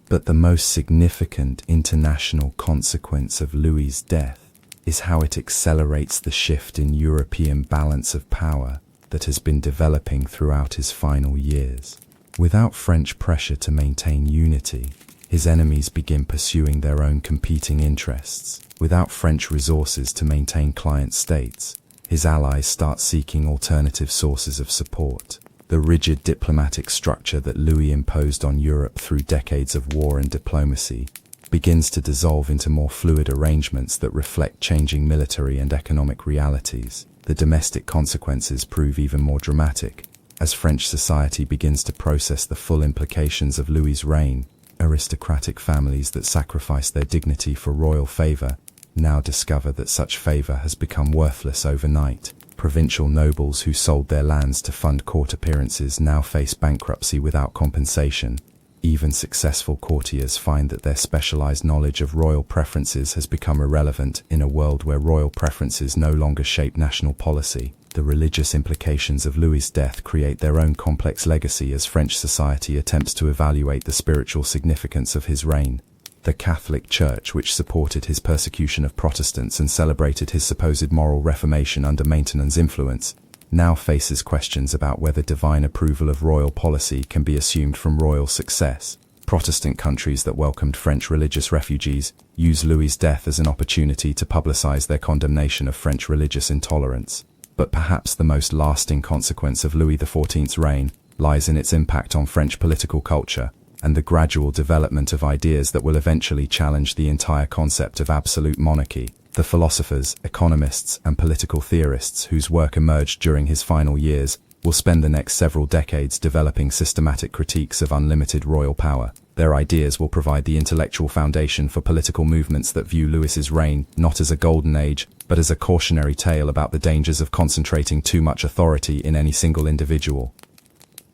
But the most significant international consequence of Louis's death is how it accelerates the shift in European balance of power that has been developing throughout his final years. Without French pressure to maintain unity, his enemies begin pursuing their own competing interests. Without French resources to maintain client states, his allies start seeking alternative sources of support. The rigid diplomatic structure that Louis imposed on Europe through decades of war and diplomacy begins to dissolve into more fluid arrangements that reflect changing military and economic realities. The domestic consequences prove even more dramatic. As French society begins to process the full implications of Louis's reign, aristocratic families that sacrificed their dignity for royal favor now discover that such favor has become worthless overnight. Provincial nobles who sold their lands to fund court appearances now face bankruptcy without compensation. Even successful courtiers find that their specialized knowledge of royal preferences has become irrelevant in a world where royal preferences no longer shape national policy. The religious implications of Louis's death create their own complex legacy as French society attempts to evaluate the spiritual significance of his reign. The Catholic Church, which supported his persecution of Protestants and celebrated his supposed moral reformation under Maintenon's influence, now faces questions about whether divine approval of royal policy can be assumed from royal success. Protestant countries that welcomed French religious refugees used Louis's death as an opportunity to publicize their condemnation of French religious intolerance. But perhaps the most lasting consequence of Louis XIV's reign lies in its impact on French political culture and the gradual development of ideas that will eventually challenge the entire concept of absolute monarchy. The philosophers, economists, and political theorists whose work emerged during his final years will spend the next several decades developing systematic critiques of unlimited royal power. Their ideas will provide the intellectual foundation for political movements that view Louis's reign not as a golden age, but as a cautionary tale about the dangers of concentrating too much authority in any single individual.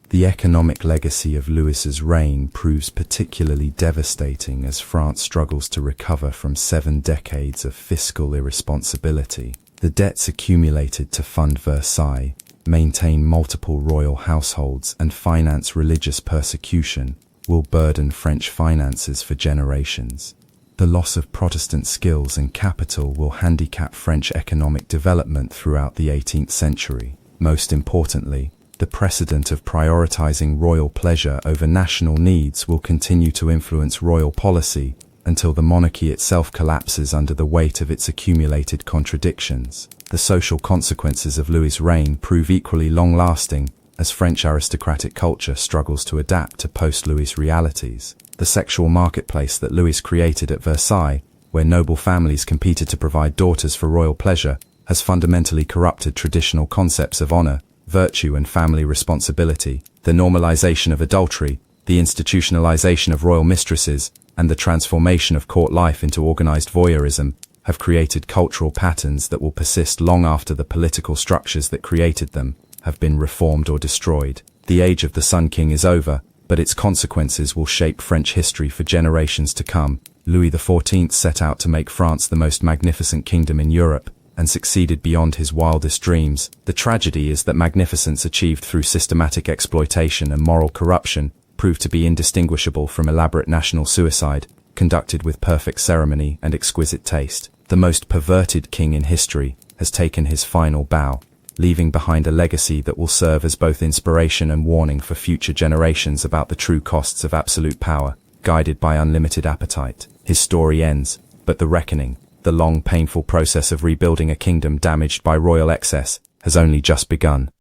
The economic legacy of Louis's reign proves particularly devastating as France struggles to recover from 7 decades of fiscal irresponsibility. The debts accumulated to fund Versailles, maintain multiple royal households, and finance religious persecution will burden French finances for generations. The loss of Protestant skills and capital will handicap French economic development throughout the 18th century. Most importantly, the precedent of prioritizing royal pleasure over national needs will continue to influence royal policy until the monarchy itself collapses under the weight of its accumulated contradictions. The social consequences of Louis's reign prove equally long-lasting as French aristocratic culture struggles to adapt to post-Louis realities. The sexual marketplace that Louis created at Versailles, where noble families competed to provide daughters for royal pleasure, has fundamentally corrupted traditional concepts of honor, virtue, and family responsibility. The normalization of adultery, the institutionalization of royal mistresses, and the transformation of court life into organized voyeurism have created cultural patterns that will persist long after the political structures that created them have been reformed or destroyed. The age of the Sun King is over, but its consequences will shape French history for generations to come. Louis XIV set out to make France the most magnificent kingdom in Europe, and succeeded beyond his wildest dreams. The tragedy is that magnificence achieved through systematic exploitation and moral corruption proved to be indistinguishable from elaborate national suicide, conducted with perfect ceremony and exquisite taste. The most perverted king in history has taken his final bow, leaving behind a legacy that will serve as both inspiration and warning for future generations about the true costs of absolute power, guided by unlimited appetite. His story ends, but the reckoning, the long, painful process of rebuilding a kingdom damaged by royal excess, has only just begun.